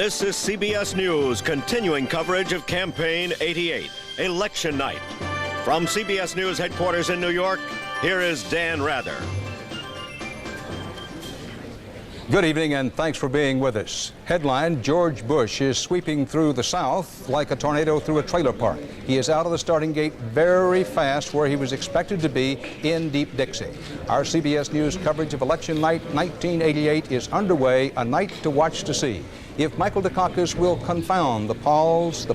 This is CBS News, continuing coverage of Campaign 88, Election Night. From CBS News headquarters in New York, here is Dan Rather. Good evening and thanks for being with us. Headline, George Bush is sweeping through the South like a tornado through a trailer park. He is out of the starting gate very fast where he was expected to be in Deep Dixie. Our CBS News coverage of Election Night 1988 is underway, a night to watch to see if Michael Dukakis will confound the polls,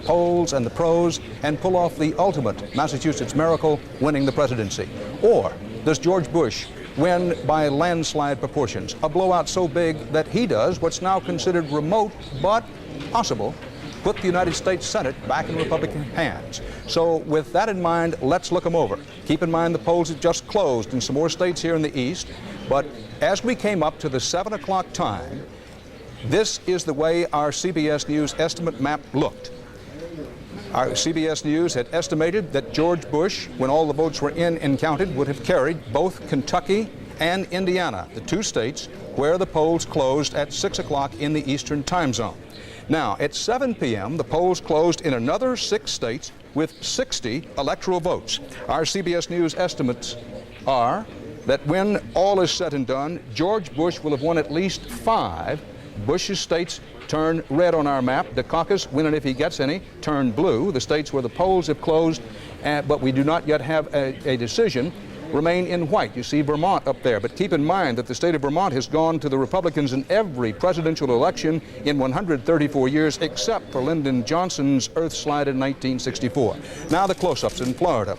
and the pros and pull off the ultimate Massachusetts miracle, winning the presidency. Or does George Bush win by landslide proportions, a blowout so big that he does what's now considered remote but possible, put the United States Senate back in Republican hands. So with that in mind, let's look them over. Keep in mind the polls have just closed in some more states here in the East, but as we came up to the 7 o'clock time, this is the way our CBS News estimate map looked. Our CBS News had estimated that George Bush, when all the votes were in and counted, would have carried both Kentucky and Indiana, the two states where the polls closed at 6 o'clock in the Eastern time zone. Now, at 7 p.m., the polls closed in another 6 states with 60 electoral votes. Our CBS News estimates are that when all is said and done, George Bush will have won at least 5. Bush's states turn red on our map. Dukakis, win it if he gets any, turn blue. The states where the polls have closed, but we do not yet have a decision, remain in white. You see Vermont up there, but keep in mind that the state of Vermont has gone to the Republicans in every presidential election in 134 years, except for Lyndon Johnson's earth slide in 1964. Now the close-ups in Florida.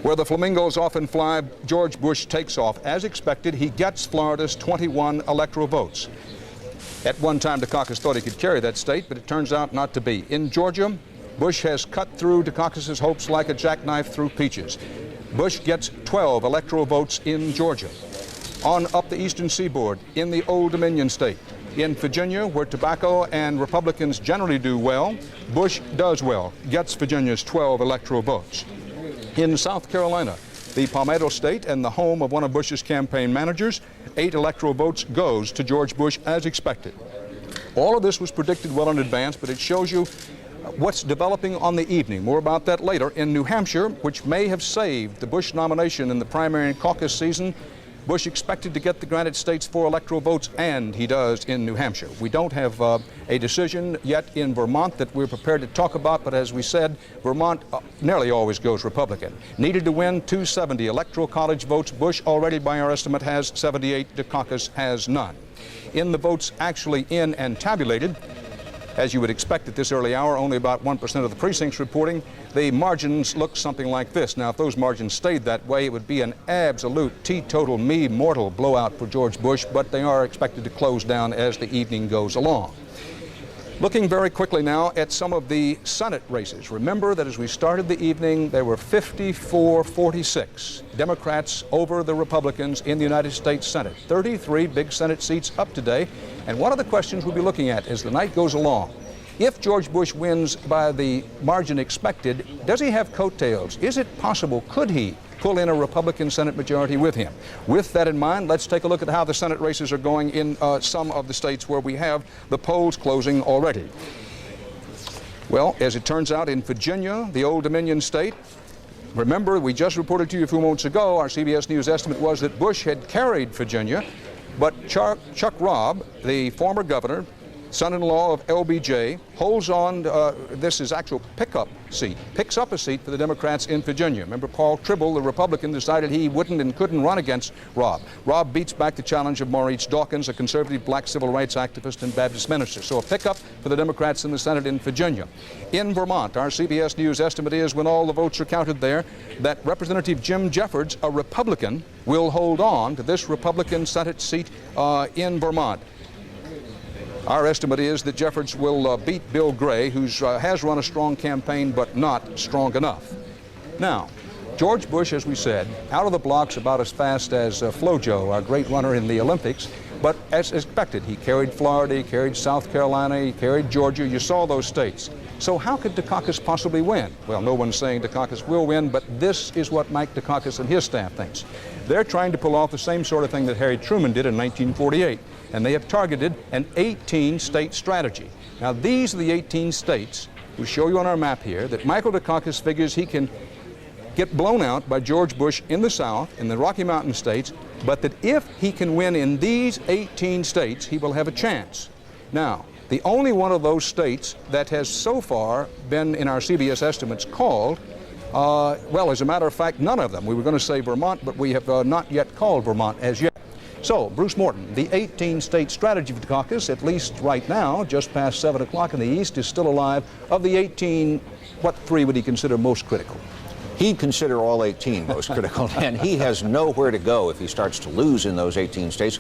Where the flamingos often fly, George Bush takes off. As expected, he gets Florida's 21 electoral votes. At one time, Dukakis thought he could carry that state, but it turns out not to be. In Georgia, Bush has cut through Dukakis' hopes like a jackknife through peaches. Bush gets 12 electoral votes in Georgia. On up the eastern seaboard, in the Old Dominion state. In Virginia, where tobacco and Republicans generally do well, Bush does well, gets Virginia's 12 electoral votes. In South Carolina, the Palmetto State and the home of one of Bush's campaign managers, 8 electoral votes goes to George Bush as expected. All of this was predicted well in advance, but it shows you what's developing on the evening. More about that later. In New Hampshire, which may have saved the Bush nomination in the primary and caucus season, Bush expected to get the United States 4 electoral votes, and he does in New Hampshire. We don't have a decision yet in Vermont that we're prepared to talk about, but as we said, Vermont nearly always goes Republican. Needed to win 270 electoral college votes. Bush already, by our estimate, has 78. Dukakis has none. In the votes actually in and tabulated, as you would expect at this early hour, only about 1% of the precincts reporting. The margins look something like this. Now, if those margins stayed that way, it would be an absolute teetotal mortal blowout for George Bush, but they are expected to close down as the evening goes along. Looking very quickly now at some of the Senate races. Remember that as we started the evening, there were 54-46 Democrats over the Republicans in the United States Senate. 33 big Senate seats up today. And one of the questions we'll be looking at as the night goes along, if George Bush wins by the margin expected, does he have coattails? Is it possible, could he pull in a Republican Senate majority with him? With that in mind, let's take a look at how the Senate races are going in some of the states where we have the polls closing already. Well, as it turns out, in Virginia, the Old Dominion state, remember, we just reported to you a few moments ago, our CBS News estimate was that Bush had carried Virginia, but Chuck Robb, the former governor, son-in-law of LBJ, holds on, this is actual pickup seat, picks up a seat for the Democrats in Virginia. Remember, Paul Tribble, the Republican, decided he wouldn't and couldn't run against Robb. Robb beats back the challenge of Maurice Dawkins, a conservative black civil rights activist and Baptist minister. So a pickup for the Democrats in the Senate in Virginia. In Vermont, our CBS News estimate is, when all the votes are counted there, that Representative Jim Jeffords, a Republican, will hold on to this Republican Senate seat in Vermont. Our estimate is that Jeffords will beat Bill Gray, who has run a strong campaign but not strong enough. Now, George Bush, as we said, out of the blocks about as fast as Flojo, our great runner in the Olympics, but as expected, he carried Florida, he carried South Carolina, he carried Georgia. You saw those states. So how could Dukakis possibly win? Well, no one's saying Dukakis will win, but this is what Mike Dukakis and his staff thinks. They're trying to pull off the same sort of thing that Harry Truman did in 1948. and they have targeted an 18-state strategy. Now, these are the 18 states we show you on our map here that Michael Dukakis figures he can get blown out by George Bush in the South, in the Rocky Mountain states, but that if he can win in these 18 states, he will have a chance. Now, the only one of those states that has so far been in our CBS estimates called, well, as a matter of fact, none of them. We were going to say Vermont, but we have not yet called Vermont as yet. So, Bruce Morton, the 18-state strategy for Dukakis, at least right now, just past 7 o'clock in the East, is still alive. Of the 18, what 3 would he consider most critical? He'd consider all 18 most critical, and he has nowhere to go if he starts to lose in those 18 states.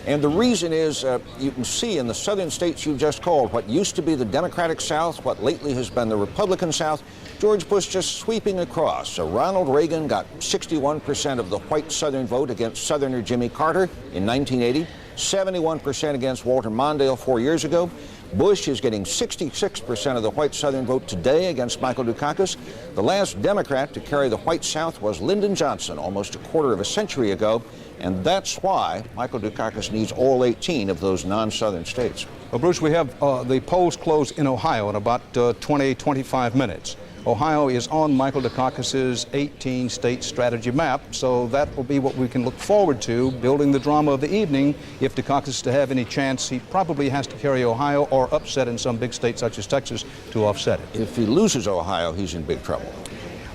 And the reason is, you can see in the southern states you just called, what used to be the Democratic South, what lately has been the Republican South, George Bush just sweeping across. So Ronald Reagan got 61% of the white Southern vote against Southerner Jimmy Carter in 1980, 71% against Walter Mondale 4 years ago. Bush is getting 66% of the white Southern vote today against Michael Dukakis. The last Democrat to carry the white South was Lyndon Johnson almost a quarter of a century ago, and that's why Michael Dukakis needs all 18 of those non-Southern states. Well, Bruce, we have the polls close in Ohio in about 25 minutes. Ohio is on Michael Dukakis' 18-state strategy map, so that will be what we can look forward to, building the drama of the evening. If Dukakis is to have any chance, he probably has to carry Ohio or upset in some big state such as Texas to offset it. If he loses Ohio, he's in big trouble.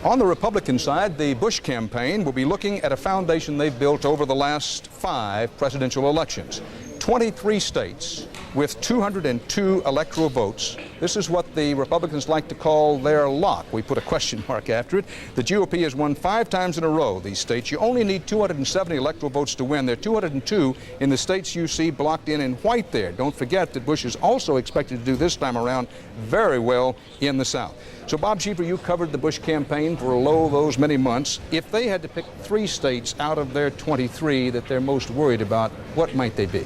On the Republican side, the Bush campaign will be looking at a foundation they've built over the last 5 presidential elections. 23 states with 202 electoral votes. This is what the Republicans like to call their lock. We put a question mark after it. The GOP has won 5 times in a row, these states. You only need 270 electoral votes to win. There are 202 in the states you see blocked in white there. Don't forget that Bush is also expected to do this time around very well in the South. So, Bob Schieffer, you covered the Bush campaign for those many months. If they had to pick 3 states out of their 23 that they're most worried about, what might they be?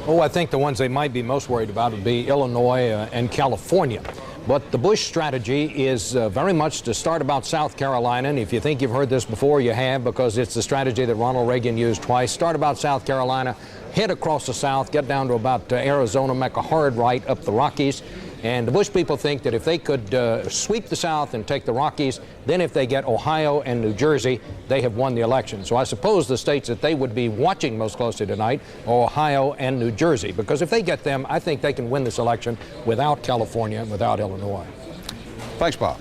Oh, I think the ones they might be most worried about would be Illinois and California. But the Bush strategy is very much to start about South Carolina. And if you think you've heard this before, you have, because it's the strategy that Ronald Reagan used twice. Start about South Carolina, head across the South, get down to about Arizona, make a hard right up the Rockies. And the Bush people think that if they could sweep the South and take the Rockies, then if they get Ohio and New Jersey, they have won the election. So I suppose the states that they would be watching most closely tonight are Ohio and New Jersey, because if they get them, I think they can win this election without California and without Illinois. Thanks, Bob.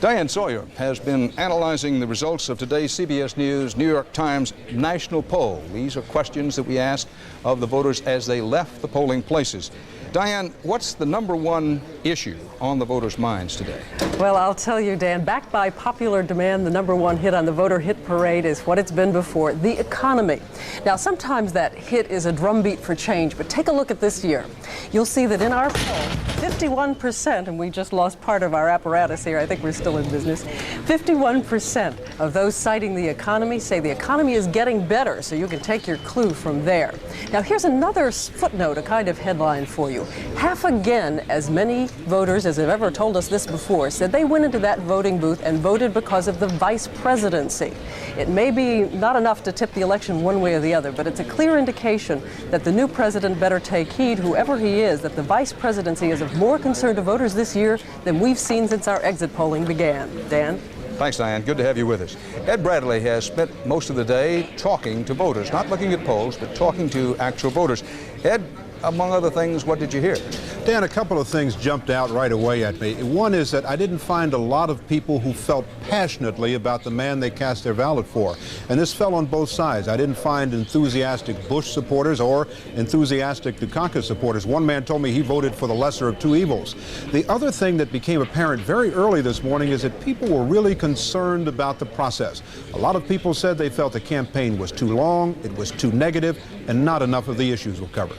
Diane Sawyer has been analyzing the results of today's CBS News New York Times national poll. These are questions that we ask of the voters as they left the polling places. Diane, what's the #1 issue on the voters' minds today? Well, I'll tell you, Dan, backed by popular demand, the #1 hit on the voter hit parade is what it's been before, the economy. Now, sometimes that hit is a drumbeat for change, but take a look at this year. You'll see that in our poll, 51%, and we just lost part of our apparatus here, I think we're still in business, 51% of those citing the economy say the economy is getting better, so you can take your clue from there. Now, here's another footnote, a kind of headline for you. Half again as many voters as have ever told us this before said they went into that voting booth and voted because of the vice presidency. It may be not enough to tip the election one way or the other, but it's a clear indication that the new president better take heed, whoever he is, that the vice presidency is of more concern to voters this year than we've seen since our exit polling began. Dan? Thanks, Diane. Good to have you with us. Ed Bradley has spent most of the day talking to voters, not looking at polls, but talking to actual voters. Ed, among other things, what did you hear? Dan, a couple of things jumped out right away at me. One is that I didn't find a lot of people who felt passionately about the man they cast their ballot for. And this fell on both sides. I didn't find enthusiastic Bush supporters or enthusiastic Dukakis supporters. One man told me he voted for the lesser of 2 evils. The other thing that became apparent very early this morning is that people were really concerned about the process. A lot of people said they felt the campaign was too long, it was too negative, and not enough of the issues were covered.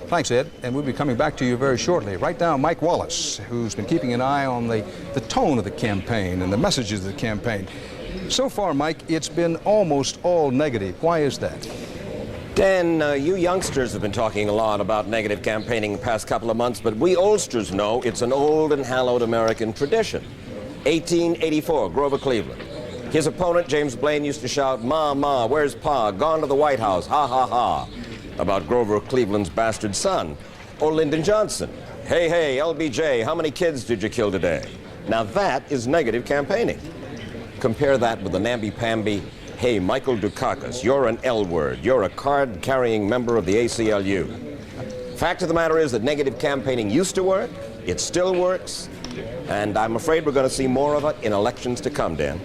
Thanks, Ed, and we'll be coming back to you very shortly. Right now, Mike Wallace, who's been keeping an eye on the tone of the campaign and the messages of the campaign. So far, Mike, it's been almost all negative. Why is that? Dan, you youngsters have been talking a lot about negative campaigning the past couple of months, but we oldsters know it's an old and hallowed American tradition. 1884, Grover Cleveland. His opponent, James Blaine, used to shout, "Ma, Ma, where's Pa? Gone to the White House, ha, ha, ha," about Grover Cleveland's bastard son. Or Lyndon Johnson, "Hey, hey, LBJ, how many kids did you kill today?" Now that is negative campaigning. Compare that with the namby-pamby, "Hey, Michael Dukakis, you're an L word. You're a card-carrying member of the ACLU." Fact of the matter is that negative campaigning used to work, it still works, and I'm afraid we're going to see more of it in elections to come, Dan.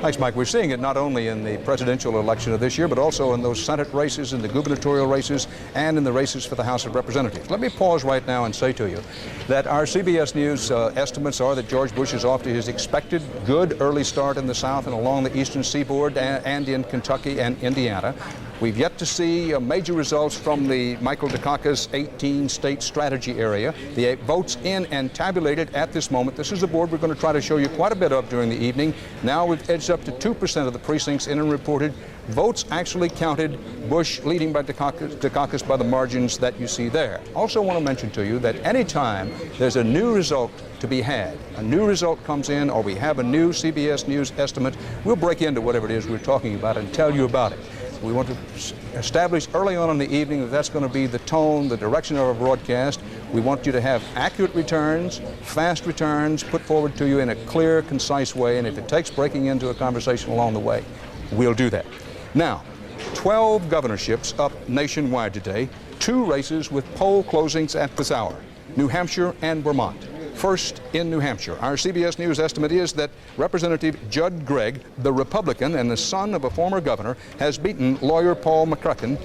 Thanks, Mike. We're seeing it not only in the presidential election of this year, but also in those Senate races, in the gubernatorial races, and in the races for the House of Representatives. Let me pause right now and say to you that our CBS News estimates are that George Bush is off to his expected good early start in the South and along the eastern seaboard and in Kentucky and Indiana. We've yet to see major results from the Michael Dukakis 18-state strategy area. The votes in and tabulated at this moment. This is a board we're going to try to show you quite a bit of during the evening. Now we've edged up to 2% of the precincts in and reported. Votes actually counted, Bush leading by Dukakis by the margins that you see there. Also want to mention to you that anytime there's a new result to be had, a new result comes in, or we have a new CBS News estimate, we'll break into whatever it is we're talking about and tell you about it. We want to establish early on in the evening that that's going to be the tone, the direction of our broadcast. We want you to have accurate returns, fast returns, put forward to you in a clear, concise way, and if it takes breaking into a conversation along the way, we'll do that. Now, 12 governorships up nationwide today, 2 races with poll closings at this hour, New Hampshire and Vermont. First, in New Hampshire, our CBS News estimate is that Representative Judd Gregg, the Republican and the son of a former governor, has beaten lawyer Paul McCracken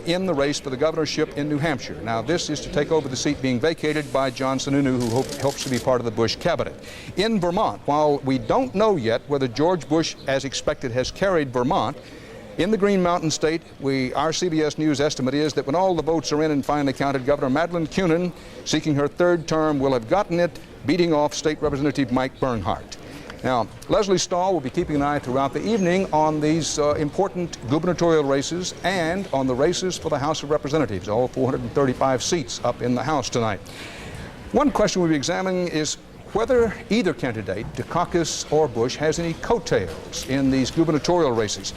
in the race for the governorship in New Hampshire. Now, this is to take over the seat being vacated by John Sununu, who hopes to be part of the Bush cabinet. In Vermont, while we don't know yet whether George Bush, as expected, has carried Vermont, in the Green Mountain State, our CBS News estimate is that when all the votes are in and finally counted, Governor Madeline Kunin, seeking her 3rd term, will have gotten it, beating off State Representative Mike Bernhardt. Now, Leslie Stahl will be keeping an eye throughout the evening on these important gubernatorial races and on the races for the House of Representatives, all 435 seats up in the House tonight. One question we'll be examining is whether either candidate, Dukakis or Bush, has any coattails in these gubernatorial races.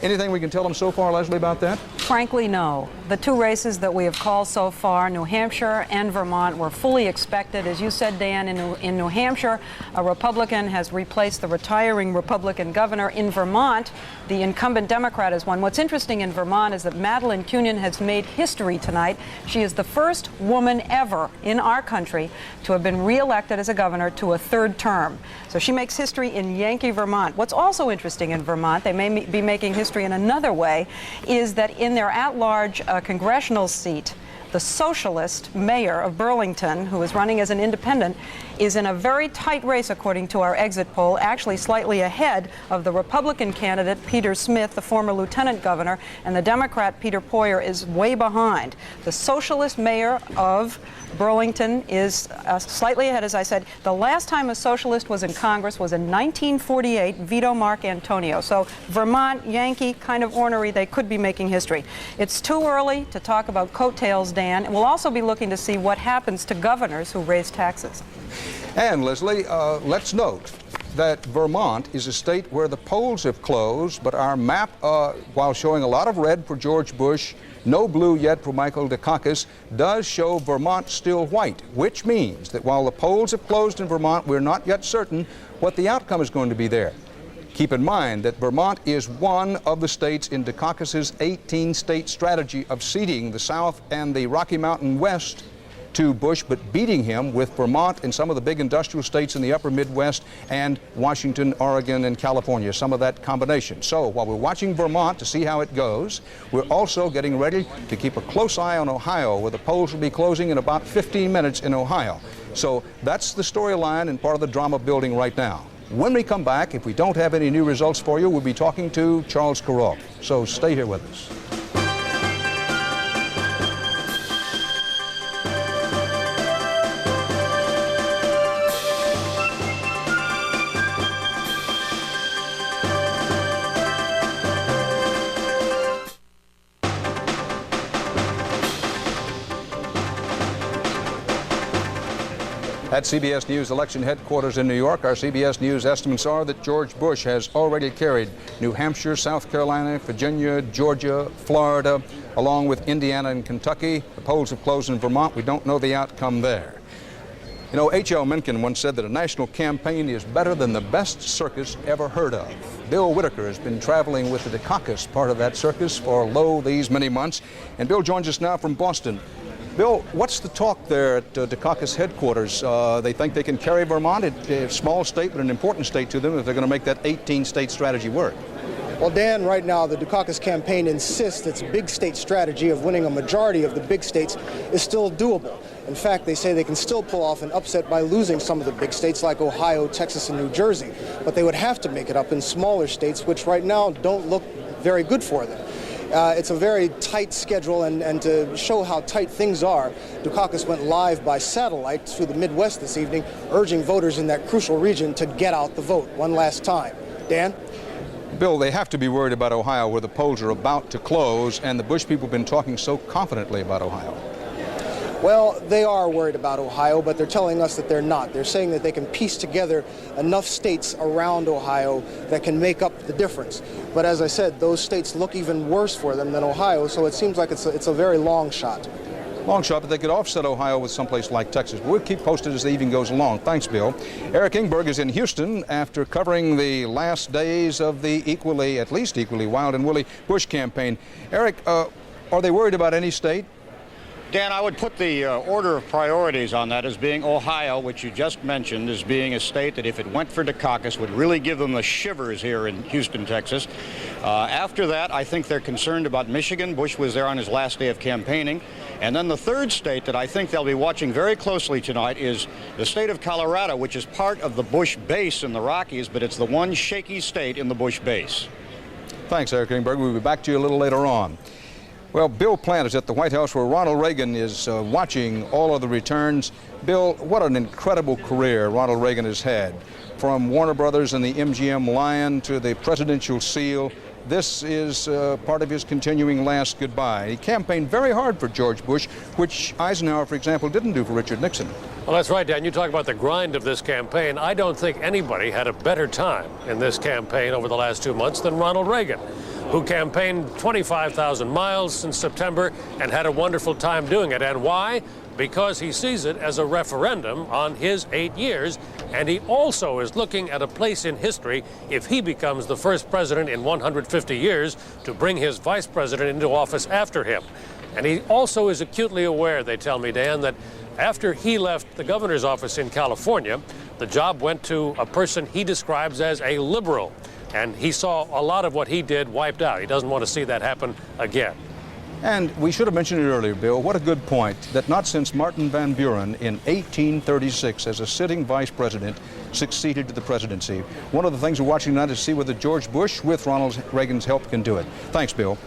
Anything we can tell them so far, Leslie, about that? Frankly, no. The 2 races that we have called so far, New Hampshire and Vermont, were fully expected. As you said, Dan, in New Hampshire, a Republican has replaced the retiring Republican governor. In Vermont, the incumbent Democrat has won. What's interesting in Vermont is that Madeline Kunin has made history tonight. She is the first woman ever in our country to have been reelected as a governor to a 3rd term. So she makes history in Yankee, Vermont. What's also interesting in Vermont, they may be making history in another way, is that in their at-large congressional seat, the socialist mayor of Burlington, who is running as an independent, is in a very tight race, according to our exit poll, actually slightly ahead of the Republican candidate, Peter Smith, the former lieutenant governor, and the Democrat, Peter Poyer, is way behind. The socialist mayor of Burlington is slightly ahead, as I said. The last time a socialist was in Congress was in 1948, Vito Marcantonio. So Vermont, Yankee, kind of ornery, they could be making history. It's too early to talk about coattails, Dan. And we'll also be looking to see what happens to governors who raise taxes. And Leslie, let's note that Vermont is a state where the polls have closed, but our map, while showing a lot of red for George Bush, no blue yet for Michael Dukakis, does show Vermont still white, which means that while the polls have closed in Vermont, we're not yet certain what the outcome is going to be there. Keep in mind that Vermont is one of the states in Dukakis' 18-state strategy of ceding the South and the Rocky Mountain West to Bush, but beating him with Vermont and some of the big industrial states in the upper Midwest and Washington, Oregon, and California, some of that combination. So while we're watching Vermont to see how it goes, we're also getting ready to keep a close eye on Ohio, where the polls will be closing in about 15 minutes in Ohio. So that's the storyline and part of the drama building right now. When we come back, if we don't have any new results for you, we'll be talking to Charles Kuralt. So stay here with us. At CBS News election headquarters in New York, our CBS News estimates are that George Bush has already carried New Hampshire, South Carolina, Virginia, Georgia, Florida, along with Indiana and Kentucky. The polls have closed in Vermont. We don't know the outcome there. You know, H.L. Mencken once said that a national campaign is better than the best circus ever heard of. Bill Whitaker has been traveling with the Dukakis, part of that circus, for these many months. And Bill joins us now from Boston. Bill, what's the talk there at Dukakis headquarters? They think they can carry Vermont, a small state, but an important state to them, if they're going to make that 18-state strategy work. Well, Dan, right now the Dukakis campaign insists its big state strategy of winning a majority of the big states is still doable. In fact, they say they can still pull off an upset by losing some of the big states like Ohio, Texas, and New Jersey. But they would have to make it up in smaller states, which right now don't look very good for them. It's a very tight schedule, and to show how tight things are, Dukakis went live by satellite through the Midwest this evening, urging voters in that crucial region to get out the vote one last time. Dan? Bill, they have to be worried about Ohio, where the polls are about to close, and the Bush people have been talking so confidently about Ohio. Well, they are worried about Ohio, but they're telling us that they're not. They're saying that they can piece together enough states around Ohio that can make up the difference. But as I said, those states look even worse for them than Ohio, so it seems like it's a very long shot. Long shot, but they could offset Ohio with someplace like Texas. We'll keep posted as the evening goes along. Thanks, Bill. Eric Ingberg is in Houston after covering the last days of the at least equally wild and woolly Bush campaign. Eric, are they worried about any state? Dan, I would put the order of priorities on that as being Ohio, which you just mentioned, as being a state that if it went for Dukakis would really give them the shivers here in Houston, Texas. After that, I think they're concerned about Michigan. Bush was there on his last day of campaigning. And then the third state that I think they'll be watching very closely tonight is the state of Colorado, which is part of the Bush base in the Rockies, but it's the one shaky state in the Bush base. Thanks, Eric Ingberg. We'll be back to you a little later on. Well, Bill Plant is at the White House where Ronald Reagan is watching all of the returns. Bill, what an incredible career Ronald Reagan has had. From Warner Brothers and the MGM Lion to the Presidential Seal, this is part of his continuing last goodbye. He campaigned very hard for George Bush, which Eisenhower, for example, didn't do for Richard Nixon. Well, that's right, Dan. You talk about the grind of this campaign. I don't think anybody had a better time in this campaign over the last 2 months than Ronald Reagan, who campaigned 25,000 miles since September and had a wonderful time doing it. And why? Because he sees it as a referendum on his 8 years, and he also is looking at a place in history if he becomes the first president in 150 years to bring his vice president into office after him. And he also is acutely aware, they tell me, Dan, that after he left the governor's office in California, the job went to a person he describes as a liberal. And he saw a lot of what he did wiped out. He doesn't want to see that happen again. And we should have mentioned it earlier, Bill, what a good point, that not since Martin Van Buren in 1836 as a sitting vice president succeeded to the presidency. One of the things we're watching tonight is to see whether George Bush, with Ronald Reagan's help, can do it. Thanks, Bill.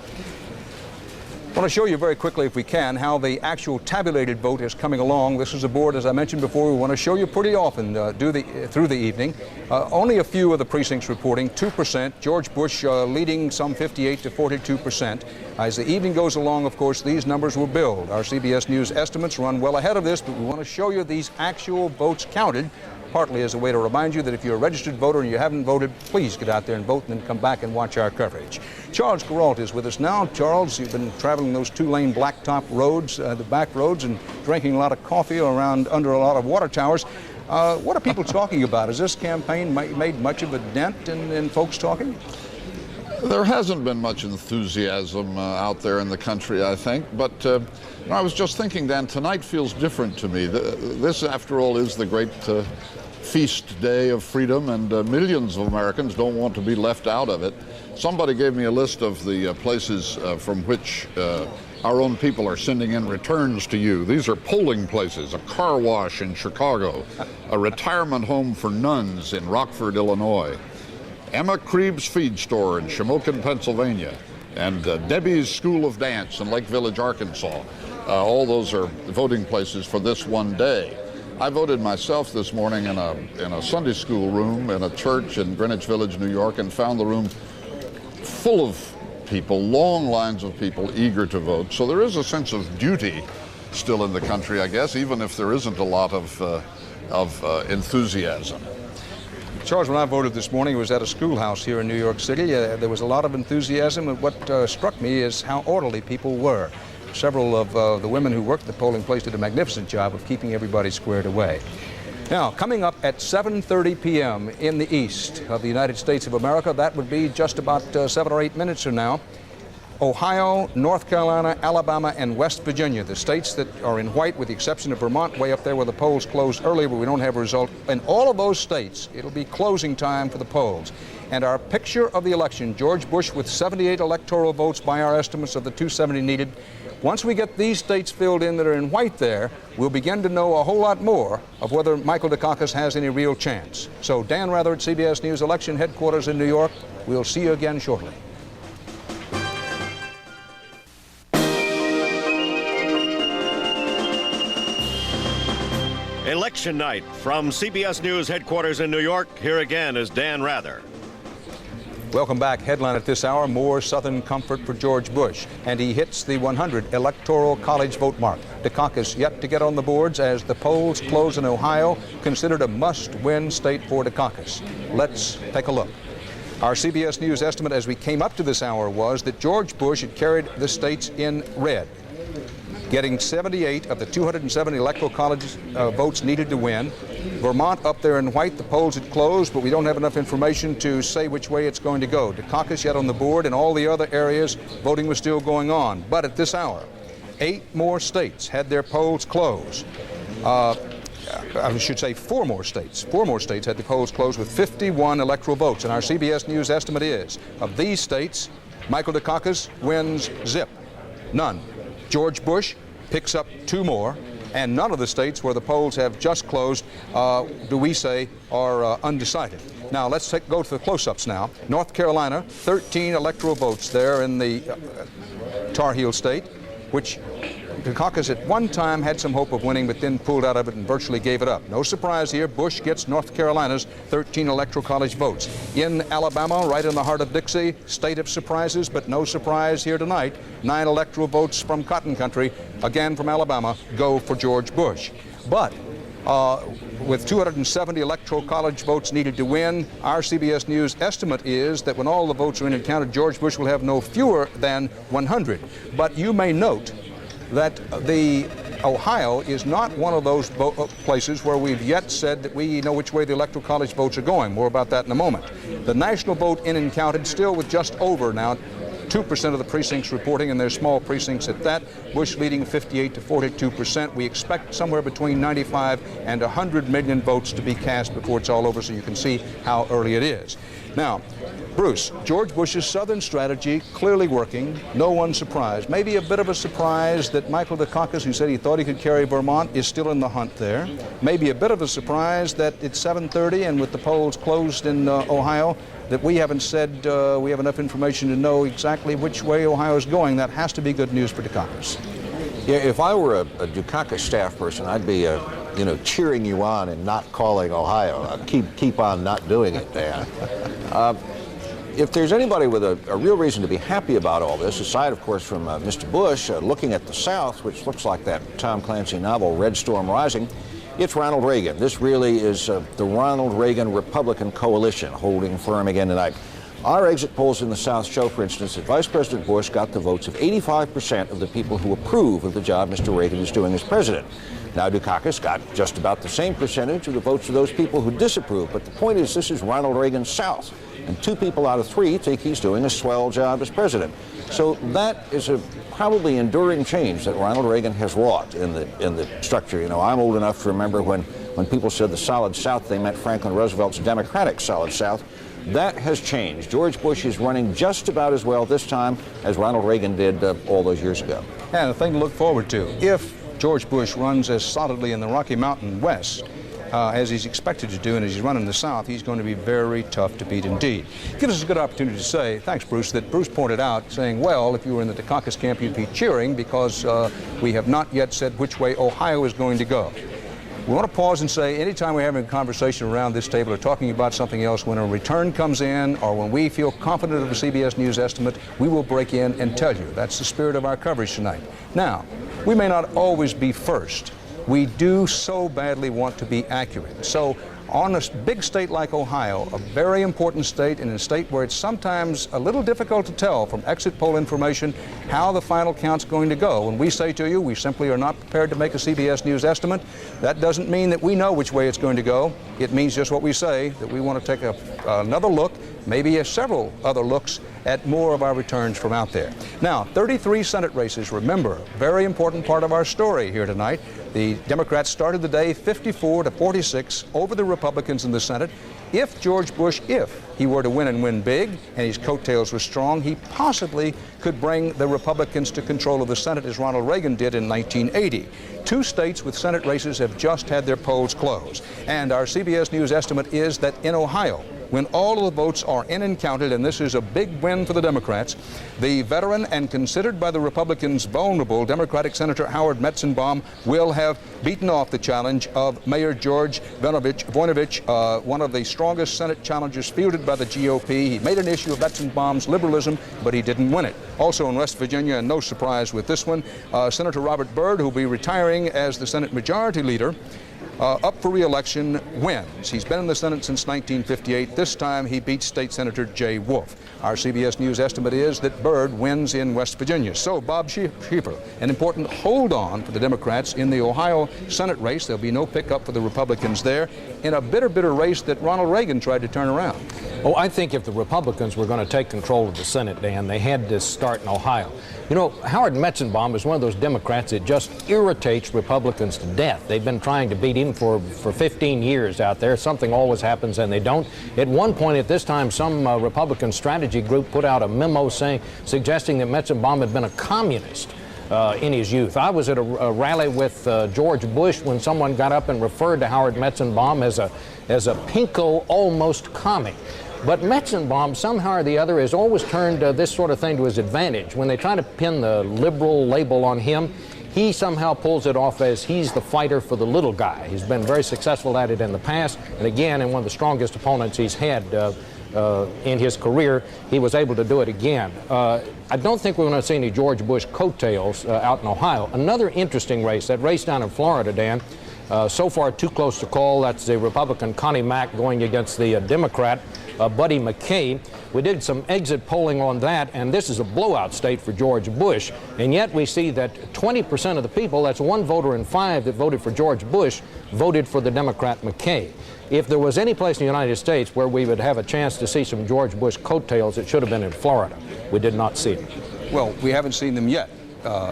I want to show you very quickly, if we can, how the actual tabulated vote is coming along. This is a board, as I mentioned before, we want to show you pretty often through the evening. Only a few of the precincts reporting, 2%. George Bush leading some 58 to 42%. As the evening goes along, of course, these numbers will build. Our CBS News estimates run well ahead of this, but we want to show you these actual votes counted, partly as a way to remind you that if you're a registered voter and you haven't voted, please get out there and vote and then come back and watch our coverage. Charles Geralt is with us now. Charles, you've been traveling those two-lane blacktop roads, the back roads, and drinking a lot of coffee under a lot of water towers. What are people talking about? Has this campaign made much of a dent in folks talking? There hasn't been much enthusiasm out there in the country, I think, but I was just thinking, Dan, tonight feels different to me. This, after all, is the great feast day of freedom, and millions of Americans don't want to be left out of it. Somebody gave me a list of the places from which our own people are sending in returns to you. These are polling places: a car wash in Chicago, a retirement home for nuns in Rockford, Illinois, Emma Kreeb's feed store in Shamokin, Pennsylvania, and Debbie's School of Dance in Lake Village, Arkansas. All those are voting places for this one day. I voted myself this morning in a Sunday school room in a church in Greenwich Village, New York, and found the room full of people, long lines of people eager to vote. So there is a sense of duty still in the country, I guess, even if there isn't a lot of of enthusiasm. Charles, when I voted this morning, it was at a schoolhouse here in New York City. There was a lot of enthusiasm, and what struck me is how orderly people were. Several of the women who worked the polling place did a magnificent job of keeping everybody squared away. Now, coming up at 7:30 p.m. in the east of the United States of America, that would be just about 7 or 8 minutes from now, Ohio, North Carolina, Alabama, and West Virginia, the states that are in white with the exception of Vermont, way up there where the polls closed early, but we don't have a result. In all of those states, it'll be closing time for the polls. And our picture of the election, George Bush with 78 electoral votes by our estimates of the 270 needed. Once we get these states filled in that are in white there, we'll begin to know a whole lot more of whether Michael Dukakis has any real chance. So Dan Rather at CBS News Election Headquarters in New York. We'll see you again shortly. Election night from CBS News Headquarters in New York. Here again is Dan Rather. Welcome back. Headline at this hour, more Southern comfort for George Bush. And he hits the 100 Electoral College vote mark. Dukakis yet to get on the boards as the polls close in Ohio, considered a must-win state for Dukakis. Let's take a look. Our CBS News estimate as we came up to this hour was that George Bush had carried the states in red, getting 78 of the 270 Electoral College votes needed to win. Vermont up there in white, the polls had closed, but we don't have enough information to say which way it's going to go. Dukakis yet on the board, and all the other areas, voting was still going on. But at this hour, 8 more states had their polls closed. I should say 4 more states. 4 more states had the polls closed with 51 electoral votes. And our CBS News estimate is, of these states, Michael Dukakis wins zip. None. George Bush picks up 2 more, and none of the states where the polls have just closed, do we say, are undecided. Now, let's go to the close-ups now. North Carolina, 13 electoral votes there in the Tar Heel state, which Dukakis at one time had some hope of winning, but then pulled out of it and virtually gave it up. No surprise here, Bush gets North Carolina's 13 Electoral College votes. In Alabama, right in the heart of Dixie, state of surprises, but no surprise here tonight. 9 electoral votes from Cotton Country, again from Alabama, go for George Bush. But with 270 Electoral College votes needed to win, our CBS News estimate is that when all the votes are in and counted, George Bush will have no fewer than 100. But you may note that the Ohio is not one of those places where we've yet said that we know which way the Electoral College votes are going. More about that in a moment. The national vote in and counted, still with just over now 2% of the precincts reporting, and they're small precincts at that. Bush leading 58 to 42%. We expect somewhere between 95 and 100 million votes to be cast before it's all over, so you can see how early it is. Now, Bruce, George Bush's Southern strategy clearly working. No one surprised. Maybe a bit of a surprise that Michael Dukakis, who said he thought he could carry Vermont, is still in the hunt there. Maybe a bit of a surprise that it's 7:30 and with the polls closed in Ohio, that we haven't said we have enough information to know exactly which way Ohio is going. That has to be good news for Dukakis. Yeah, if I were a Dukakis staff person, I'd be cheering you on and not calling Ohio. Keep on not doing it, Dan. If there's anybody with a real reason to be happy about all this, aside, of course, from Mr. Bush, looking at the South, which looks like that Tom Clancy novel, Red Storm Rising, it's Ronald Reagan. This really is the Ronald Reagan Republican coalition holding firm again tonight. Our exit polls in the South show, for instance, that Vice President Bush got the votes of 85% of the people who approve of the job Mr. Reagan is doing as president. Now, Dukakis got just about the same percentage of the votes of those people who disapprove, but the point is this is Ronald Reagan's South, and 2 people out of 3 think he's doing a swell job as president. So that is a probably enduring change that Ronald Reagan has wrought in the structure. You know, I'm old enough to remember when people said the Solid South, they meant Franklin Roosevelt's Democratic Solid South. That has changed. George Bush is running just about as well this time as Ronald Reagan did all those years ago. And a thing to look forward to. If George Bush runs as solidly in the Rocky Mountain West as he's expected to do, and as he's running the South, he's going to be very tough to beat indeed. Gives us a good opportunity to say, thanks Bruce, that Bruce pointed out, saying, well, if you were in the Dukakis camp, you'd be cheering because we have not yet said which way Ohio is going to go. We want to pause and say, anytime we're having a conversation around this table or talking about something else, when a return comes in or when we feel confident of a CBS News estimate, we will break in and tell you. That's the spirit of our coverage tonight. Now, we may not always be first We do so badly want to be accurate. So on a big state like Ohio, a very important state, and a state where it's sometimes a little difficult to tell from exit poll information how the final count's going to go. When we say to you, we simply are not prepared to make a CBS News estimate, that doesn't mean that we know which way it's going to go. It means just what we say, that we want to take another look, maybe several other looks at more of our returns from out there. Now, 33 Senate races, remember, very important part of our story here tonight. The Democrats started the day 54-46 over the Republicans in the Senate. If George Bush, if he were to win and win big, and his coattails were strong, he possibly could bring the Republicans to control of the Senate as Ronald Reagan did in 1980. 2 states with Senate races have just had their polls closed. And our CBS News estimate is that in Ohio, when all of the votes are in and counted, and this is a big win for the Democrats, the veteran and considered by the Republicans vulnerable Democratic Senator Howard Metzenbaum will have beaten off the challenge of Mayor George Voinovich, one of the strongest Senate challengers fielded by the GOP. He made an issue of Metzenbaum's liberalism, but he didn't win it. Also in West Virginia, and no surprise with this one, Senator Robert Byrd, who will be retiring as the Senate Majority Leader, up for re-election, wins. He's been in the Senate since 1958. This time he beats State Senator Jay Wolf. Our CBS News estimate is that Byrd wins in West Virginia. So Bob Schieffer, an important hold on for the Democrats in the Ohio Senate race. There'll be no pickup for the Republicans there in a bitter race that Ronald Reagan tried to turn around. Oh, I think if the Republicans were going to take control of the Senate, Dan, they had to start in Ohio. You know, Howard Metzenbaum is one of those Democrats that just irritates Republicans to death. They've been trying to beat him for 15 years out there. Something always happens and they don't. At one point at this time, some Republican strategy group put out a memo suggesting that Metzenbaum had been a communist in his youth. I was at a rally with George Bush when someone got up and referred to Howard Metzenbaum as a pinko almost comic. But Metzenbaum, somehow or the other, has always turned this sort of thing to his advantage. When they try to pin the liberal label on him, he somehow pulls it off as he's the fighter for the little guy. He's been very successful at it in the past, and again, in one of the strongest opponents he's had in his career, he was able to do it again. I don't think we're going to see any George Bush coattails out in Ohio. Another interesting race, that race down in Florida, Dan, so far too close to call. That's the Republican Connie Mack going against the Democrat Buddy McKay. We did some exit polling on that, and this is a blowout state for George Bush. And yet we see that 20% of the people, that's 1 voter in 5 that voted for George Bush, voted for the Democrat McKay. If there was any place in the United States where we would have a chance to see some George Bush coattails, it should have been in Florida. We did not see them. Well, we haven't seen them yet.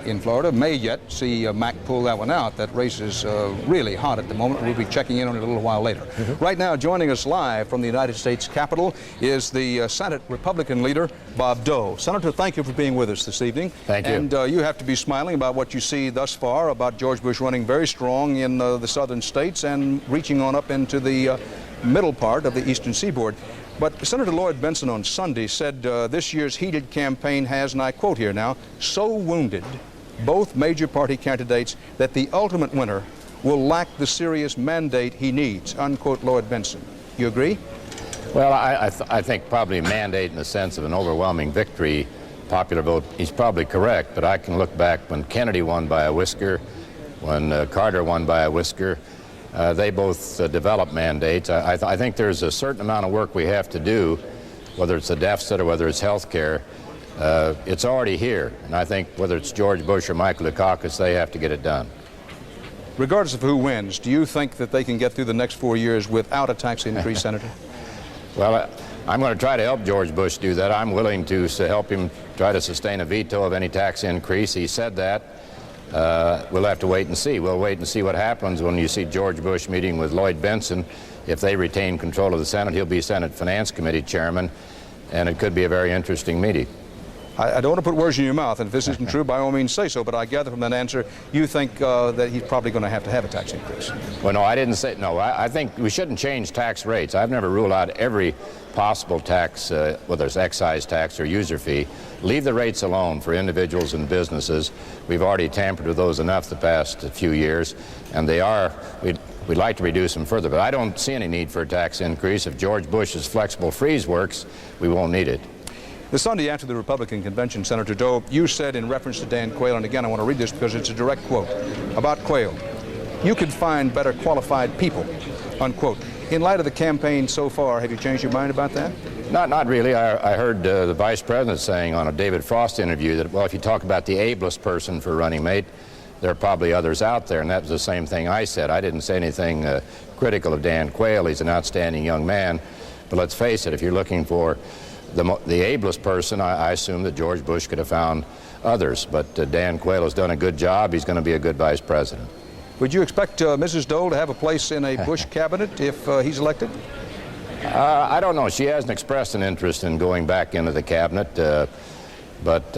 In Florida, may yet see Mack pull that one out. That race is really hot at the moment. We'll be checking in on it a little while later. Right now, joining us live from the United States Capitol is the Senate Republican leader, Bob Dole. Senator, thank you for being with us this evening. Thank you. And you have to be smiling about what you see thus far about George Bush running very strong in the southern states and reaching on up into the middle part of the eastern seaboard. But Senator Lloyd Bentsen on Sunday said this year's heated campaign has, and I quote here now, so wounded both major party candidates that the ultimate winner will lack the serious mandate he needs, unquote Lloyd Bentsen. You agree? Well, I think probably mandate in the sense of an overwhelming victory, popular vote, he's probably correct, but I can look back when Kennedy won by a whisker, when Carter won by a whisker. They both developed mandates. I think there's a certain amount of work we have to do, whether it's a deficit or whether it's health care. It's already here, and I think whether it's George Bush or Michael Dukakis, they have to get it done. Regardless of who wins, do you think that they can get through the next 4 years without a tax increase, Senator? Well, I'm going to try to help George Bush do that. I'm willing to help him try to sustain a veto of any tax increase. He said that. We'll have to wait and see. We'll wait and see what happens when you see George Bush meeting with Lloyd Bentsen. If they retain control of the Senate, he'll be Senate Finance Committee chairman, and it could be a very interesting meeting. I don't want to put words in your mouth, and if this isn't true, by all means say so, but I gather from that answer you think that he's probably going to have a tax increase. Well, no, I didn't say, no, I think we shouldn't change tax rates. I've never ruled out every possible tax, whether it's excise tax or user fee. Leave the rates alone for individuals and businesses. We've already tampered with those enough the past few years, and we'd like to reduce them further, but I don't see any need for a tax increase. If George Bush's flexible freeze works, we won't need it. The Sunday after the Republican convention, Senator Dole, you said in reference to Dan Quayle, and again I want to read this because it's a direct quote, about Quayle. you could find better qualified people, unquote. In light of the campaign so far, have you changed your mind about that? Not really. I heard the vice president saying on a David Frost interview that, well, if you talk about the ablest person for running mate, there are probably others out there, and that was the same thing I said. I didn't say anything critical of Dan Quayle. He's an outstanding young man, but let's face it, if you're looking for the ablest person, I assume that George Bush could have found others, but Dan Quayle has done a good job. He's going to be a good vice president. Would you expect Mrs. Dole to have a place in a Bush cabinet if he's elected? I don't know. She hasn't expressed an interest in going back into the cabinet, but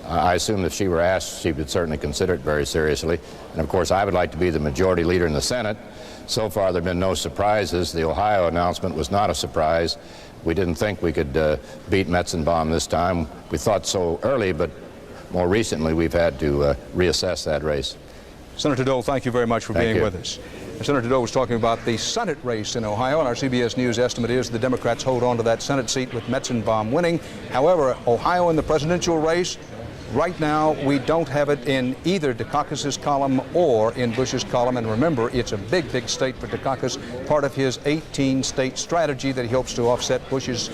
I assume if she were asked, she would certainly consider it very seriously. And of course, I would like to be the majority leader in the Senate. So far, there have been no surprises. The Ohio announcement was not a surprise. We didn't think we could beat Metzenbaum this time. We thought so early, but more recently, we've had to reassess that race. Senator Dole, thank you very much for being with us. Senator Dole was talking about the Senate race in Ohio, and our CBS News estimate is the Democrats hold on to that Senate seat with Metzenbaum winning. However, Ohio in the presidential race, right now, we don't have it in either Dukakis's column or in Bush's column. And remember, it's a big, big state for Dukakis, part of his 18-state strategy that he hopes to offset Bush's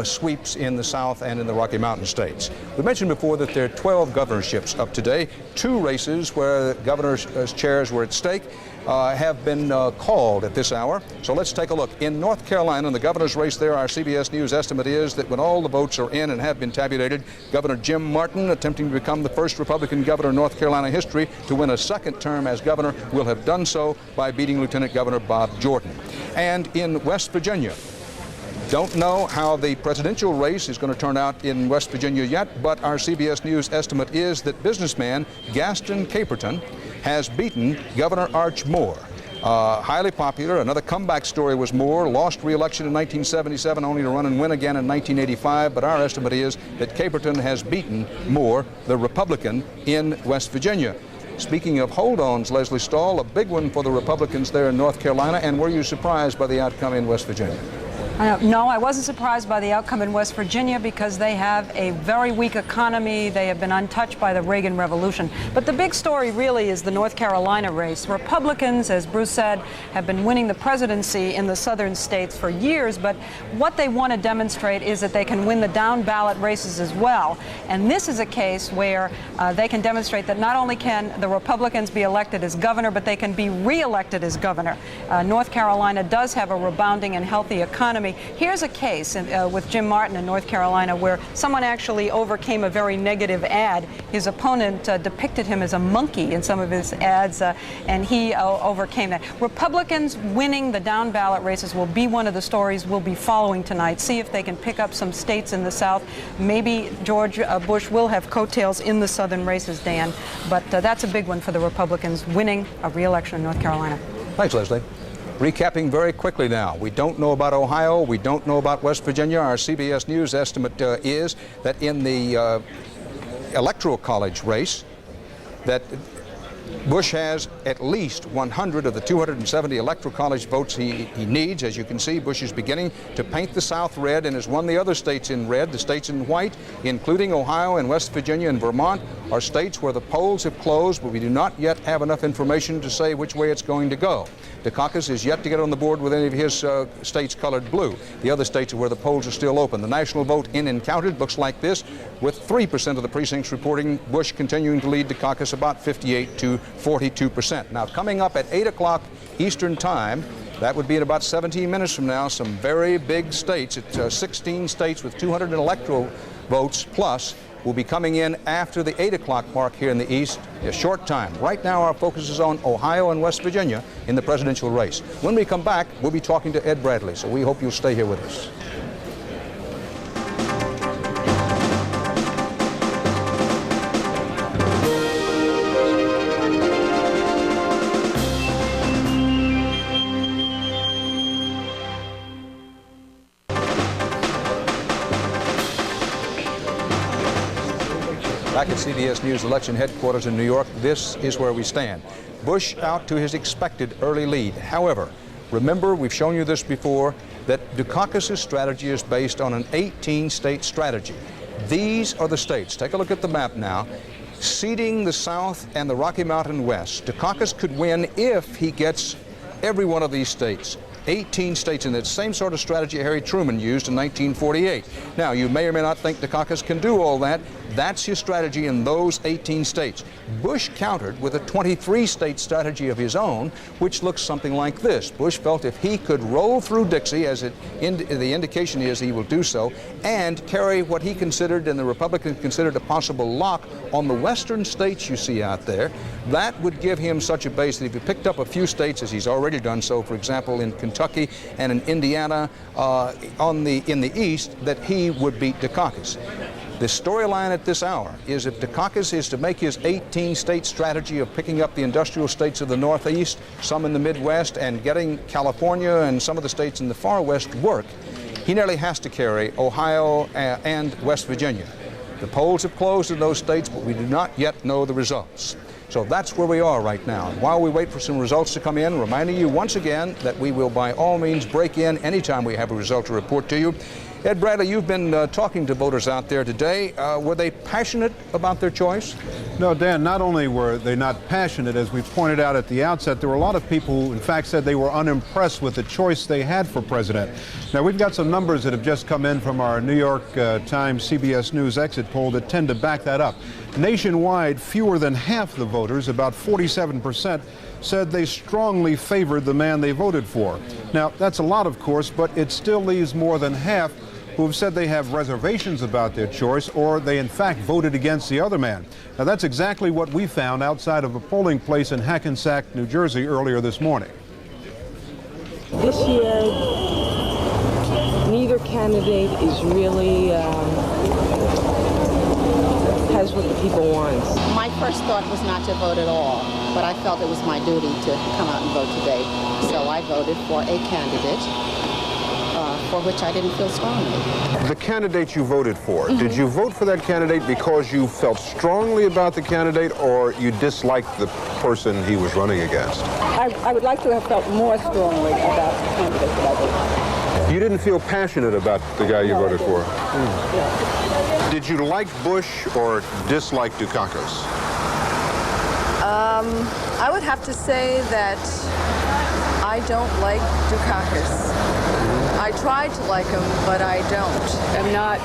sweeps in the South and in the Rocky Mountain states. We mentioned before that there are 12 governorships up today. 2 races where governors' chairs were at stake have been called at this hour. So let's take a look. In North Carolina, in the governor's race there, our CBS News estimate is that when all the votes are in and have been tabulated, Governor Jim Martin, attempting to become the first Republican governor in North Carolina history to win a second term as governor, will have done so by beating Lieutenant Governor Bob Jordan. And in West Virginia, don't know how the presidential race is going to turn out in West Virginia yet, but our CBS News estimate is that businessman Gaston Caperton has beaten Governor Arch Moore. Highly popular. Another comeback story was Moore, lost re-election in 1977, only to run and win again in 1985, but our estimate is that Caperton has beaten Moore, the Republican, in West Virginia. Speaking of hold-ons, Leslie Stahl, a big one for the Republicans there in North Carolina, and were you surprised by the outcome in West Virginia? No, I wasn't surprised by the outcome in West Virginia because they have a very weak economy. They have been untouched by the Reagan Revolution. But the big story really is the North Carolina race. Republicans, as Bruce said, have been winning the presidency in the southern states for years, but what they want to demonstrate is that they can win the down-ballot races as well. And this is a case where they can demonstrate that not only can the Republicans be elected as governor, but they can be re-elected as governor. North Carolina does have a rebounding and healthy economy. Here's a case with Jim Martin in North Carolina where someone actually overcame a very negative ad. His opponent depicted him as a monkey in some of his ads, and he overcame that. Republicans winning the down-ballot races will be one of the stories we'll be following tonight. See if they can pick up some states in the South. Maybe George Bush will have coattails in the southern races, Dan, but that's a big one for the Republicans, winning a re-election in North Carolina. Thanks, Leslie. Recapping very quickly now. We don't know about Ohio. We don't know about West Virginia. Our CBS News estimate is that in the Electoral College race, that Bush has at least 100 of the 270 Electoral College votes he needs. As you can see, Bush is beginning to paint the South red and has won the other states in red. The states in white, including Ohio and West Virginia and Vermont, are states where the polls have closed, but we do not yet have enough information to say which way it's going to go. Dukakis is yet to get on the board with any of his states colored blue. The other states are where the polls are still open. The national vote in and counted looks like this, with 3% of the precincts reporting Bush continuing to lead Dukakis about 58 to 42%. Now, coming up at 8 o'clock Eastern Time, that would be in about 17 minutes from now, some very big states, 16 states with 200 electoral votes plus, will be coming in after the 8 o'clock mark here in the East, a short time. Right now, our focus is on Ohio and West Virginia in the presidential race. When we come back, we'll be talking to Ed Bradley, so we hope you'll stay here with us. Back at CBS News election headquarters in New York, this is where we stand. Bush out to his expected early lead. However, remember, we've shown you this before, that Dukakis' strategy is based on an 18-state strategy. These are the states. Take a look at the map now. Seeding the South and the Rocky Mountain West, Dukakis could win if he gets every one of these states. 18 states in that same sort of strategy Harry Truman used in 1948. Now, you may or may not think Dukakis can do all that. That's his strategy in those 18 states. Bush countered with a 23-state strategy of his own, which looks something like this. Bush felt if he could roll through Dixie, as the indication is he will do so, and carry what he considered and the Republicans considered a possible lock on the western states you see out there, that would give him such a base that if he picked up a few states, as he's already done so, for example, in Kentucky and in Indiana in the east, that he would beat Dukakis. The storyline at this hour is if Dukakis is to make his 18-state strategy of picking up the industrial states of the Northeast, some in the Midwest, and getting California and some of the states in the far West work, he nearly has to carry Ohio and West Virginia. The polls have closed in those states, but we do not yet know the results. So that's where we are right now. And while we wait for some results to come in, reminding you once again that we will by all means break in anytime we have a result to report to you. Ed Bradley, you've been talking to voters out there today. Were they passionate about their choice? No, Dan, not only were they not passionate, as we pointed out at the outset, there were a lot of people who, in fact, said they were unimpressed with the choice they had for president. Now, we've got some numbers that have just come in from our New York Times CBS News exit poll that tend to back that up. Nationwide, fewer than half the voters, about 47%, said they strongly favored the man they voted for. Now, that's a lot, of course, but it still leaves more than half who have said they have reservations about their choice or they in fact voted against the other man. Now that's exactly what we found outside of a polling place in Hackensack, New Jersey earlier this morning. This year, neither candidate is really has what the people want. My first thought was not to vote at all, but I felt it was my duty to come out and vote today. So I voted for a candidate for which I didn't feel strongly. The candidate you voted for, did you vote for that candidate because you felt strongly about the candidate or you disliked the person he was running against? I would like to have felt more strongly about the candidate that I voted for. You didn't feel passionate about the guy you voted for? Yeah. Did you like Bush or dislike Dukakis? I would have to say that I don't like Dukakis. I tried to like him, but I don't. I'm not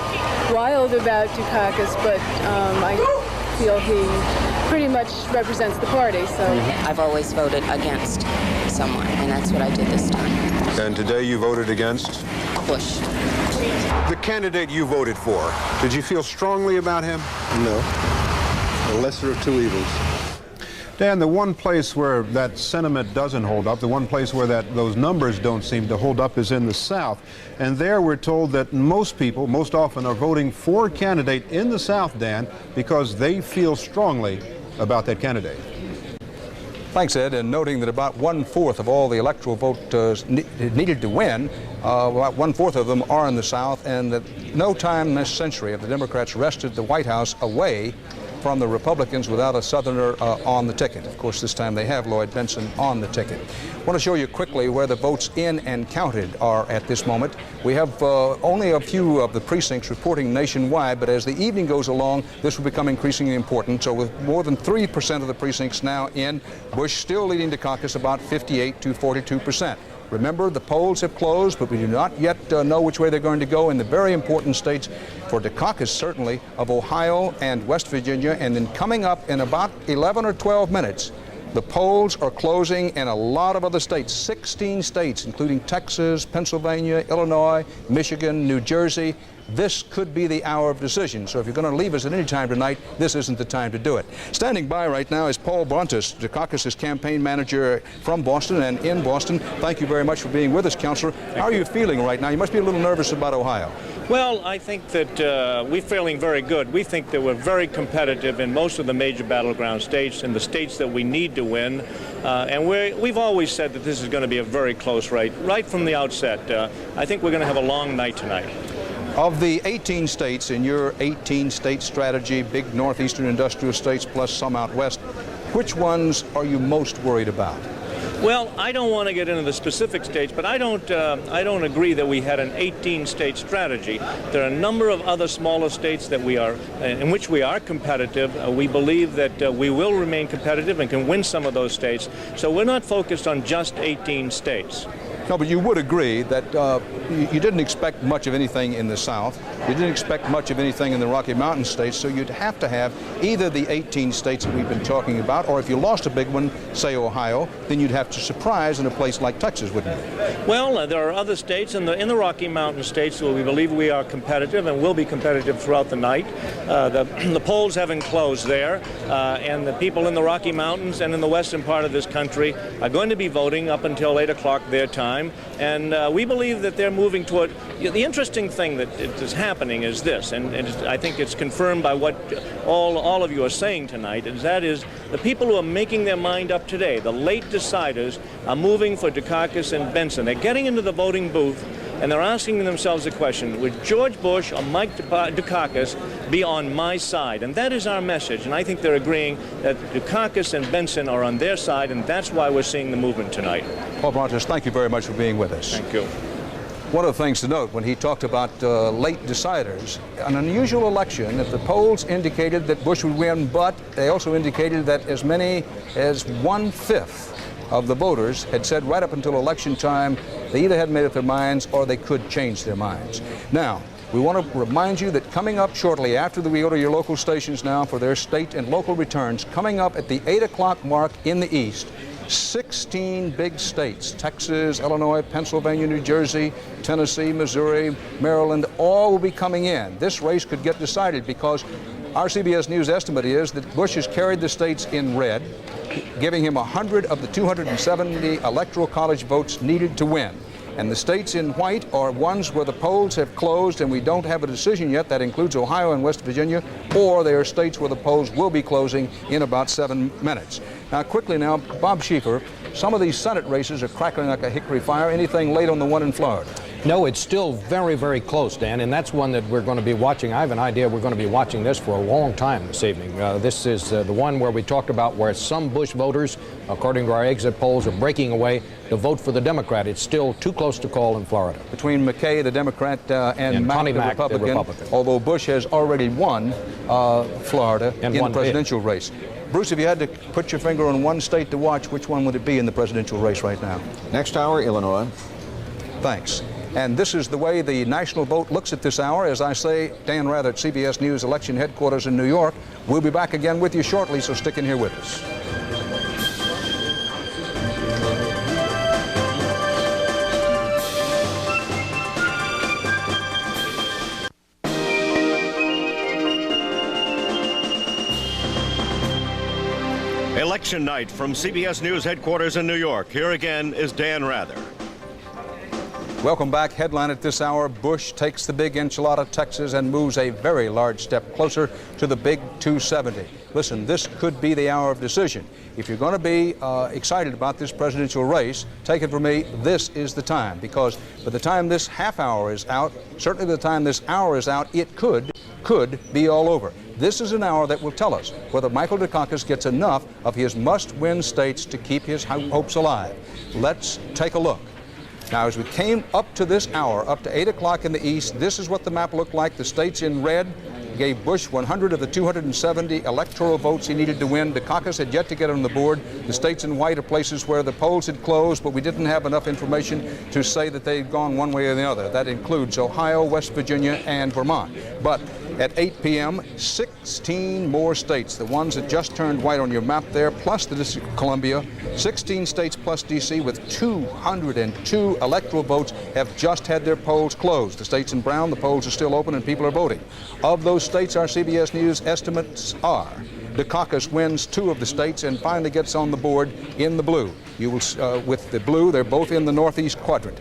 wild about Dukakis, but I feel he pretty much represents the party, so. I've always voted against someone, and that's what I did this time. And today you voted against? Bush. The candidate you voted for, did you feel strongly about him? No. The lesser of two evils. Dan, the one place where that sentiment doesn't hold up, the one place where those numbers don't seem to hold up is in the South. And there we're told that most people, most often, are voting for a candidate in the South, Dan, because they feel strongly about that candidate. Thanks, Ed. And noting that about 1/4 of all the electoral vote needed to win, about 1/4 of them are in the South, and that no time this century have the Democrats wrested the White House away from the Republicans without a Southerner on the ticket. Of course, this time they have Lloyd Bentsen on the ticket. I want to show you quickly where the votes in and counted are at this moment. We have only a few of the precincts reporting nationwide, but as the evening goes along, this will become increasingly important. So with more than 3% of the precincts now in, Bush still leading Dukakis about 58 to 42%. Remember, the polls have closed, but we do not yet know which way they're going to go in the very important states for Dukakis, certainly, of Ohio and West Virginia. And then coming up in about 11 or 12 minutes, the polls are closing in a lot of other states, 16 states, including Texas, Pennsylvania, Illinois, Michigan, New Jersey. This could be the hour of decision. So if you're going to leave us at any time tonight, this isn't the time to do it. Standing by right now is Paul Brontis, Dukakis' campaign manager from Boston and in Boston. Thank you very much for being with us, Counselor. How are you feeling right now? You must be a little nervous about Ohio. Well, I think that we're feeling very good. We think that we're very competitive in most of the major battleground states and the states that we need to win. And we've always said that this is going to be a very close race, right from the outset. I think we're going to have a long night tonight. Of the 18 states in your 18-state strategy, big northeastern industrial states plus some out west, which ones are you most worried about? Well, I don't want to get into the specific states, but I don't agree that we had an 18-state strategy. There are a number of other smaller states that we are in which we are competitive. We believe that we will remain competitive and can win some of those states. So we're not focused on just 18 states. No, but you would agree that you didn't expect much of anything in the South. You didn't expect much of anything in the Rocky Mountain states, so you'd have to have either the 18 states that we've been talking about, or if you lost a big one, say Ohio, then you'd have to surprise in a place like Texas, wouldn't you? Well, there are other states in the Rocky Mountain states where we believe we are competitive and will be competitive throughout the night. The polls haven't closed there, and the people in the Rocky Mountains and in the western part of this country are going to be voting up until 8 o'clock their time. And we believe that they're moving toward. The interesting thing that is happening is this, and I think it's confirmed by what all of you are saying tonight, is that is the people who are making their mind up today, the late deciders, are moving for Dukakis and Benson. They're getting into the voting booth and they're asking themselves the question, would George Bush or Mike Dukakis be on my side? And that is our message, and I think they're agreeing that Dukakis and Benson are on their side, and that's why we're seeing the movement tonight. Paul Brontes, thank you very much for being with us. Thank you. One of the things to note when he talked about late deciders, an unusual election, if the polls indicated that Bush would win, but they also indicated that as many as 1/5 of the voters had said right up until election time they either hadn't made up their minds or they could change their minds. Now, we want to remind you that coming up shortly after we go to your local stations now for their state and local returns, coming up at the 8 o'clock mark in the East, 16 big states, Texas, Illinois, Pennsylvania, New Jersey, Tennessee, Missouri, Maryland, all will be coming in. This race could get decided because our CBS News estimate is that Bush has carried the states in red, giving him 100 of the 270 electoral college votes needed to win. And the states in white are ones where the polls have closed and we don't have a decision yet. That includes Ohio and West Virginia, or they are states where the polls will be closing in about 7 minutes. Now, quickly now, Bob Schieffer, some of these Senate races are crackling like a hickory fire. Anything late on the one in Florida? No, it's still very, very close, Dan, and that's one that we're going to be watching. I have an idea we're going to be watching this for a long time this evening. This is the one where we talked about where some Bush voters, according to our exit polls, are breaking away to vote for the Democrat. It's still too close to call in Florida. Between McKay, the Democrat, and Mack, Connie the Mack, Republican, although Bush has already won Florida in the presidential race. Bruce, if you had to put your finger on one state to watch, which one would it be in the presidential race right now? Next hour, Illinois. Thanks. And this is the way the national vote looks at this hour. As I say, Dan Rather at CBS News Election Headquarters in New York. We'll be back again with you shortly, so stick in here with us. Election night from CBS News headquarters in New York. Here again is Dan Rather. Welcome back. Headline at this hour, Bush takes the big enchilada, Texas, and moves a very large step closer to the big 270. Listen, this could be the hour of decision. If you're going to be excited about this presidential race, take it from me, this is the time. Because by the time this half hour is out, certainly by the time this hour is out, it could be all over. This is an hour that will tell us whether Michael Dukakis gets enough of his must-win states to keep his hopes alive. Let's take a look. Now, as we came up to this hour, up to 8 o'clock in the East, this is what the map looked like. The states in red gave Bush 100 of the 270 electoral votes he needed to win. Dukakis had yet to get on the board. The states in white are places where the polls had closed, but we didn't have enough information to say that they had gone one way or the other. That includes Ohio, West Virginia, and Vermont. But at 8 p.m., 16 more states, the ones that just turned white on your map there, plus the District of Columbia, 16 states plus D.C. with 202 electoral votes have just had their polls closed. The states in brown, the polls are still open and people are voting. Of those states, our CBS News estimates are Dukakis wins 2 of the states and finally gets on the board in the blue. You will, with the blue, they're both in the northeast quadrant.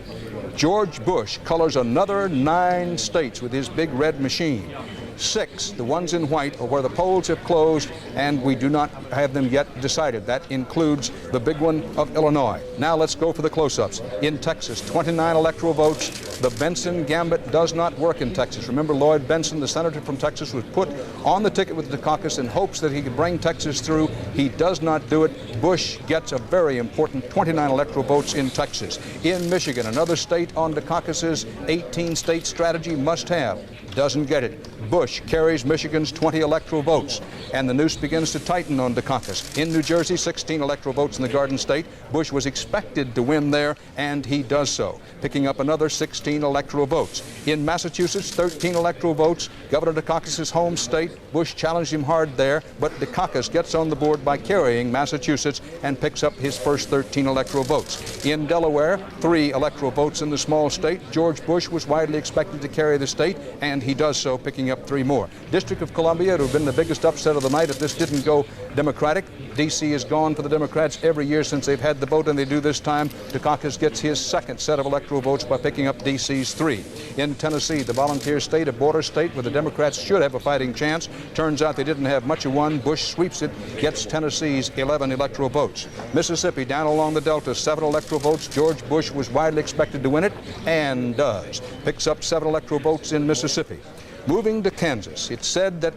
George Bush colors another 9 states with his big red machine. 6, the ones in white, are where the polls have closed, and we do not have them yet decided. That includes the big one of Illinois. Now let's go for the close-ups. In Texas, 29 electoral votes. The Benson gambit does not work in Texas. Remember, Lloyd Benson, the senator from Texas, was put on the ticket with Dukakis in hopes that he could bring Texas through. He does not do it. Bush gets a very important 29 electoral votes in Texas. In Michigan, another state on Dukakis's 18-state strategy must-have, doesn't get it. Bush carries Michigan's 20 electoral votes, and the noose begins to tighten on Dukakis. In New Jersey, 16 electoral votes in the Garden State. Bush was expected to win there, and he does so, picking up another 16 electoral votes. In Massachusetts, 13 electoral votes. Governor Dukakis' home state. Bush challenged him hard there, but Dukakis gets on the board by carrying Massachusetts and picks up his first 13 electoral votes. In Delaware, 3 electoral votes in the small state. George Bush was widely expected to carry the state, and he does so, picking up 3 more. District of Columbia, it would have been the biggest upset of the night if this didn't go Democratic. D.C. has gone for the Democrats every year since they've had the vote, and they do this time. Dukakis gets his second set of electoral votes by picking up D.C.'s 3. In Tennessee, the volunteer state, a border state where the Democrats should have a fighting chance. Turns out they didn't have much of one. Bush sweeps it, gets Tennessee's 11 electoral votes. Mississippi, down along the Delta, 7 electoral votes. George Bush was widely expected to win it, and does. Picks up 7 electoral votes in Mississippi. Moving to Kansas, it's said that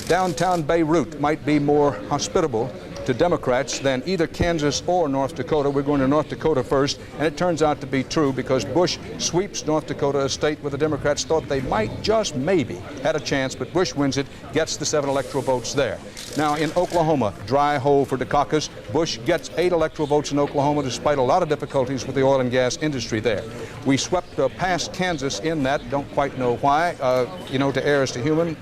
downtown Beirut might be more hospitable to Democrats than either Kansas or North Dakota. We're going to North Dakota first, and it turns out to be true because Bush sweeps North Dakota, a state where the Democrats thought they might just maybe had a chance, but Bush wins it, gets the 7 electoral votes there. Now in Oklahoma, dry hole for Dukakis. Bush gets 8 electoral votes in Oklahoma despite a lot of difficulties with the oil and gas industry there. We swept past Kansas in that, don't quite know why. You know, to err is human,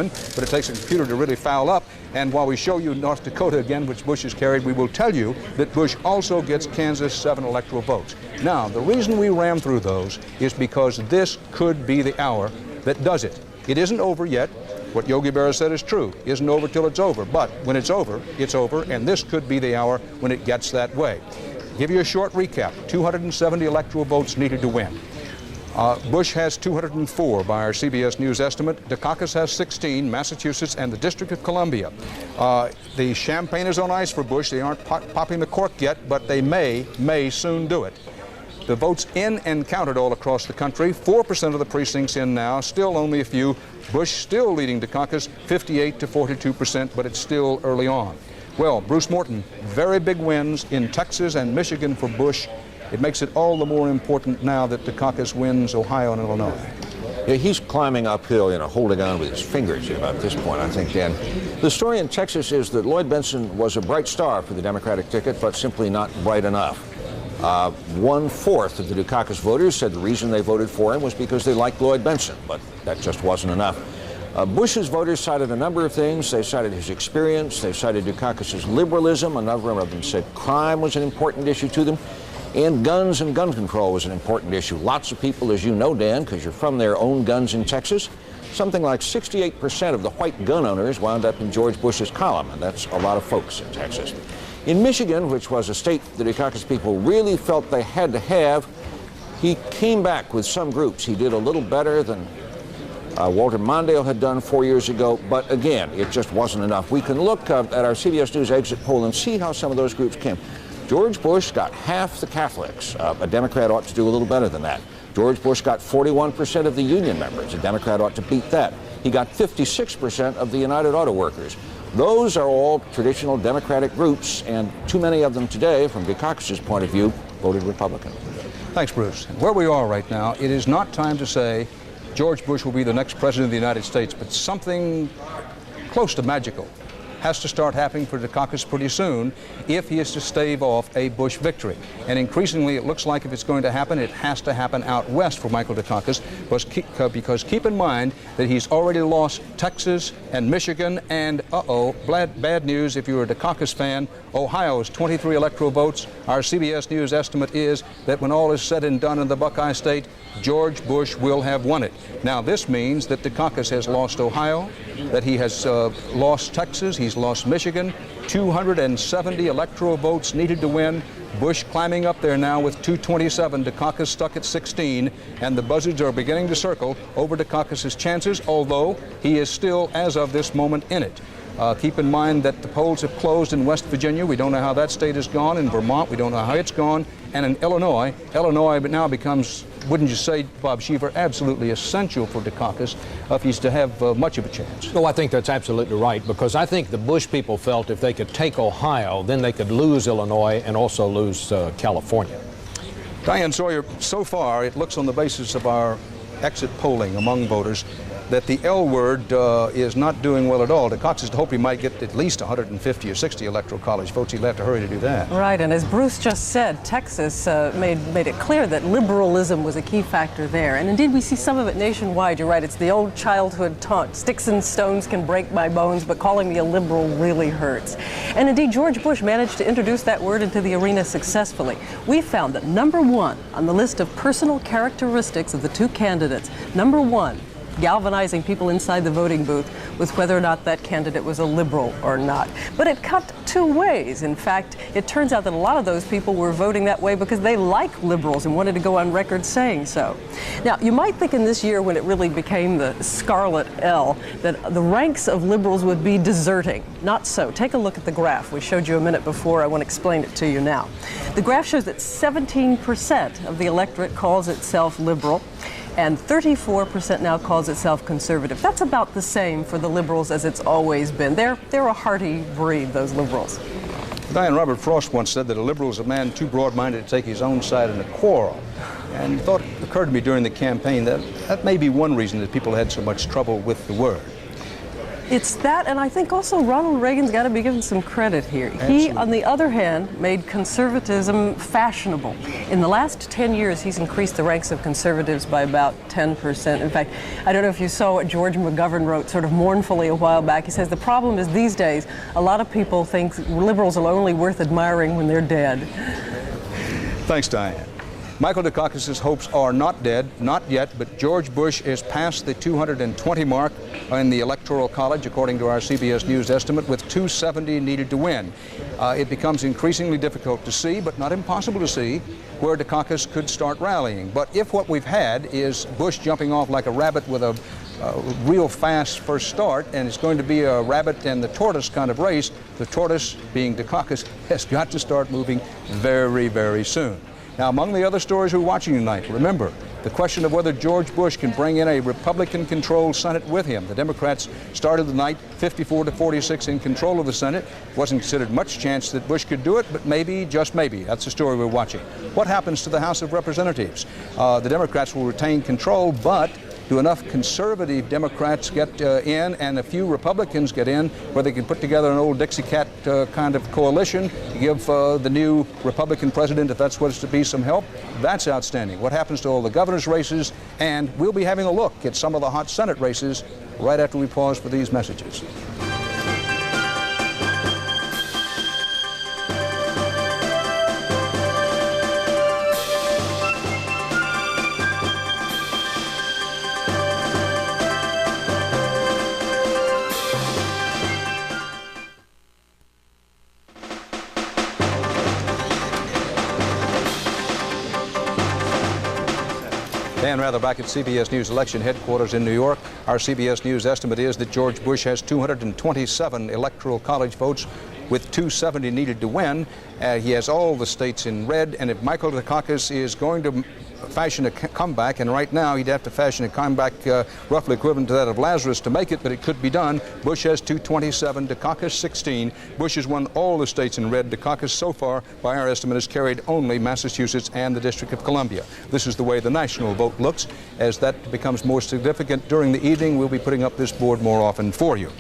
but it takes a computer to really foul up. And while we show you North Dakota again, which Bush has carried, we will tell you that Bush also gets Kansas 7 electoral votes. Now, the reason we ram through those is because this could be the hour that does it. It isn't over yet. What Yogi Berra said is true. It isn't over till it's over. But when it's over, and this could be the hour when it gets that way. Give you a short recap. 270 electoral votes needed to win. Bush has 204 by our CBS News estimate. Dukakis has 16, Massachusetts and the District of Columbia. The champagne is on ice for Bush. They aren't popping the cork yet, but they may soon do it. The votes in and counted all across the country. 4% of the precincts in now, still only a few. Bush still leading Dukakis 58 to 42%, but it's still early on. Well, Bruce Morton, very big wins in Texas and Michigan for Bush. It makes it all the more important now that Dukakis wins Ohio and Illinois. Yeah, he's climbing uphill, holding on with his fingers about this point, I think, Dan. The story in Texas is that Lloyd Benson was a bright star for the Democratic ticket, but simply not bright enough. 1/4 of the Dukakis voters said the reason they voted for him was because they liked Lloyd Benson, but that just wasn't enough. Bush's voters cited a number of things. They cited his experience. They cited Dukakis' liberalism. A number of them said crime was an important issue to them. And guns and gun control was an important issue. Lots of people, as you know, Dan, because you're from there, own guns in Texas. Something like 68% of the white gun owners wound up in George Bush's column, and that's a lot of folks in Texas. In Michigan, which was a state the Dukakis people really felt they had to have, he came back with some groups. He did a little better than Walter Mondale had done 4 years ago, but again, it just wasn't enough. We can look at our CBS News exit poll and see how some of those groups came. George Bush got half the Catholics. A Democrat ought to do a little better than that. George Bush got 41% of the union members. A Democrat ought to beat that. He got 56% of the United Auto Workers. Those are all traditional Democratic groups, and too many of them today, from Dukakis' point of view, voted Republican. Thanks, Bruce. Where we are right now, it is not time to say George Bush will be the next president of the United States, but something close to magical has to start happening for Dukakis pretty soon if he is to stave off a Bush victory. And increasingly, it looks like if it's going to happen, it has to happen out west for Michael Dukakis, because keep in mind that he's already lost Texas and Michigan, and bad news if you're a Dukakis fan, Ohio's 23 electoral votes. Our CBS News estimate is that when all is said and done in the Buckeye State, George Bush will have won it. Now, this means that Dukakis has lost Ohio, that he has lost Texas, he's He's lost Michigan, 270 electoral votes needed to win. Bush climbing up there now with 227, Dukakis stuck at 16, and the buzzards are beginning to circle over Dukakis' chances, although he is still, as of this moment, in it. Keep in mind that the polls have closed in West Virginia. We don't know how that state has gone. In Vermont, we don't know how it's gone. And in Illinois now becomes, wouldn't you say, Bob Sheever, absolutely essential for Dukakis if he's to have much of a chance. No, I think that's absolutely right, because I think the Bush people felt if they could take Ohio, then they could lose Illinois and also lose California. Diane Sawyer, so far it looks on the basis of our exit polling among voters that the L word is not doing well at all. Dukakis hoped he might get at least 150 or 60 electoral college votes. He'll have to hurry to do that. Right, and as Bruce just said, Texas made it clear that liberalism was a key factor there. And indeed, we see some of it nationwide. You're right, it's the old childhood taunt. Sticks and stones can break my bones, but calling me a liberal really hurts. And indeed, George Bush managed to introduce that word into the arena successfully. We found that number one on the list of personal characteristics of the two candidates, number one, galvanizing people inside the voting booth, was whether or not that candidate was a liberal or not. But it cut two ways. In fact, it turns out that a lot of those people were voting that way because they like liberals and wanted to go on record saying so. Now, you might think in this year when it really became the scarlet L that the ranks of liberals would be deserting. Not so. Take a look at the graph. We showed you a minute before. I want to explain it to you now. The graph shows that 17% of the electorate calls itself liberal, and 34% now calls itself conservative. That's about the same for the liberals as it's always been. They're a hearty breed, those liberals. Diane, Robert Frost once said that a liberal is a man too broad-minded to take his own side in a quarrel. And it occurred to me during the campaign that that may be one reason that people had so much trouble with the word. It's that, and I think also Ronald Reagan's got to be given some credit here. Absolutely. He, on the other hand, made conservatism fashionable. In the last 10 years, he's increased the ranks of conservatives by about 10%. In fact, I don't know if you saw what George McGovern wrote sort of mournfully a while back. He says, the problem is these days, a lot of people think liberals are only worth admiring when they're dead. Thanks, Diane. Michael Dukakis' hopes are not dead, not yet, but George Bush is past the 220 mark in the Electoral College, according to our CBS News estimate, with 270 needed to win. It becomes increasingly difficult to see, but not impossible to see, where Dukakis could start rallying. But if what we've had is Bush jumping off like a rabbit with a real fast first start, and it's going to be a rabbit and the tortoise kind of race, the tortoise, being Dukakis, has got to start moving very, very soon. Now, among the other stories we're watching tonight, remember the question of whether George Bush can bring in a Republican-controlled Senate with him. The Democrats started the night 54-46 in control of the Senate. Wasn't considered much chance that Bush could do it, but maybe, just maybe. That's the story we're watching. What happens to the House of Representatives? The Democrats will retain control, but do enough conservative Democrats get in and a few Republicans get in where they can put together an old Dixie Cat kind of coalition to give the new Republican president, if that's what it's to be, some help? That's outstanding. What happens to all the governor's races? And we'll be having a look at some of the hot Senate races right after we pause for these messages. Dan Rather back at CBS News election headquarters in New York. Our CBS News estimate is that George Bush has 227 electoral college votes with 270 needed to win. He has all the states in red, and if Michael Dukakis is going to fashion a comeback, and right now he'd have to fashion a comeback roughly equivalent to that of Lazarus to make it, but it could be done. Bush has 227, Dukakis 16. Bush has won all the states in red. Dukakis so far, by our estimate, has carried only Massachusetts and the District of Columbia. This is the way the national vote looks. As that becomes more significant during the evening, we'll be putting up this board more often for you.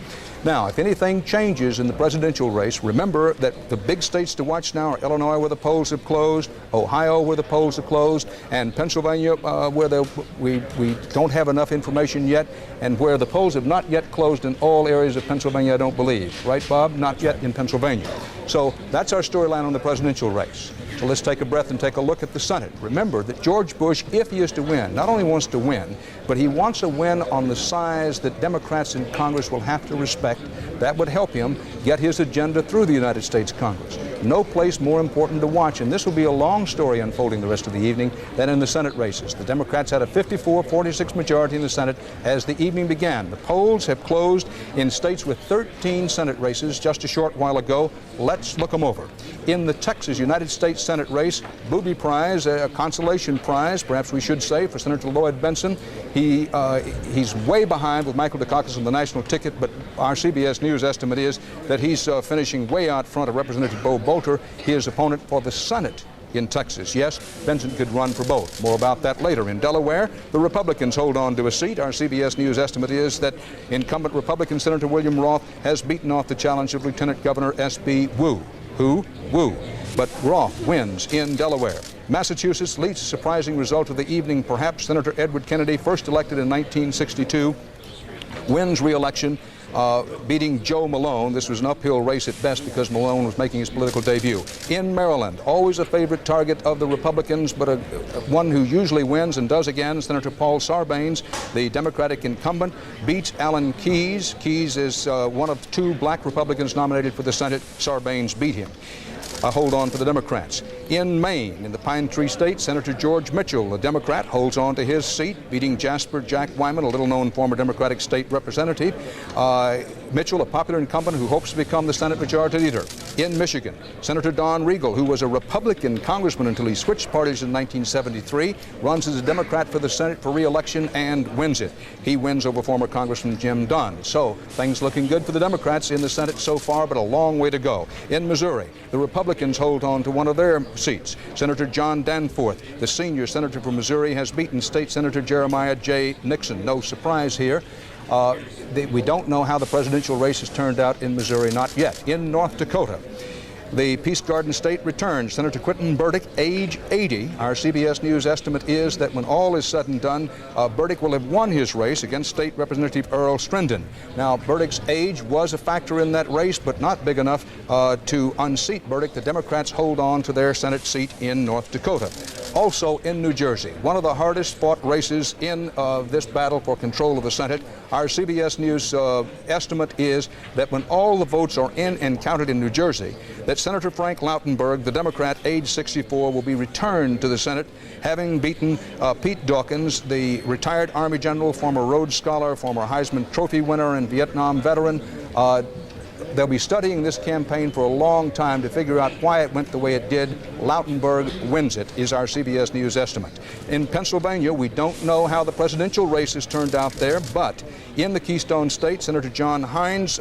Now, if anything changes in the presidential race, remember that the big states to watch now are Illinois, where the polls have closed, Ohio, where the polls have closed, and Pennsylvania, where we don't have enough information yet, and where the polls have not yet closed in all areas of Pennsylvania, I don't believe. Right, Bob? Not yet in Pennsylvania. So that's our storyline on the presidential race. So let's take a breath and take a look at the Senate. Remember that George Bush, if he is to win, not only wants to win, but he wants a win on the size that Democrats in Congress will have to respect. That would help him get his agenda through the United States Congress. No place more important to watch, and this will be a long story unfolding the rest of the evening, than in the Senate races. The Democrats had a 54-46 majority in the Senate as the evening began. The polls have closed in states with 13 Senate races just a short while ago. Let's look them over. In the Texas United States Senate race, booby prize, a consolation prize, perhaps we should say, for Senator Lloyd Bentsen. He's way behind with Michael Dukakis on the national ticket, but our CBS News estimate is that he's finishing way out front of Representative Bo Bolter, his opponent for the Senate in Texas. Yes, Bentsen could run for both. More about that later. In Delaware, the Republicans hold on to a seat. Our CBS News estimate is that incumbent Republican Senator William Roth has beaten off the challenge of Lieutenant Governor S.B. Wu. Who? Wu. But Roth wins in Delaware. Massachusetts, least surprising result of the evening, perhaps. Senator Edward Kennedy, first elected in 1962, wins re-election, beating Joe Malone. This was an uphill race at best because Malone was making his political debut. In Maryland, always a favorite target of the Republicans, but one who usually wins and does again, Senator Paul Sarbanes, the Democratic incumbent, beats Alan Keyes. Keyes is one of two black Republicans nominated for the Senate. Sarbanes beat him. A hold on for the Democrats. In Maine, in the Pine Tree State, Senator George Mitchell, a Democrat, holds on to his seat, beating Jasper Jack Wyman, a little-known former Democratic state representative. Mitchell, a popular incumbent who hopes to become the Senate Majority Leader. In Michigan, Senator Don Riegel, who was a Republican congressman until he switched parties in 1973, runs as a Democrat for the Senate for re-election and wins it. He wins over former Congressman Jim Dunn. So things looking good for the Democrats in the Senate so far, but a long way to go. In Missouri, the Republicans hold on to one of their seats. Senator John Danforth, the senior senator from Missouri, has beaten State Senator Jeremiah J. Nixon. No surprise here. We don't know how the presidential race has turned out in Missouri, not yet. In North Dakota, the Peace Garden State returns. Senator Quentin Burdick, age 80. Our CBS News estimate is that when all is said and done, Burdick will have won his race against State Representative Earl Strindon. Now, Burdick's age was a factor in that race, but not big enough to unseat Burdick. The Democrats hold on to their Senate seat in North Dakota. Also in New Jersey, one of the hardest fought races in this battle for control of the Senate. Our CBS News estimate is that when all the votes are in and counted in New Jersey, that Senator Frank Lautenberg, the Democrat, age 64, will be returned to the Senate, having beaten Pete Dawkins, the retired Army general, former Rhodes Scholar, former Heisman Trophy winner and Vietnam veteran. They'll be studying this campaign for a long time to figure out why it went the way it did. Lautenberg wins it, is our CBS News estimate. In Pennsylvania, we don't know how the presidential race has turned out there, but in the Keystone State, Senator John Hines,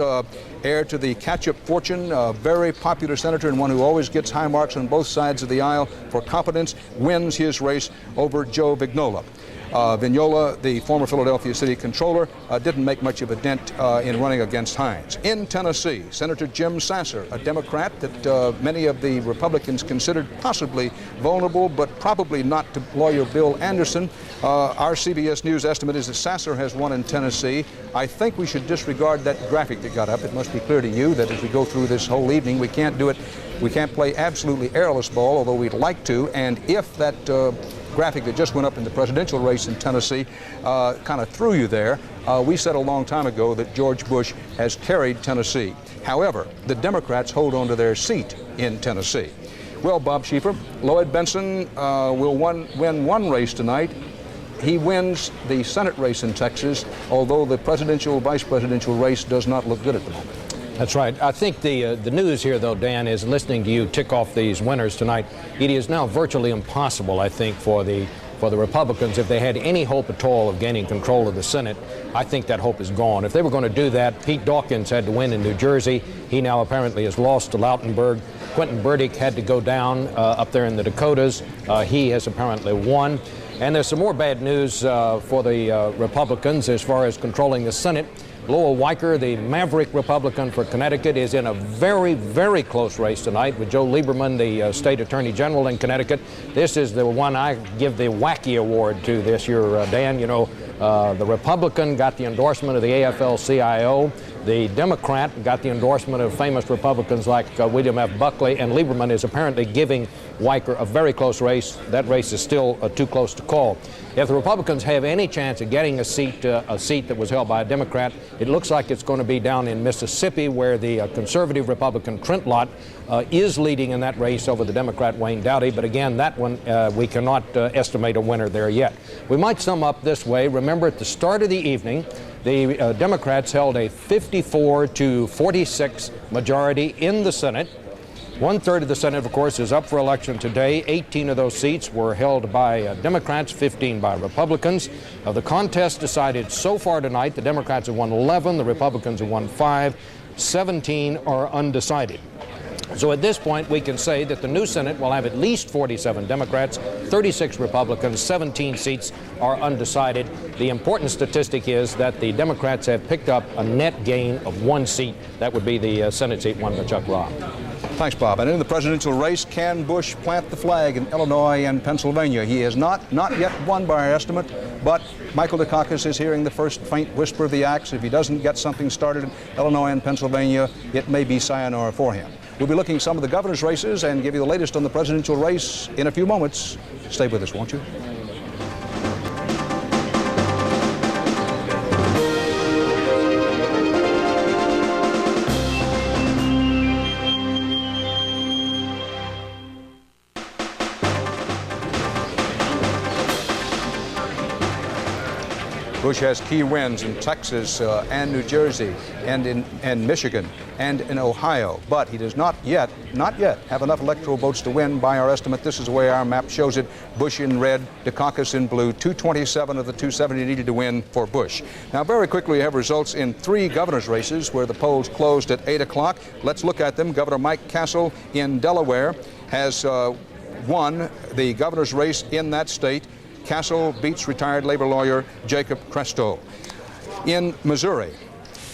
heir to the catch-up fortune, a very popular senator and one who always gets high marks on both sides of the aisle for competence, wins his race over Joe Vignola. Vignola, the former Philadelphia city controller, didn't make much of a dent in running against Hines. In Tennessee, Senator Jim Sasser, a Democrat that many of the Republicans considered possibly vulnerable, but probably not to lawyer Bill Anderson. Our CBS News estimate is that Sasser has won in Tennessee. I think we should disregard that graphic that got up. It must be clear to you that as we go through this whole evening, we can't do it. We can't play absolutely airless ball, although we'd like to. And if that graphic that just went up in the presidential race in Tennessee kind of threw you there, we said a long time ago that George Bush has carried Tennessee. However, the Democrats hold on to their seat in Tennessee. Well, Bob Schieffer, Lloyd Bentsen will win one race tonight. He wins the Senate race in Texas, although the presidential, vice presidential race does not look good at the moment. That's right. I think the news here, though, Dan, is listening to you tick off these winners tonight. It is now virtually impossible, I think, for the Republicans, if they had any hope at all of gaining control of the Senate. I think that hope is gone. If they were going to do that, Pete Dawkins had to win in New Jersey. He now apparently has lost to Lautenberg. Quentin Burdick had to go down up there in the Dakotas. He has apparently won. And there's some more bad news for the Republicans as far as controlling the Senate. Lowell Weicker, the maverick Republican for Connecticut, is in a very, very close race tonight with Joe Lieberman, the state attorney general in Connecticut. This is the one I give the wacky award to this year, Dan. You know, the Republican got the endorsement of the AFL-CIO. The Democrat got the endorsement of famous Republicans like William F. Buckley, and Lieberman is apparently giving Weicker, a very close race. That race is still too close to call. If the Republicans have any chance of getting a seat that was held by a Democrat, it looks like it's going to be down in Mississippi, where the conservative Republican Trent Lott is leading in that race over the Democrat Wayne Doughty. But again, that one, we cannot estimate a winner there yet. We might sum up this way. Remember, at the start of the evening, the Democrats held a 54 to 46 majority in the Senate. 1/3 of the Senate, of course, is up for election today. 18 of those seats were held by Democrats, 15 by Republicans. The contest decided so far tonight, the Democrats have won 11, the Republicans have won 5, 17 are undecided. So at this point, we can say that the new Senate will have at least 47 Democrats, 36 Republicans, 17 seats are undecided. The important statistic is that the Democrats have picked up a net gain of 1 seat. That would be the Senate seat won by Chuck Robb. Thanks, Bob. And in the presidential race, can Bush plant the flag in Illinois and Pennsylvania? He has not yet won by our estimate, but Michael Dukakis is hearing the first faint whisper of the axe. If he doesn't get something started in Illinois and Pennsylvania, it may be sayonara for him. We'll be looking at some of the governor's races and give you the latest on the presidential race in a few moments. Stay with us, won't you? Bush has key wins in Texas and New Jersey and in Michigan and in Ohio, but he does not yet have enough electoral votes to win by our estimate. This is the way our map shows it. Bush in red, Dukakis in blue, 227 of the 270 needed to win for Bush. Now, very quickly, we have results in 3 governor's races where the polls closed at 8 o'clock. Let's look at them. Governor Mike Castle in Delaware has won the governor's race in that state. Castle beats retired labor lawyer Jacob Cresto. In Missouri,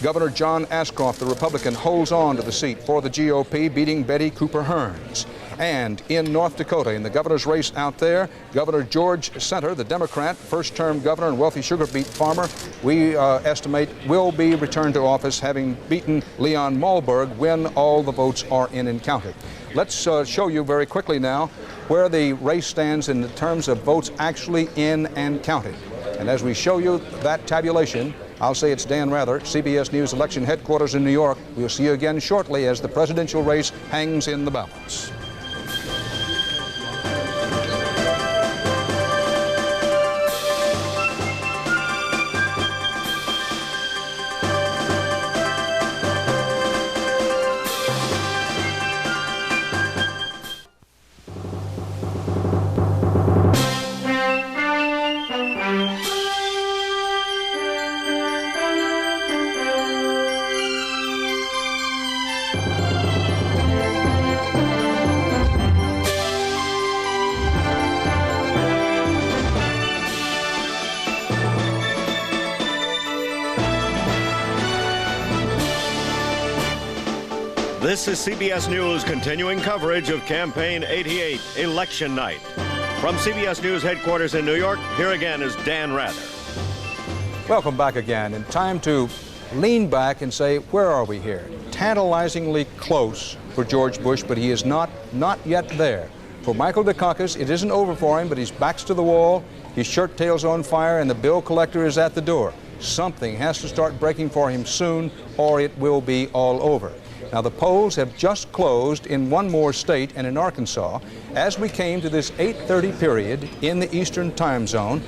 Governor John Ashcroft, the Republican, holds on to the seat for the GOP, beating Betty Cooper Hearns. And in North Dakota, in the governor's race out there, Governor George Center, the Democrat, first-term governor and wealthy sugar beet farmer, we estimate will be returned to office, having beaten Leon Malberg when all the votes are in and counted. Let's show you very quickly now where the race stands in terms of votes actually in and counted. And as we show you that tabulation, I'll say it's Dan Rather, CBS News election headquarters in New York. We'll see you again shortly as the presidential race hangs in the balance. This is CBS News continuing coverage of Campaign 88, Election Night. From CBS News headquarters in New York, here again is Dan Rather. Welcome back again, and time to lean back and say, where are we here? Tantalizingly close for George Bush, but he is not yet there. For Michael Dukakis, it isn't over for him, but his back's to the wall, his shirt tail's on fire, and the bill collector is at the door. Something has to start breaking for him soon, or it will be all over. Now, the polls have just closed in one more state and in Arkansas. As we came to this 8:30 period in the Eastern time zone,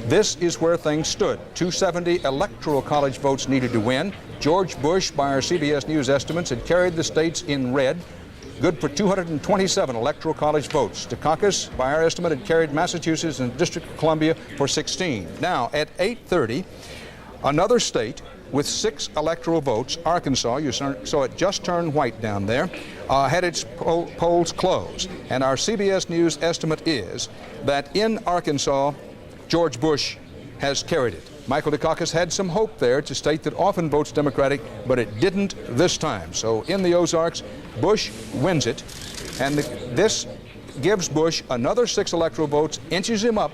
this is where things stood. 270 electoral college votes needed to win. George Bush, by our CBS News estimates, had carried the states in red, good for 227 electoral college votes. Dukakis, by our estimate, had carried Massachusetts and the District of Columbia for 16. Now, at 8:30, another state with 6 electoral votes, Arkansas, you saw it just turned white down there, had its polls closed. And our CBS News estimate is that in Arkansas, George Bush has carried it. Michael Dukakis had some hope there to state that often votes Democratic, but it didn't this time. So in the Ozarks, Bush wins it, and this gives Bush another 6 electoral votes, inches him up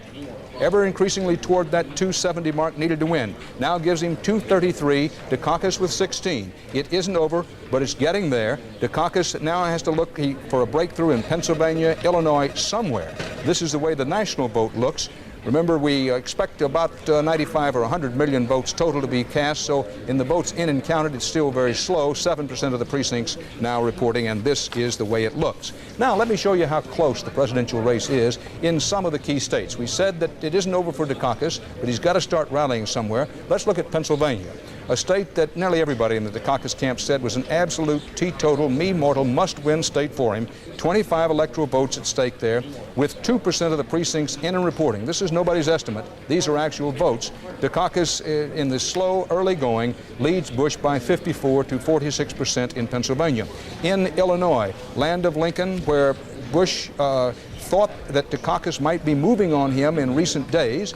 ever increasingly toward that 270 mark needed to win. Now gives him 233, Dukakis with 16. It isn't over, but it's getting there. Dukakis now has to look for a breakthrough in Pennsylvania, Illinois, somewhere. This is the way the national vote looks. Remember, we expect about 95 or 100 million votes total to be cast, so in the votes in and counted, it's still very slow. 7% of the precincts now reporting, and this is the way it looks. Now, let me show you how close the presidential race is in some of the key states. We said that it isn't over for Dukakis, but he's got to start rallying somewhere. Let's look at Pennsylvania, a state that nearly everybody in the Dukakis camp said was an absolute teetotal, me-mortal, must-win state for him. 25 electoral votes at stake there, with 2% of the precincts in and reporting. This is nobody's estimate. These are actual votes. Dukakis, in the slow early going, leads Bush by 54 to 46% in Pennsylvania. In Illinois, land of Lincoln, where Bush thought that Dukakis might be moving on him in recent days,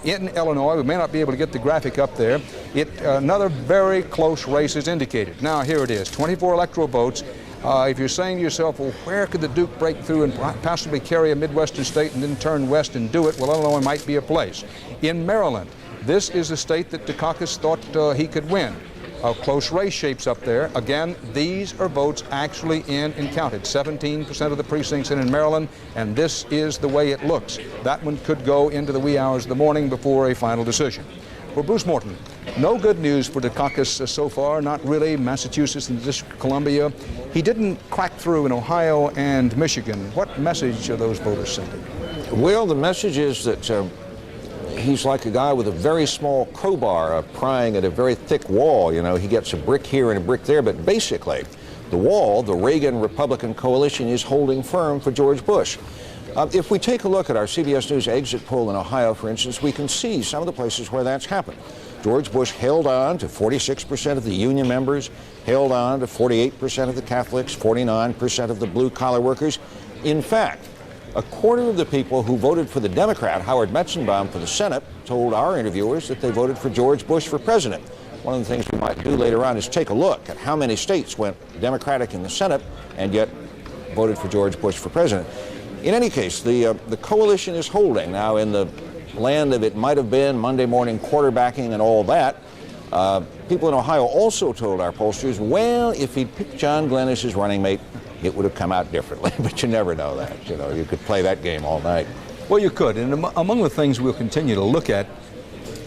in Illinois, we may not be able to get the graphic up there. Another very close race is indicated. Now, here it is, 24 electoral votes. If you're saying to yourself, well, where could the Duke break through and possibly carry a Midwestern state and then turn west and do it? Well, Illinois might be a place. In Maryland, this is a state that Dukakis thought he could win. A close race shapes up there. Again, these are votes actually in and counted. 17% of the precincts in Maryland, and this is the way it looks. That one could go into the wee hours of the morning before a final decision. Well, Bruce Morton, no good news for Dukakis so far, not really. Massachusetts and the District of Columbia. He didn't crack through in Ohio and Michigan. What message are those voters sending? Well, the message is that he's like a guy with a very small crowbar prying at a very thick wall. You know, he gets a brick here and a brick there, but basically the wall, the Reagan Republican coalition, is holding firm for George Bush. If we take a look at our CBS News exit poll in Ohio, for instance, we can see some of the places where that's happened. George Bush held on to 46% of the union members, held on to 48% of the Catholics, 49% of the blue-collar workers. In fact, a quarter of the people who voted for the Democrat, Howard Metzenbaum, for the Senate, told our interviewers that they voted for George Bush for president. One of the things we might do later on is take a look at how many states went Democratic in the Senate and yet voted for George Bush for president. In any case, the coalition is holding. Now, in the land of it might have been, Monday morning quarterbacking and all that, people in Ohio also told our pollsters, well, if he'd picked John Glenn as his running mate, it would have come out differently. But you never know that. You know, you could play that game all night. Well, you could. And among the things we'll continue to look at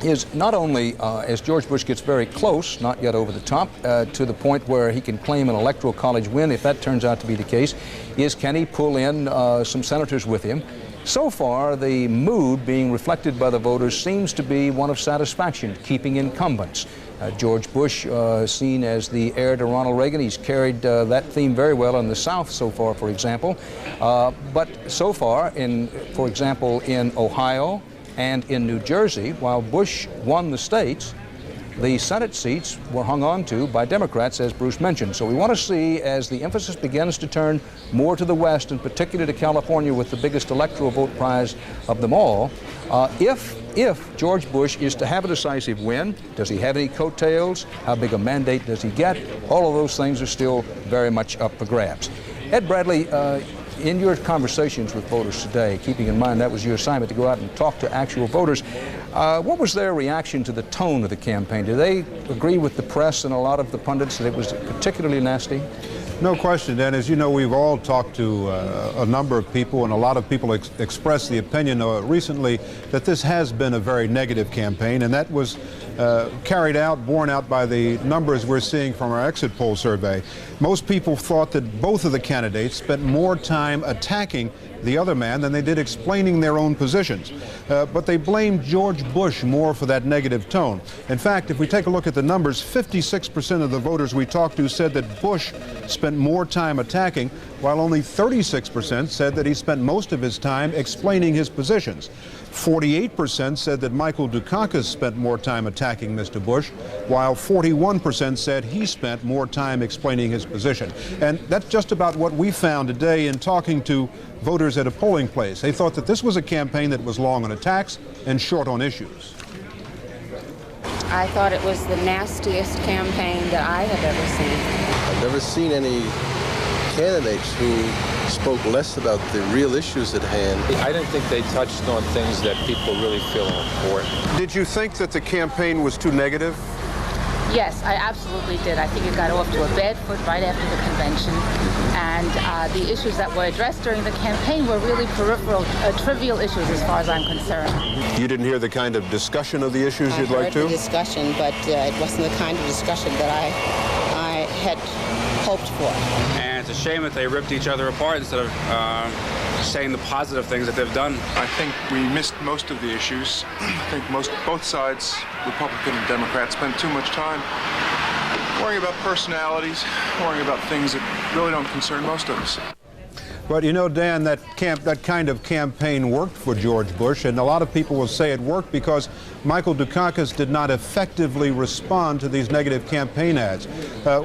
is not only as George Bush gets very close, not yet over the top, to the point where he can claim an electoral college win, if that turns out to be the case, is can he pull in some senators with him? So far, the mood being reflected by the voters seems to be one of satisfaction, keeping incumbents. George Bush, seen as the heir to Ronald Reagan, he's carried that theme very well in the South so far, for example. But so far, for example, in Ohio and in New Jersey, while Bush won the states, the Senate seats were hung on to by Democrats, as Bruce mentioned. So we want to see, as the emphasis begins to turn more to the West, and particularly to California with the biggest electoral vote prize of them all, if George Bush is to have a decisive win, does he have any coattails? How big a mandate does he get? All of those things are still very much up for grabs. Ed Bradley, in your conversations with voters today, keeping in mind that was your assignment to go out and talk to actual voters, what was their reaction to the tone of the campaign? Do they agree with the press and a lot of the pundits that it was particularly nasty? No question, Dan. As you know, we've all talked to a number of people, and a lot of people expressed the opinion recently that this has been a very negative campaign, and that was borne out by the numbers we're seeing from our exit poll survey. Most people thought that both of the candidates spent more time attacking the other man than they did explaining their own positions. But they blamed George Bush more for that negative tone. In fact, if we take a look at the numbers, 56% of the voters we talked to said that Bush spent more time attacking, while only 36% said that he spent most of his time explaining his positions. 48% said that Michael Dukakis spent more time attacking Mr. Bush, while 41% said he spent more time explaining his position. And that's just about what we found today in talking to voters at a polling place. They thought that this was a campaign that was long on attacks and short on issues. I thought it was the nastiest campaign that I have ever seen. I've never seen any candidates who spoke less about the real issues at hand. I didn't think they touched on things that people really feel are important. Did you think that the campaign was too negative? Yes, I absolutely did. I think it got off to a bad foot right after the convention. And the issues that were addressed during the campaign were really peripheral, trivial issues as far as I'm concerned. You didn't hear the kind of discussion of the issues you'd like to? I heard the discussion, but it wasn't the kind of discussion that I had hoped for. And it's a shame that they ripped each other apart instead of saying the positive things that they've done. I think we missed most of the issues. I think both sides, Republican and Democrat, spent too much time worrying about personalities, worrying about things that really don't concern most of us. But you know, Dan, that kind of campaign worked for George Bush, and a lot of people will say it worked because Michael Dukakis did not effectively respond to these negative campaign ads.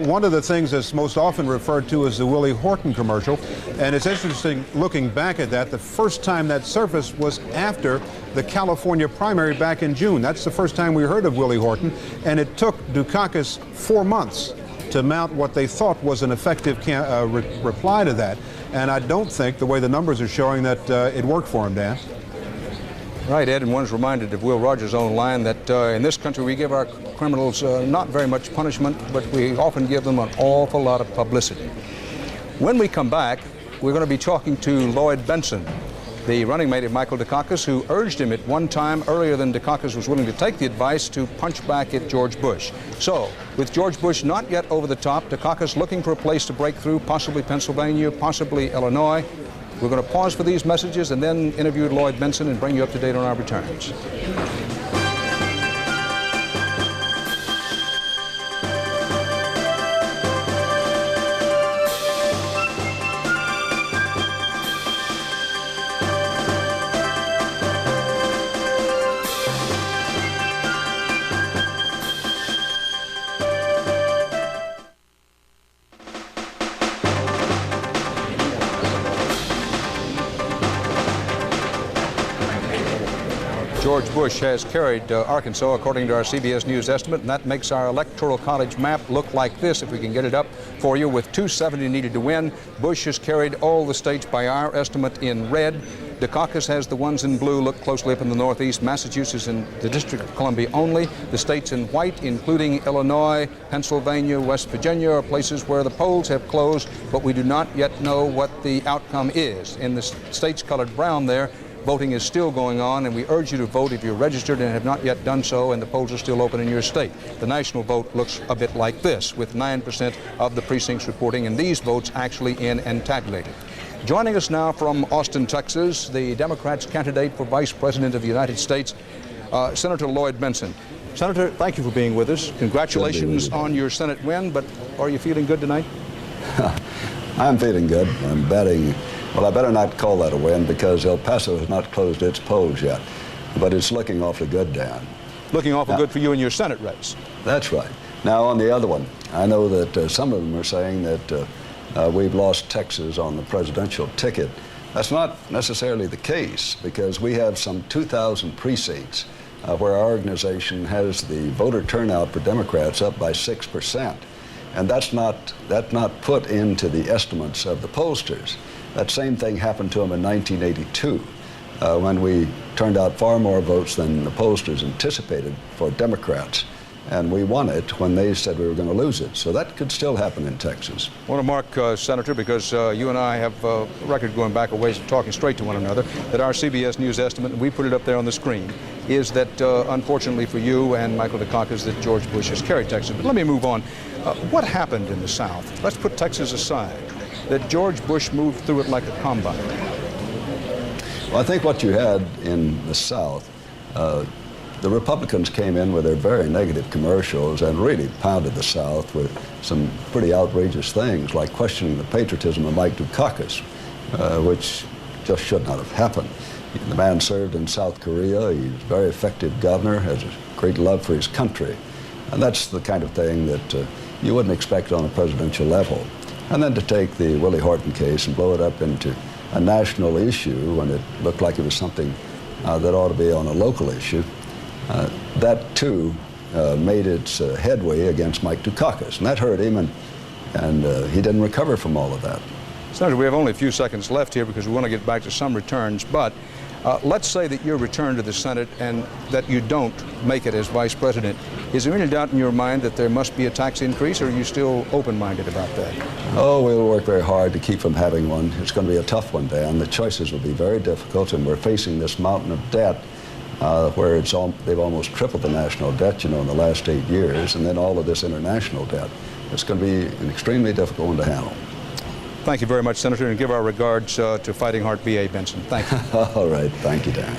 One of the things that's most often referred to is the Willie Horton commercial, and it's interesting looking back at that. The first time that surfaced was after the California primary back in June. That's the first time we heard of Willie Horton, and it took Dukakis 4 months to mount what they thought was an effective reply to that. And I don't think, the way the numbers are showing, that it worked for him, Dan. Right, Ed, and one's reminded of Will Rogers' own line that in this country we give our criminals not very much punishment, but we often give them an awful lot of publicity. When we come back, we're going to be talking to Lloyd Bentsen, the running mate of Michael Dukakis, who urged him at one time, earlier than Dukakis was willing to take the advice, to punch back at George Bush. So, with George Bush not yet over the top, Dukakis looking for a place to break through, possibly Pennsylvania, possibly Illinois. We're going to pause for these messages and then interview Lloyd Bentsen and bring you up to date on our returns. George Bush has carried Arkansas, according to our CBS News estimate, and that makes our Electoral College map look like this, if we can get it up for you, with 270 needed to win. Bush has carried all the states by our estimate in red. Dukakis has the ones in blue. Look closely up in the Northeast. Massachusetts and the District of Columbia only. The states in white, including Illinois, Pennsylvania, West Virginia, are places where the polls have closed, but we do not yet know what the outcome is. In the states colored brown there, voting is still going on, and we urge you to vote if you're registered and have not yet done so, and the polls are still open in your state. The national vote looks a bit like this, with 9% of the precincts reporting, and these votes actually in and tabulated. Joining us now from Austin, Texas, the Democrats' candidate for Vice President of the United States, Senator Lloyd Bentsen. Senator, thank you for being with us. Congratulations on your Senate win, but are you feeling good tonight? I'm feeling good. I'm betting. Well, I better not call that a win because El Paso has not closed its polls yet. But it's looking awfully good, Dan. Looking awful good for you in your Senate race. That's right. Now, on the other one, I know that some of them are saying that we've lost Texas on the presidential ticket. That's not necessarily the case because we have some 2,000 precincts where our organization has the voter turnout for Democrats up by 6%. And that's not put into the estimates of the pollsters. That same thing happened to them in 1982 when we turned out far more votes than the pollsters anticipated for Democrats. And we won it when they said we were going to lose it. So that could still happen in Texas. I want to mark, Senator, because you and I have a record going back a ways of talking straight to one another, that our CBS News estimate, and we put it up there on the screen, is that, unfortunately for you and Michael Dukakis, that George Bush has carried Texas. But let me move on. What happened in the South? Let's put Texas aside. That George Bush moved through it like a combine. Well, I think what you had in the South, the Republicans came in with their very negative commercials and really pounded the South with some pretty outrageous things, like questioning the patriotism of Mike Dukakis, which just should not have happened. The man served in South Korea. He's a very effective governor, has a great love for his country. And that's the kind of thing that you wouldn't expect on a presidential level. And then to take the Willie Horton case and blow it up into a national issue when it looked like it was something that ought to be on a local issue, that too made its headway against Mike Dukakis. And that hurt him, and he didn't recover from all of that. Senator, we have only a few seconds left here because we want to get back to some returns, but let's say that you're returned to the Senate and that you don't make it as vice president. Is there any doubt in your mind that there must be a tax increase, or are you still open-minded about that? Oh, we'll work very hard to keep from having one. It's going to be a tough one, Dan. The choices will be very difficult, and we're facing this mountain of debt where they've almost tripled the national debt, in the last 8 years, and then all of this international debt. It's going to be an extremely difficult one to handle. Thank you very much, Senator, and give our regards to Fighting Heart B.A. Benson. Thank you. All right. Thank you, Dan.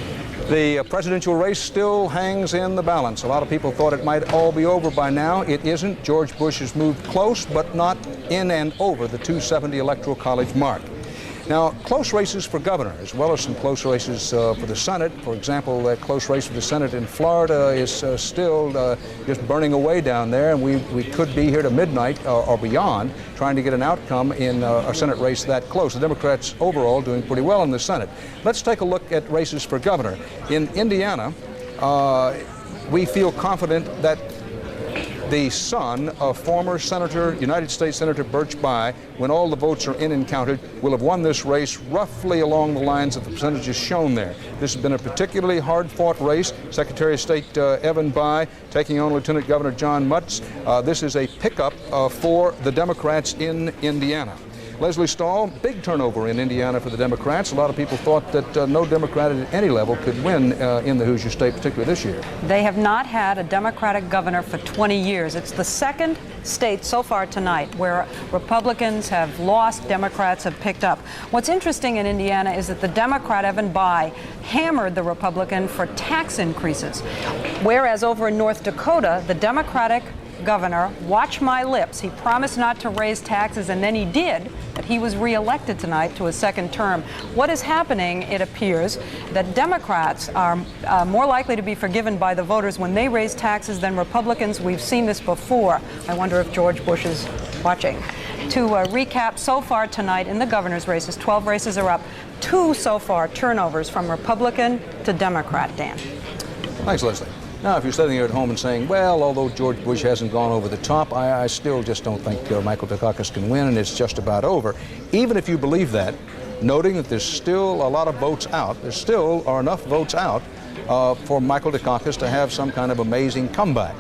The presidential race still hangs in the balance. A lot of people thought it might all be over by now. It isn't. George Bush has moved close, but not in and over the 270 Electoral College mark. Now, close races for governor, as well as some close races for the Senate. For example, that close race for the Senate in Florida is still just burning away down there, and we could be here to midnight or beyond trying to get an outcome in a Senate race that close. The Democrats overall doing pretty well in the Senate. Let's take a look at races for governor. In Indiana, we feel confident that the son of former United States Senator Birch Bayh, when all the votes are in and counted, will have won this race roughly along the lines of the percentages shown there. This has been a particularly hard-fought race. Secretary of State Evan Bayh taking on Lieutenant Governor John Mutz. This is a pickup for the Democrats in Indiana. Leslie Stahl, big turnover in Indiana for the Democrats. A lot of people thought that no Democrat at any level could win in the Hoosier State, particularly this year. They have not had a Democratic governor for 20 years. It's the second state so far tonight where Republicans have lost, Democrats have picked up. What's interesting in Indiana is that the Democrat, Evan Bayh, hammered the Republican for tax increases, whereas over in North Dakota, the Democratic governor, watch my lips, he promised not to raise taxes, and then he did, but he was reelected tonight to a second term. What is happening, it appears, that Democrats are more likely to be forgiven by the voters when they raise taxes than Republicans. We've seen this before. I wonder if George Bush is watching. To recap, so far tonight in the governor's races, 12 races are up. 2 so far turnovers from Republican to Democrat, Dan. Thanks, Leslie. Now, if you're sitting here at home and saying, well, although George Bush hasn't gone over the top, I still just don't think Michael Dukakis can win, and it's just about over. Even if you believe that, noting that there's still a lot of votes out, there still are enough votes out for Michael Dukakis to have some kind of amazing comeback.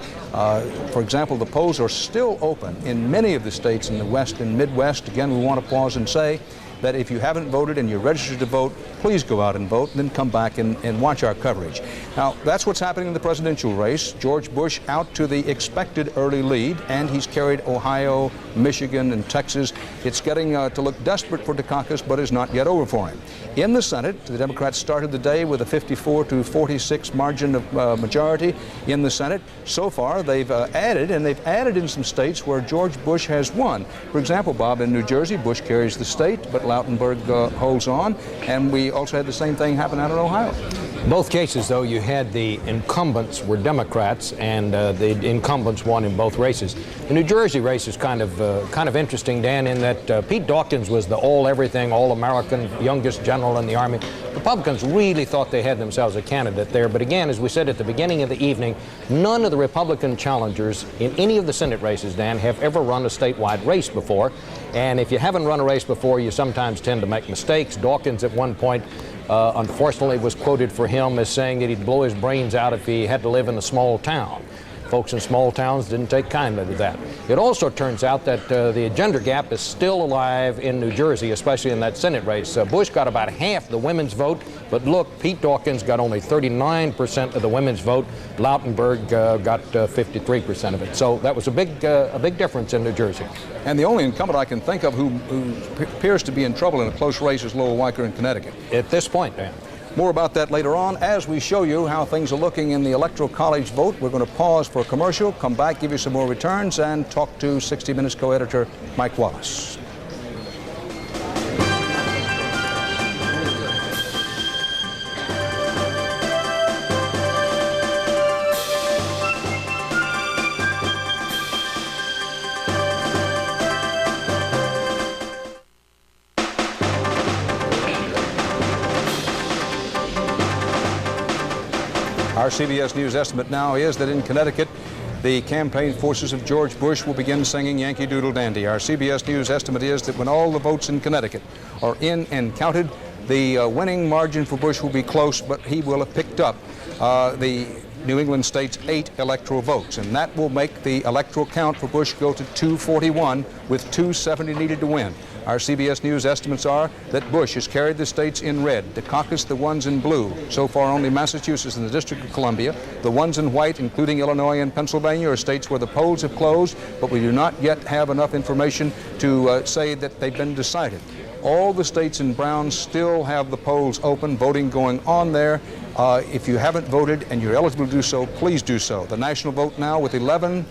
For example, the polls are still open in many of the states in the West and Midwest. Again, we want to pause and say that if you haven't voted and you're registered to vote, please go out and vote, and then come back and watch our coverage. Now, that's what's happening in the presidential race. George Bush out to the expected early lead, and he's carried Ohio, Michigan, and Texas. It's getting to look desperate for Dukakis, but is not yet over for him. In the Senate, the Democrats started the day with a 54-46 margin of majority in the Senate. So far, they've added in some states where George Bush has won. For example, Bob, in New Jersey, Bush carries the state, but Lautenberg holds on, and we also had the same thing happen out in Ohio. Both cases, though, you had the incumbents were Democrats, and the incumbents won in both races. The New Jersey race is kind of interesting, Dan, in that Pete Dawkins was the all-everything, all-American, youngest general in the Army. Republicans really thought they had themselves a candidate there, but again, as we said at the beginning of the evening, none of the Republican challengers in any of the Senate races, Dan, have ever run a statewide race before. And if you haven't run a race before, you sometimes tend to make mistakes. Dawkins at one point, unfortunately, was quoted for him as saying that he'd blow his brains out if he had to live in a small town. Folks in small towns didn't take kindly to that. It also turns out that the gender gap is still alive in New Jersey, especially in that Senate race. Bush got about half the women's vote, but look, Pete Dawkins got only 39% of the women's vote. Lautenberg got 53% of it. So that was a big difference in New Jersey. And the only incumbent I can think of who appears to be in trouble in a close race is Lowell Weicker in Connecticut. At this point, Dan. More about that later on as we show you how things are looking in the Electoral College vote. We're going to pause for a commercial, come back, give you some more returns, and talk to 60 Minutes co-editor Mike Wallace. Our CBS News estimate now is that in Connecticut, the campaign forces of George Bush will begin singing Yankee Doodle Dandy. Our CBS News estimate is that when all the votes in Connecticut are in and counted, the winning margin for Bush will be close, but he will have picked up the New England state's 8 electoral votes, and that will make the electoral count for Bush go to 241 with 270 needed to win. Our CBS News estimates are that Bush has carried the states in red, the caucus the ones in blue. So far only Massachusetts and the District of Columbia. The ones in white, including Illinois and Pennsylvania, are states where the polls have closed, but we do not yet have enough information to say that they've been decided. All the states in brown still have the polls open, voting going on there. If you haven't voted and you're eligible to do so, please do so. The national vote now with 11%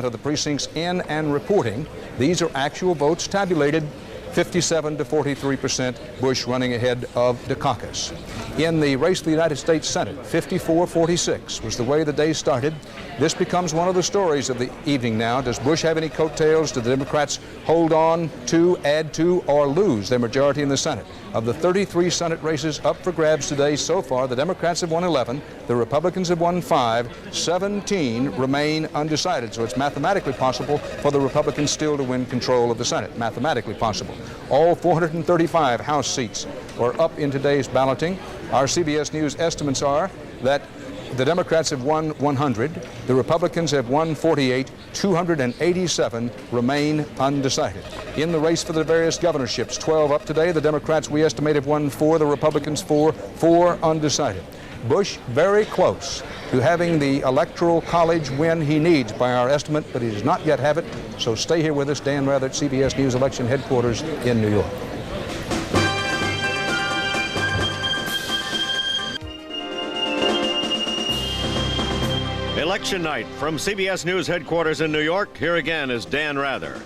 of the precincts in and reporting. These are actual votes tabulated. 57 to 43%, Bush running ahead of Dukakis. In the race for the United States Senate, 54-46 was the way the day started. This becomes one of the stories of the evening now. Does Bush have any coattails? Do the Democrats hold on to, add to, or lose their majority in the Senate? Of the 33 Senate races up for grabs today so far, the Democrats have won 11, the Republicans have won 5, 17 remain undecided. So it's mathematically possible for the Republicans still to win control of the Senate, mathematically possible. All 435 House seats are up in today's balloting. Our CBS News estimates are that the Democrats have won 100, the Republicans have won 48, 287 remain undecided. In the race for the various governorships, 12 up today. The Democrats, we estimate, have won 4, the Republicans 4, 4 undecided. Bush very close to having the Electoral College win he needs by our estimate, but he does not yet have it. So stay here with us, Dan Rather at CBS News Election Headquarters in New York. Election night from CBS News headquarters in New York. Here again is Dan Rather.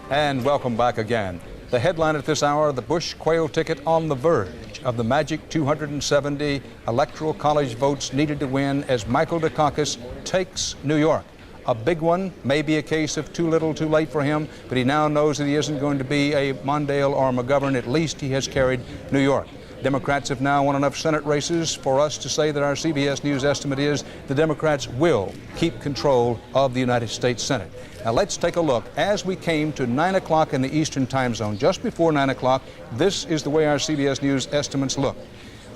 And welcome back again. The headline at this hour, the Bush Quayle ticket on the verge of the magic 270 Electoral College votes needed to win as Michael Dukakis takes New York. A big one, maybe a case of too little too late for him, but he now knows that he isn't going to be a Mondale or McGovern. At least he has carried New York. Democrats have now won enough Senate races for us to say that our CBS News estimate is the Democrats will keep control of the United States Senate. Now let's take a look. As we came to 9 o'clock in the Eastern time zone, just before 9 o'clock, this is the way our CBS News estimates look.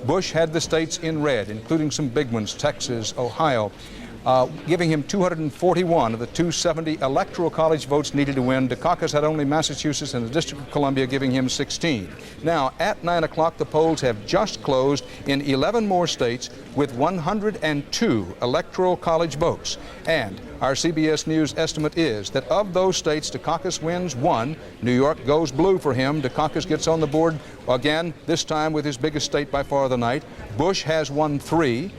Bush had the states in red, including some big ones, Texas, Ohio, giving him 241 of the 270 Electoral College votes needed to win. Dukakis had only Massachusetts and the District of Columbia giving him 16. Now, at 9 o'clock, the polls have just closed in 11 more states with 102 Electoral College votes. And our CBS News estimate is that of those states, Dukakis wins 1. New York goes blue for him. Dukakis gets on the board again, this time with his biggest state by far of the night. Bush has won 3.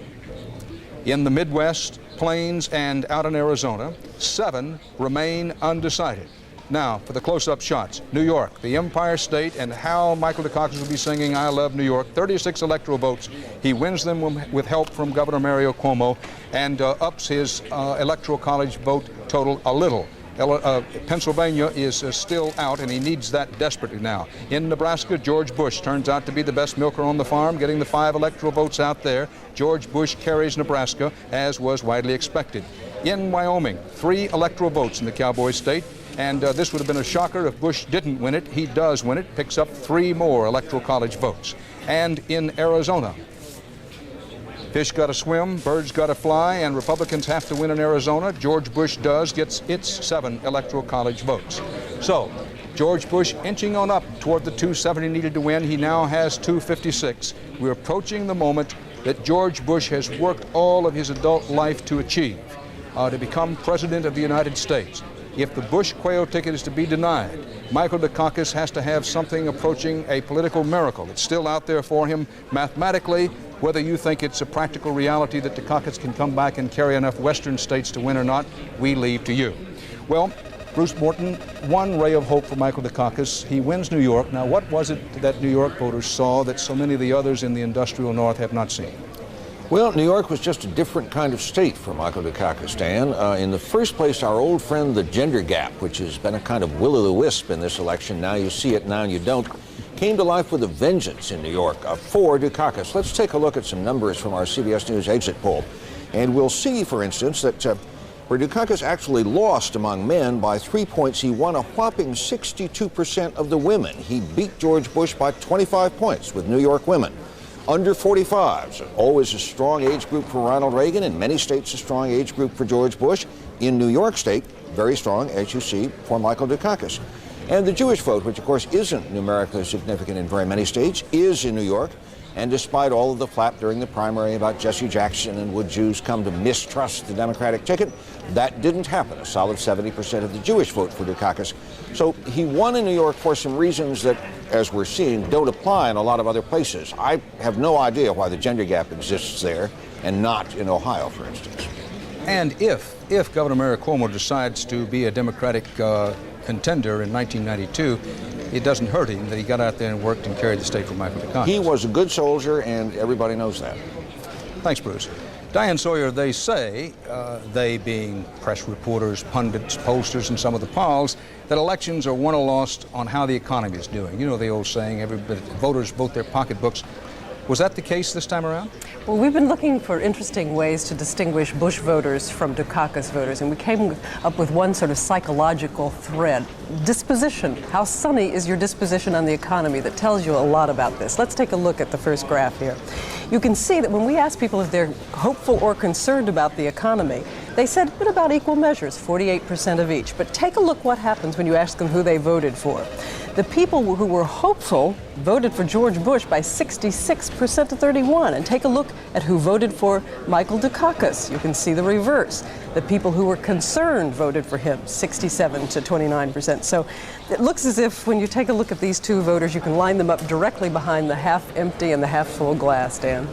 In the Midwest, Plains, and out in Arizona, 7 remain undecided. Now, for the close-up shots, New York, the Empire State, and how Michael Dukakis will be singing I Love New York. 36 electoral votes. He wins them with help from Governor Mario Cuomo and ups his Electoral College vote total a little. Pennsylvania is still out, and he needs that desperately now. In Nebraska, George Bush turns out to be the best milker on the farm, getting the 5 electoral votes out there. George Bush carries Nebraska, as was widely expected. In Wyoming, 3 electoral votes in the Cowboy State, and this would have been a shocker if Bush didn't win it. He does win it, picks up 3 more Electoral College votes. And in Arizona, fish got to swim, birds got to fly, and Republicans have to win in Arizona. George Bush does, gets its 7 Electoral College votes. So, George Bush inching on up toward the 270 needed to win. He now has 256. We're approaching the moment that George Bush has worked all of his adult life to achieve, to become President of the United States. If the Bush Quayle ticket is to be denied, Michael Dukakis has to have something approaching a political miracle. It's still out there for him mathematically. Whether you think it's a practical reality that Dukakis can come back and carry enough Western states to win or not, we leave to you. Well, Bruce Morton, one ray of hope for Michael Dukakis. He wins New York. Now, what was it that New York voters saw that so many of the others in the industrial North have not seen? Well, New York was just a different kind of state for Michael Dukakis, Dan. In the first place, our old friend, the gender gap, which has been a kind of will-o'-the-wisp in this election, now you see it, now you don't, came to life with a vengeance in New York for Dukakis. Let's take a look at some numbers from our CBS News exit poll. And we'll see, for instance, that where Dukakis actually lost among men by 3 points, he won a whopping 62% of the women. He beat George Bush by 25 points with New York women. Under 45s, always a strong age group for Ronald Reagan. In many states, a strong age group for George Bush. In New York State, very strong, as you see, for Michael Dukakis. And the Jewish vote, which of course isn't numerically significant in very many states, is in New York. And despite all of the flap during the primary about Jesse Jackson and would Jews come to mistrust the Democratic ticket, that didn't happen. A solid 70% of the Jewish vote for Dukakis. So he won in New York for some reasons that, as we're seeing, don't apply in a lot of other places. I have no idea why the gender gap exists there and not in Ohio, for instance. And if Governor Mayor Cuomo decides to be a Democratic contender in 1992, it doesn't hurt him that he got out there and worked and carried the state for Michael Dukakis. He was a good soldier, and everybody knows that. Thanks, Bruce. Diane Sawyer, they say, they being press reporters, pundits, pollsters, and some of the polls, that elections are won or lost on how the economy is doing. You know the old saying, voters vote their pocketbooks. Was that the case this time around? Well, we've been looking for interesting ways to distinguish Bush voters from Dukakis voters, and we came up with one sort of psychological thread. Disposition. How sunny is your disposition on the economy? That tells you a lot about this. Let's take a look at the first graph here. You can see that when we ask people if they're hopeful or concerned about the economy, they said in about equal measures, 48% of each. But take a look what happens when you ask them who they voted for. The people who were hopeful voted for George Bush by 66% to 31. And take a look at who voted for Michael Dukakis. You can see the reverse. The people who were concerned voted for him, 67 to 29%. So it looks as if when you take a look at these two voters, you can line them up directly behind the half empty and the half full glass, Dan.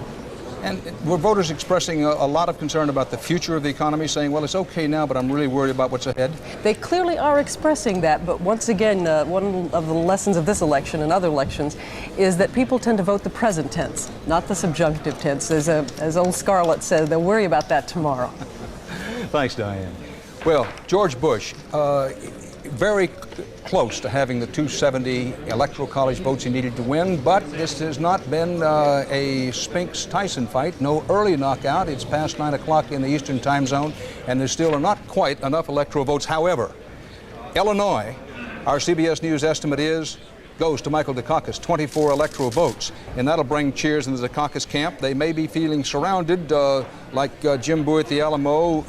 And were voters expressing a lot of concern about the future of the economy, saying, well, it's okay now, but I'm really worried about what's ahead? They clearly are expressing that, but once again, one of the lessons of this election and other elections is that people tend to vote the present tense, not the subjunctive tense. As old Scarlett said, they'll worry about that tomorrow. Thanks, Diane. Well, George Bush, very close to having the 270 electoral college votes he needed to win, but this has not been a Spinks-Tyson fight. No early knockout. It's past 9 o'clock in the Eastern time zone, and there still are not quite enough electoral votes. However, Illinois, our CBS News estimate goes to Michael Dukakis, 24 electoral votes, and that'll bring cheers in the Dukakis camp. They may be feeling surrounded like Jim Bowie at the Alamo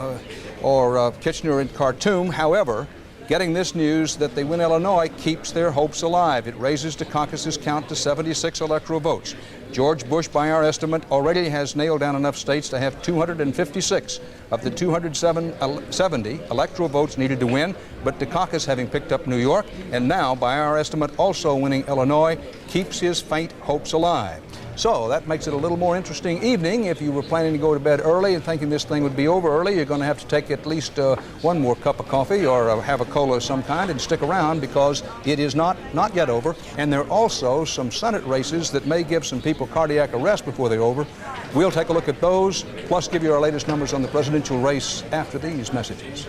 or Kitchener in Khartoum. However, getting this news that they win Illinois keeps their hopes alive. It raises Dukakis' count to 76 electoral votes. George Bush, by our estimate, already has nailed down enough states to have 256 of the 270 electoral votes needed to win, but Dukakis, having picked up New York, and now, by our estimate, also winning Illinois, keeps his faint hopes alive. So that makes it a little more interesting evening. If you were planning to go to bed early and thinking this thing would be over early, you're going to have to take at least one more cup of coffee or have a cola of some kind and stick around, because it is not yet over. And there are also some Senate races that may give some people cardiac arrest before they're over. We'll take a look at those, plus give you our latest numbers on the presidential race after these messages.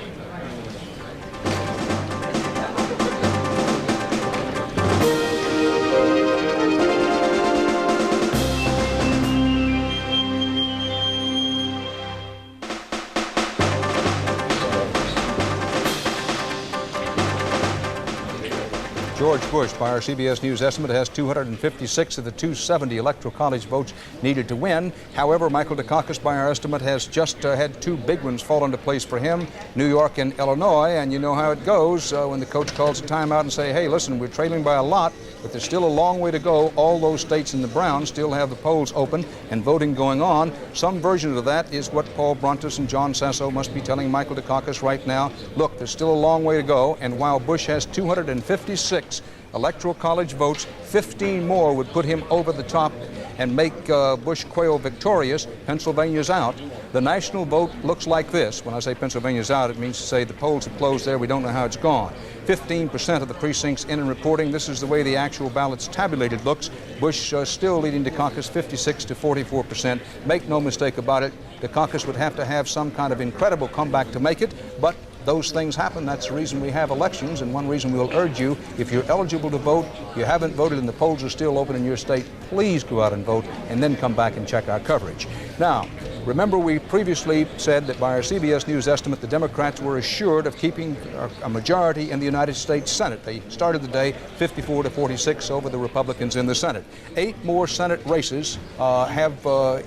George Bush, by our CBS News estimate, has 256 of the 270 electoral college votes needed to win. However, Michael Dukakis, by our estimate, has just had two big ones fall into place for him, New York and Illinois. And you know how it goes when the coach calls a timeout and say, hey, listen, we're trailing by a lot, but there's still a long way to go. All those states in the brown still have the polls open and voting going on. Some version of that is what Paul Brontes and John Sasso must be telling Michael Dukakis right now. Look, there's still a long way to go, and while Bush has 256 electoral college votes, 15 more would put him over the top and make Bush-Quayle victorious. Pennsylvania's out. The national vote looks like this. When I say Pennsylvania's out, it means to say the polls have closed there. We don't know how it's gone. 15% of the precincts in and reporting. This is the way the actual ballots tabulated looks. Bush still leading Dukakis 56 to 44%. Make no mistake about it, Dukakis would have to have some kind of incredible comeback to make it, but those things happen. That's the reason we have elections, and one reason we'll urge you, if you're eligible to vote, you haven't voted and the polls are still open in your state, please go out and vote and then come back and check our coverage. Now, Remember, we previously said that by our CBS News estimate, the Democrats were assured of keeping a majority in the United States Senate. They started the day 54-46 over the Republicans in the Senate. 8 more Senate races have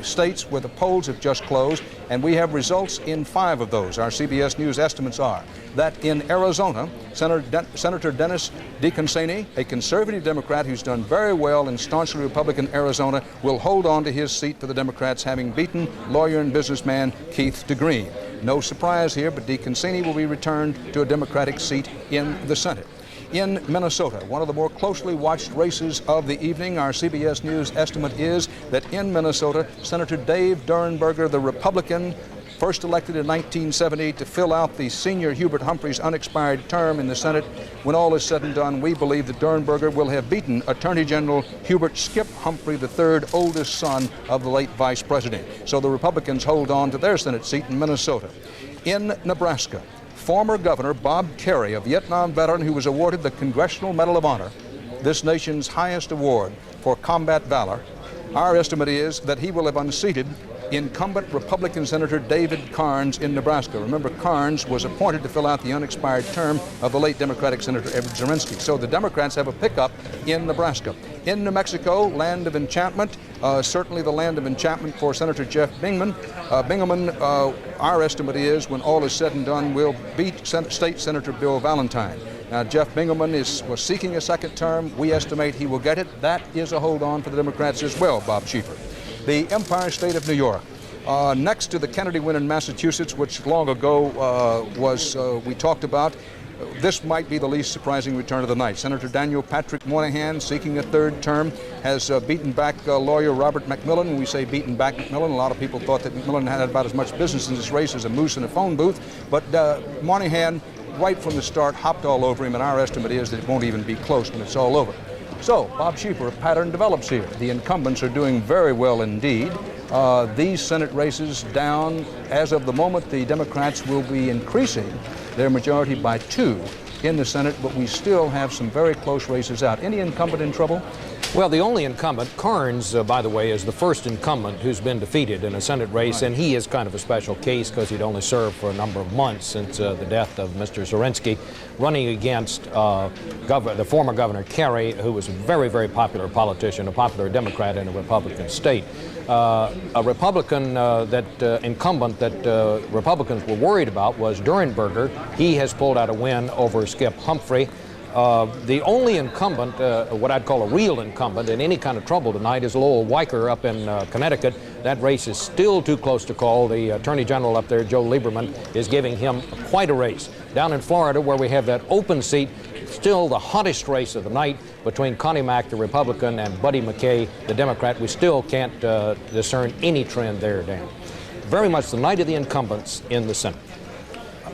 states where the polls have just closed, and we have results in 5 of those. Our CBS News estimates are that in Arizona, Senator Dennis DeConcini, a conservative Democrat who's done very well in staunchly Republican Arizona, will hold on to his seat for the Democrats, having beaten lawyer and businessman Keith DeGreen. No surprise here, but DeConcini will be returned to a Democratic seat in the Senate. In Minnesota, one of the more closely watched races of the evening, our CBS News estimate is that in Minnesota, Senator Dave Durenberger, the Republican, first elected in 1970 to fill out the senior Hubert Humphrey's unexpired term in the Senate. When all is said and done, we believe that Durenberger will have beaten Attorney General Hubert Skip Humphrey III, oldest son of the late Vice President. So the Republicans hold on to their Senate seat in Minnesota. In Nebraska, former Governor Bob Kerrey, a Vietnam veteran who was awarded the Congressional Medal of Honor, this nation's highest award for combat valor, our estimate is that he will have unseated incumbent Republican Senator David Carnes in Nebraska. Remember, Carnes was appointed to fill out the unexpired term of the late Democratic Senator Edward Zirinsky. So the Democrats have a pickup in Nebraska. In New Mexico, land of enchantment, certainly the land of enchantment for Senator Jeff Bingaman. Our estimate is, when all is said and done, will beat State Senator Bill Valentine. Now, Jeff Bingaman was seeking a second term. We estimate he will get it. That is a hold on for the Democrats as well, Bob Schieffer. The Empire State of New York, next to the Kennedy win in Massachusetts, which long ago we talked about, this might be the least surprising return of the night. Senator Daniel Patrick Moynihan, seeking a third term, has beaten back lawyer Robert McMillan. When we say beaten back McMillan, a lot of people thought that McMillan had about as much business in this race as a moose in a phone booth. But Moynihan, right from the start, hopped all over him, and our estimate is that it won't even be close when it's all over. So, Bob Schieffer, a pattern develops here. The incumbents are doing very well indeed. These Senate races down, as of the moment, the Democrats will be increasing their majority by 2 in the Senate, but we still have some very close races out. Any incumbent in trouble? Well, the only incumbent, Carnes, by the way, is the first incumbent who's been defeated in a Senate race, and he is kind of a special case because he'd only served for a number of months since the death of Mr. Zirinsky, running against the former Governor Kerry, who was a very, very popular politician, a popular Democrat in a Republican state. A Republican incumbent that Republicans were worried about was Durenberger. He has pulled out a win over Skip Humphrey. The only incumbent, what I'd call a real incumbent in any kind of trouble tonight, is Lowell Weicker up in Connecticut. That race is still too close to call. The Attorney General up there, Joe Lieberman, is giving him quite a race. Down in Florida, where we have that open seat, still the hottest race of the night between Connie Mack, the Republican, and Buddy McKay, the Democrat. We still can't discern any trend there, Dan. Very much the night of the incumbents in the Senate.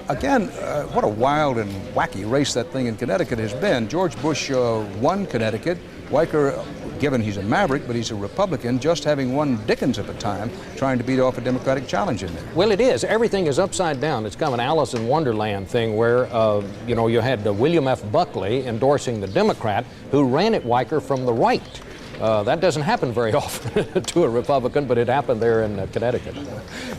Again, what a wild and wacky race that thing in Connecticut has been. George Bush won Connecticut. Weicker, given he's a maverick, but he's a Republican, just having won Dickens at the time, trying to beat off a Democratic challenge in there. Well, it is. Everything is upside down. It's kind of an Alice in Wonderland thing where, you had William F. Buckley endorsing the Democrat who ran at Weicker from the right. That doesn't happen very often to a Republican, but it happened there in Connecticut.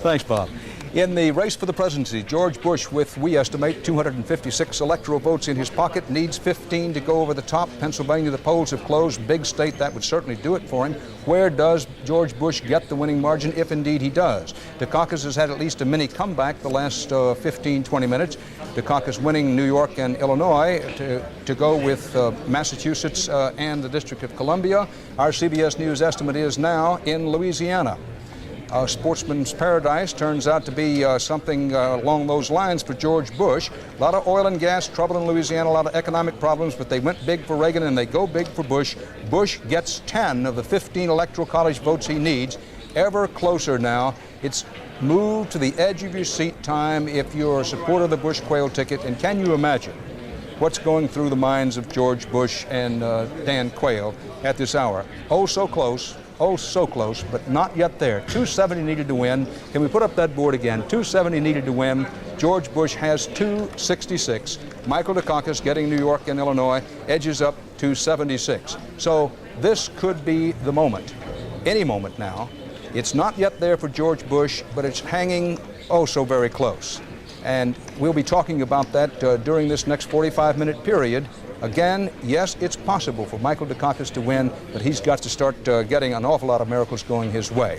Thanks, Bob. In the race for the presidency, George Bush, with, we estimate, 256 electoral votes in his pocket, needs 15 to go over the top. Pennsylvania, the polls have closed. Big state, that would certainly do it for him. Where does George Bush get the winning margin, if indeed he does? Dukakis has had at least a mini comeback the last 15, 20 minutes. Dukakis winning New York and Illinois to go with Massachusetts and the District of Columbia. Our CBS News estimate is now in Louisiana. Sportsman's paradise turns out to be something along those lines for George Bush. A lot of oil and gas trouble in Louisiana, a lot of economic problems, but they went big for Reagan and they go big for Bush. Bush gets 10 of the 15 electoral college votes he needs. Ever closer now. It's move to the edge of your seat time if you're a supporter of the Bush Quayle ticket. And can you imagine what's going through the minds of George Bush and Dan Quayle at this hour? Oh, so close. Oh, so close, but not yet there. 270 needed to win. Can we put up that board again? 270 needed to win. George Bush has 266. Michael Dukakis, getting New York and Illinois, edges up to 76. So this could be the moment, any moment now, It's not yet there for George Bush, but it's hanging oh so very close. And we'll be talking about that during this next 45-minute period. Again, yes, it's possible for Michael Dukakis to win, but he's got to start getting an awful lot of miracles going his way.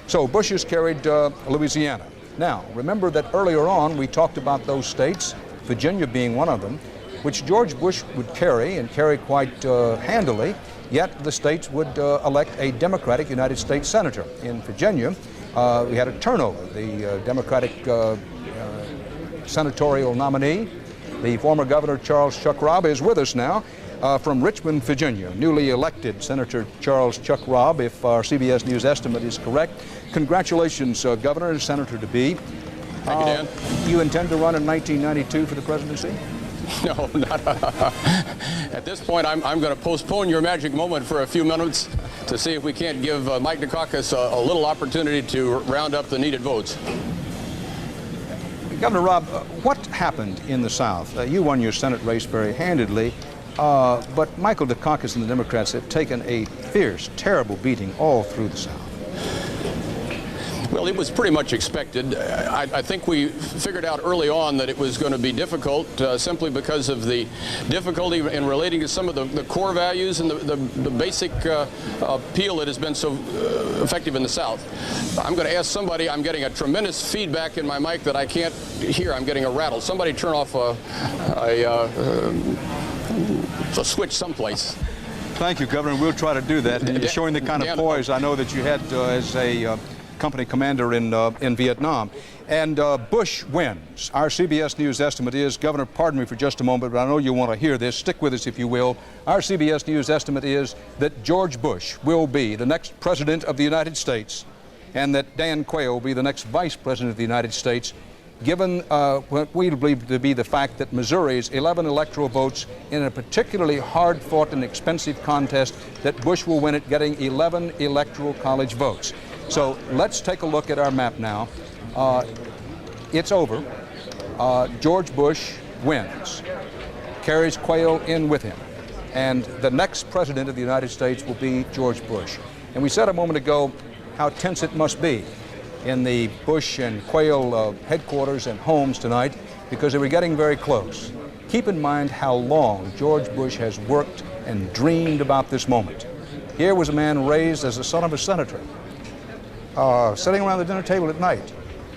So Bush has carried Louisiana. Now, remember that earlier on we talked about those states, Virginia being one of them, which George Bush would carry, and carry quite handily, yet the states would elect a Democratic United States Senator. In Virginia, we had a turnover. The Democratic senatorial nominee, the former Governor Charles Chuck Robb, is with us now from Richmond, Virginia. Newly elected Senator Charles Chuck Robb, if our CBS News estimate is correct. Congratulations, Governor and Senator-to-be. Thank you, Dan. You intend to run in 1992 for the presidency? No, not at this point. I'm going to postpone your magic moment for a few minutes to see if we can't give Mike Dukakis a little opportunity to round up the needed votes. Governor Robb, what happened in the South? You won your Senate race very handedly, but Michael Dukakis and the Democrats have taken a fierce, terrible beating all through the South. Well, it was pretty much expected. I think we figured out early on that it was going to be difficult simply because of the difficulty in relating to some of the core values and the basic appeal that has been so effective in the South. I'm going to ask somebody. I'm getting a tremendous feedback in my mic that I can't hear. I'm getting a rattle. Somebody turn off a switch someplace. Thank you, Governor. We'll try to do that. And you're showing the kind of poise I know that you had as a company commander in Vietnam. And Bush wins. Our CBS News estimate is, Governor, pardon me for just a moment, but I know you want to hear this. Stick with us if you will. Our CBS News estimate is that George Bush will be the next president of the United States, and that Dan Quayle will be the next vice president of the United States, given what we believe to be the fact that Missouri's 11 electoral votes in a particularly hard-fought and expensive contest, that Bush will win it, getting 11 electoral college votes. So let's take a look at our map now. It's over. George Bush wins, carries Quayle in with him, and the next president of the United States will be George Bush. And we said a moment ago how tense it must be in the Bush and Quayle headquarters and homes tonight, because they were getting very close. Keep in mind how long George Bush has worked and dreamed about this moment. Here was a man raised as the son of a senator, sitting around the dinner table at night.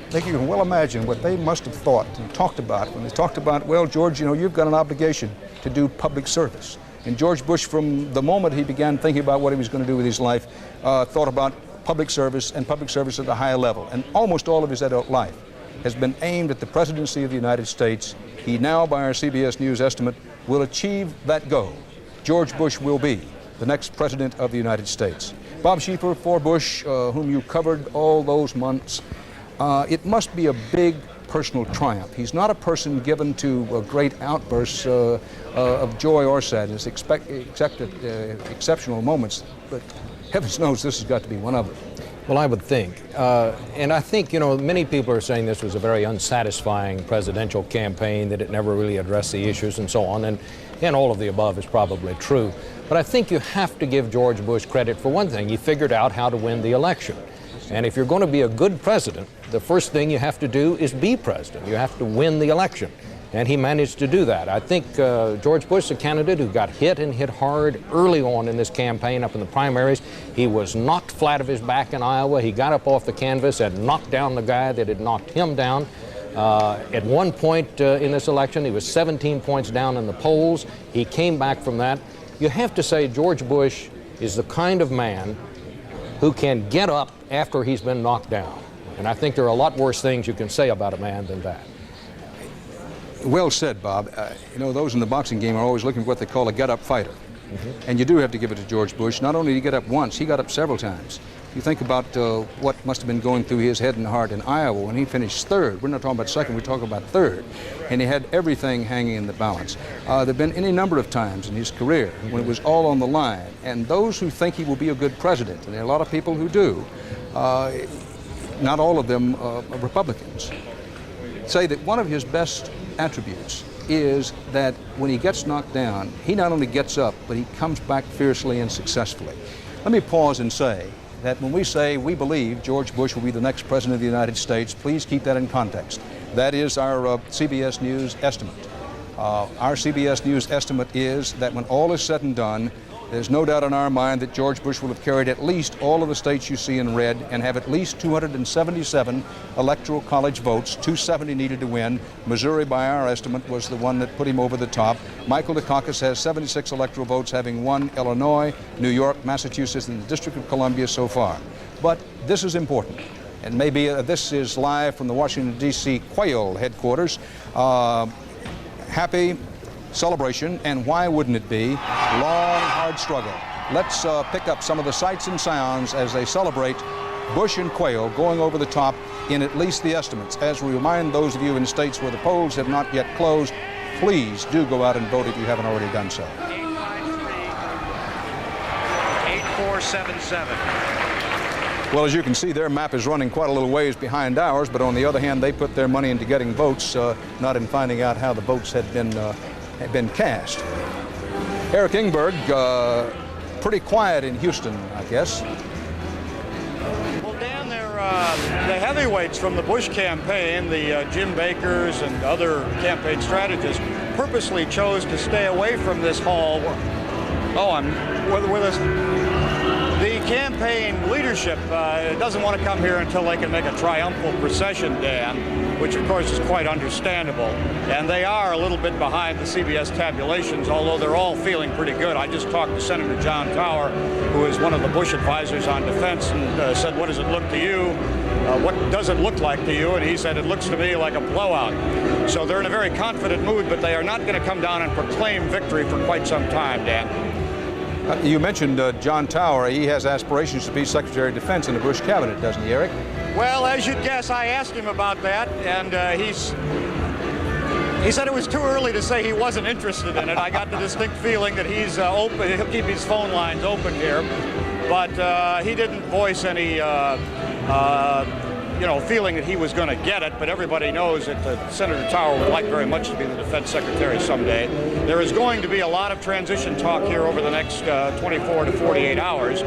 I think you can well imagine what they must have thought and talked about when they talked about, well, George, you know, you've got an obligation to do public service. And George Bush, from the moment he began thinking about what he was going to do with his life, thought about public service, and public service at a high level. And almost all of his adult life has been aimed at the presidency of the United States. He now, by our CBS News estimate, will achieve that goal. George Bush will be the next president of the United States. Bob Schieffer, for Bush, whom you covered all those months, it must be a big personal triumph. He's not a person given to great outbursts of joy or sadness, except at exceptional moments, but heavens knows this has got to be one of them. Well, I would think. And I think, you know, many people are saying this was a very unsatisfying presidential campaign, that it never really addressed the issues and so on, and all of the above is probably true. But I think you have to give George Bush credit for one thing. He figured out how to win the election. And if you're going to be a good president, the first thing you have to do is be president. You have to win the election. And he managed to do that. I think George Bush, a candidate who got hit and hit hard early on in this campaign up in the primaries. He was knocked flat of his back in Iowa. He got up off the canvas and knocked down the guy that had knocked him down. At one point in this election, he was 17 points down in the polls. He came back from that. You have to say George Bush is the kind of man who can get up after he's been knocked down. And I think there are a lot worse things you can say about a man than that. Well said, Bob. You know, those in the boxing game are always looking for what they call a get-up fighter. Mm-hmm. And you do have to give it to George Bush. Not only did he get up once, he got up several times. You think about what must have been going through his head and heart in Iowa when he finished third. We're not talking about second, we're talking about third. And he had everything hanging in the balance. There have been any number of times in his career when it was all on the line. And those who think he will be a good president, and there are a lot of people who do, not all of them Republicans, say that one of his best attributes is that when he gets knocked down, he not only gets up, but he comes back fiercely and successfully. Let me pause and say that when we say we believe George Bush will be the next president of the United States, please keep that in context. That is our CBS News estimate. Our CBS News estimate is that when all is said and done, there's no doubt in our mind that George Bush will have carried at least all of the states you see in red and have at least 277 electoral college votes, 270 needed to win. Missouri, by our estimate, was the one that put him over the top. Michael Dukakis has 76 electoral votes, having won Illinois, New York, Massachusetts, and the District of Columbia so far. But this is important. And maybe this is live from the Washington, D.C. Quail headquarters. Happy celebration, and why wouldn't it be? Long, hard struggle. Let's pick up some of the sights and sounds as they celebrate Bush and Quayle going over the top in at least the estimates. As we remind those of you in states where the polls have not yet closed, please do go out and vote if you haven't already done so. 8477. Well, as you can see, their map is running quite a little ways behind ours, but on the other hand, they put their money into getting votes, not in finding out how the votes had been cast. Eric Ingberg, pretty quiet in Houston, I guess. Well, Dan, the heavyweights from the Bush campaign, the Jim Bakers and other campaign strategists, purposely chose to stay away from this hall. With us. The campaign leadership doesn't want to come here until they can make a triumphal procession, Dan, which of course is quite understandable. And they are a little bit behind the CBS tabulations, although they're all feeling pretty good. I just talked to Senator John Tower, who is one of the Bush advisors on defense, and said, what does it look to you? What does it look like to you? And he said, it looks to me like a blowout. So they're in a very confident mood, but they are not going to come down and proclaim victory for quite some time, Dan. You mentioned John Tower. He has aspirations to be Secretary of Defense in the Bush cabinet, doesn't he, Eric? Well, as you'd guess, I asked him about that, and he said it was too early to say he wasn't interested in it. I got the distinct feeling that he's open. He'll keep his phone lines open here, but he didn't voice any feeling that he was going to get it, but everybody knows that Senator Tower would like very much to be the defense secretary someday. There is going to be a lot of transition talk here over the next 24 to 48 hours.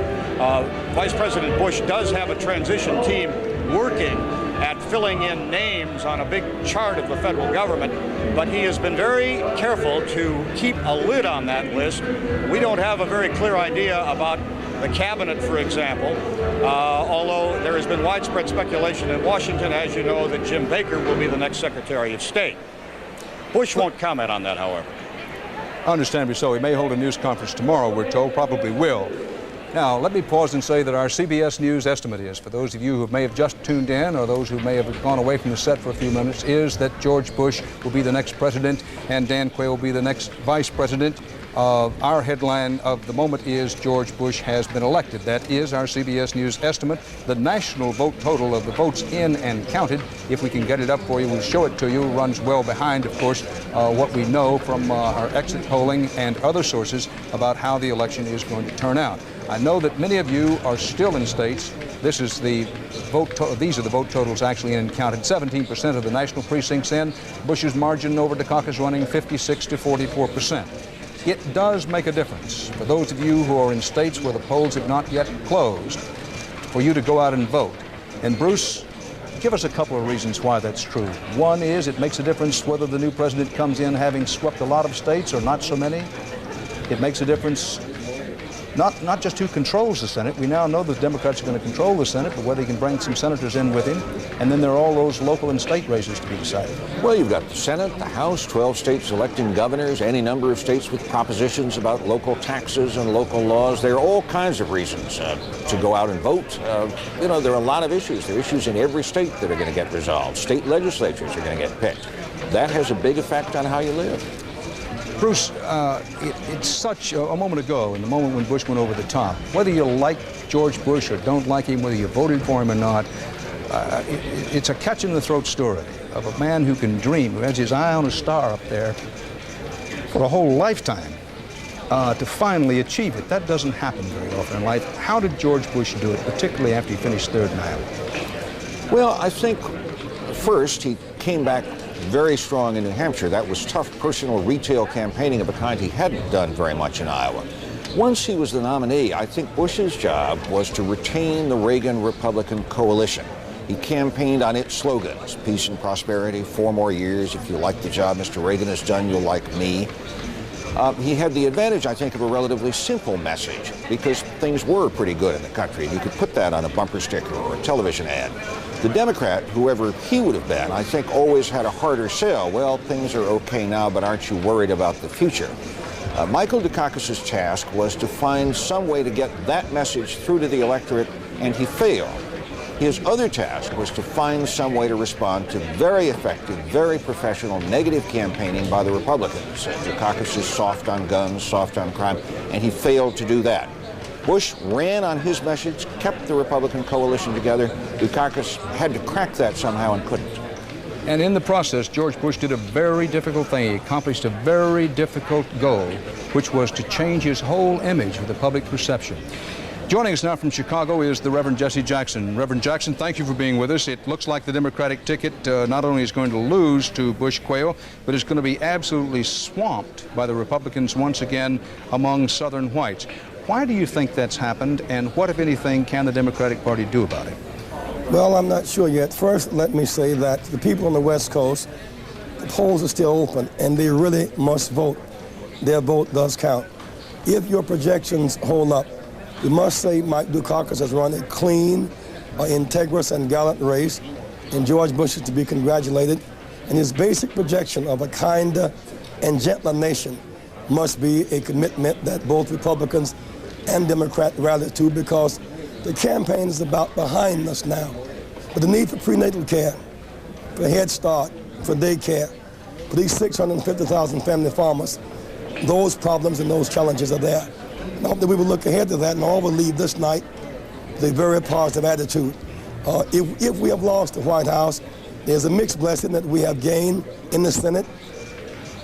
Vice President Bush does have a transition team working at filling in names on a big chart of the federal government, but he has been very careful to keep a lid on that list. We don't have a very clear idea about the cabinet, for example, although there has been widespread speculation in Washington, as you know, that Jim Baker will be the next Secretary of State. Bush won't comment on that, however. Understandably so. He may hold a news conference tomorrow, we're told, probably will. Now, let me pause and say that our CBS News estimate is, for those of you who may have just tuned in or those who may have gone away from the set for a few minutes, is that George Bush will be the next president and Dan Quayle will be the next vice president. Our headline of the moment is George Bush has been elected. That is our CBS News estimate. The national vote total of the votes in and counted, if we can get it up for you, we'll show it to you, runs well behind, of course, what we know from our exit polling and other sources about how the election is going to turn out. I know that many of you are still in states. This is the these are the vote totals actually in and counted. 17% of the national precincts in. Bush's margin over Dukakis running 56 to 44%. It does make a difference for those of you who are in states where the polls have not yet closed for you to go out and vote. And Bruce, give us a couple of reasons why that's true. One is it makes a difference whether the new president comes in having swept a lot of states or not so many. It makes a difference not just who controls the Senate. We now know the Democrats are going to control the Senate, but whether he can bring some senators in with him. And then there are all those local and state races to be decided. Well, you've got the Senate, the House, 12 states electing governors, any number of states with propositions about local taxes and local laws. There are all kinds of reasons to go out and vote. There are a lot of issues. There are issues in every state that are going to get resolved. State legislatures are going to get picked. That has a big effect on how you live. Bruce, it's such a moment ago, in the moment when Bush went over the top, whether you like George Bush or don't like him, whether you voted for him or not, it's a catch-in-the-throat story of a man who can dream, who has his eye on a star up there for a whole lifetime to finally achieve it. That doesn't happen very often in life. How did George Bush do it, particularly after he finished third in Iowa? Well, I think first he came back very strong in New Hampshire. That was tough personal retail campaigning of a kind he hadn't done very much in Iowa. Once he was the nominee, I think Bush's job was to retain the Reagan Republican coalition. He campaigned on its slogans: peace and prosperity, 4 more years. If you like the job Mr. Reagan has done, you'll like me. He had the advantage, I think, of a relatively simple message, because things were pretty good in the country. You could put that on a bumper sticker or a television ad. The Democrat, whoever he would have been, I think always had a harder sell. Well, things are okay now, but aren't you worried about the future? Michael Dukakis's task was to find some way to get that message through to the electorate, and he failed. His other task was to find some way to respond to very effective, very professional, negative campaigning by the Republicans. Dukakis is soft on guns, soft on crime, and he failed to do that. Bush ran on his message, kept the Republican coalition together. Dukakis had to crack that somehow and couldn't. And in the process, George Bush did a very difficult thing. He accomplished a very difficult goal, which was to change his whole image with the public perception. Joining us now from Chicago is the Reverend Jesse Jackson. Reverend Jackson, thank you for being with us. It looks like the Democratic ticket not only is going to lose to Bush Quayle, but is going to be absolutely swamped by the Republicans once again among Southern whites. Why do you think that's happened, and what, if anything, can the Democratic Party do about it? Well, I'm not sure yet. First, let me say that the people on the West Coast, the polls are still open, and they really must vote. Their vote does count. If your projections hold up, we must say Mike Dukakis has run a clean, integrous, and gallant race, and George Bush is to be congratulated. And his basic projection of a kinder and gentler nation must be a commitment that both Republicans and Democrats rally to, because the campaign is about behind us now. But the need for prenatal care, for Head Start, for daycare, for these 650,000 family farmers, those problems and those challenges are there. And I hope that we will look ahead to that and all will leave this night with a very positive attitude. If we have lost the White House, there's a mixed blessing that we have gained in the Senate,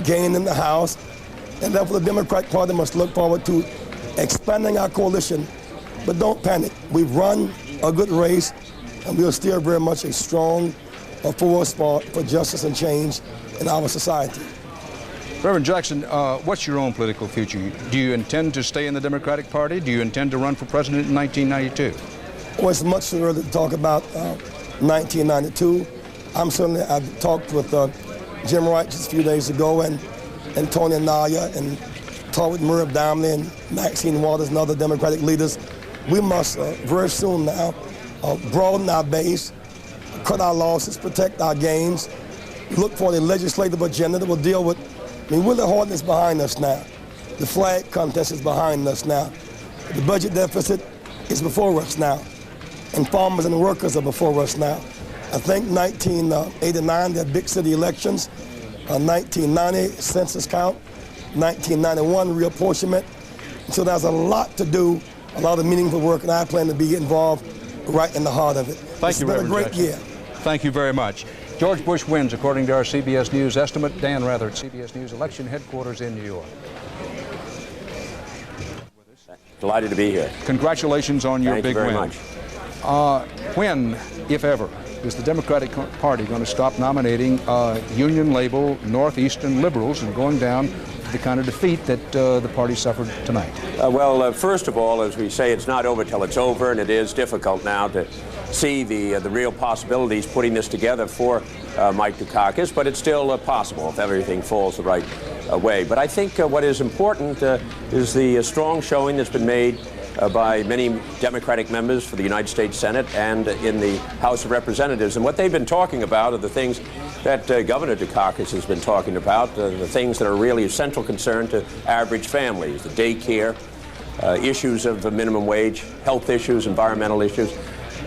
gained in the House, and therefore the Democratic Party must look forward to expanding our coalition. But don't panic. We've run a good race, and we are still very much a strong force for justice and change in our society. Reverend Jackson, what's your own political future? Do you intend to stay in the Democratic Party? Do you intend to run for president in 1992? Well, it's much too early to talk about 1992. I've talked with Jim Wright just a few days ago, and Tony Naya, and talked with Murray Downing and Maxine Waters and other Democratic leaders. We must very soon now broaden our base, cut our losses, protect our gains, look for the legislative agenda that will deal with, Willie Horton is behind us now. The flag contest is behind us now. The budget deficit is before us now. And farmers and workers are before us now. I think 1989, there are big city elections, 1990, census count, 1991, reapportionment. So there's a lot to do, a lot of meaningful work, and I plan to be involved right in the heart of it. Thank you, Reverend It's been a great year. Thank you very much. George Bush wins, according to our CBS News estimate. Dan Rather at CBS News election headquarters in New York. Delighted to be here. Congratulations on your big win. Thank you very much. When, if ever, is the Democratic Party going to stop nominating union label Northeastern liberals and going down to the kind of defeat that the party suffered tonight? First of all, as we say, it's not over till it's over, and it is difficult now to see the real possibilities putting this together for Mike Dukakis, but it's still possible if everything falls the right way. But I think what is important is the strong showing that's been made by many Democratic members for the United States Senate and in the House of Representatives. And what they've been talking about are the things that Governor Dukakis has been talking about, the things that are really of central concern to average families, the daycare, issues of the minimum wage, health issues, environmental issues,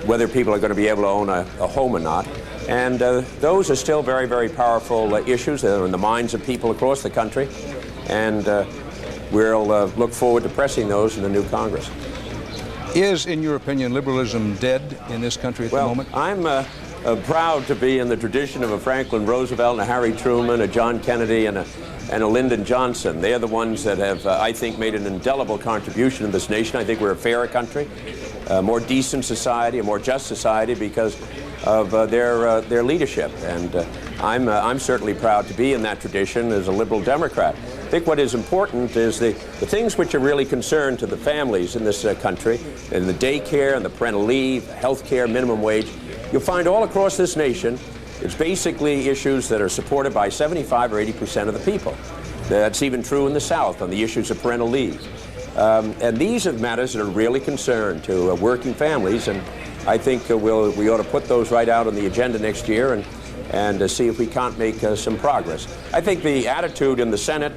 whether people are going to be able to own a home or not. And those are still very, very powerful issues that are in the minds of people across the country. And we'll look forward to pressing those in the new Congress. Is, in your opinion, liberalism dead in this country at the moment? I'm proud to be in the tradition of a Franklin Roosevelt and a Harry Truman, a John Kennedy, and a Lyndon Johnson. They're the ones that have, I think, made an indelible contribution to this nation. I think we're a fairer country, a more decent society, a more just society because of their leadership. And I'm certainly proud to be in that tradition as a liberal Democrat. I think what is important is the things which are really concerned to the families in this country, and the daycare and the parental leave, health care, minimum wage. You'll find all across this nation, it's basically issues that are supported by 75 or 80% of the people. That's even true in the South on the issues of parental leave. And these are matters that are really concerned to working families, and I think we ought to put those right out on the agenda next year and see if we can't make some progress. I think the attitude in the Senate,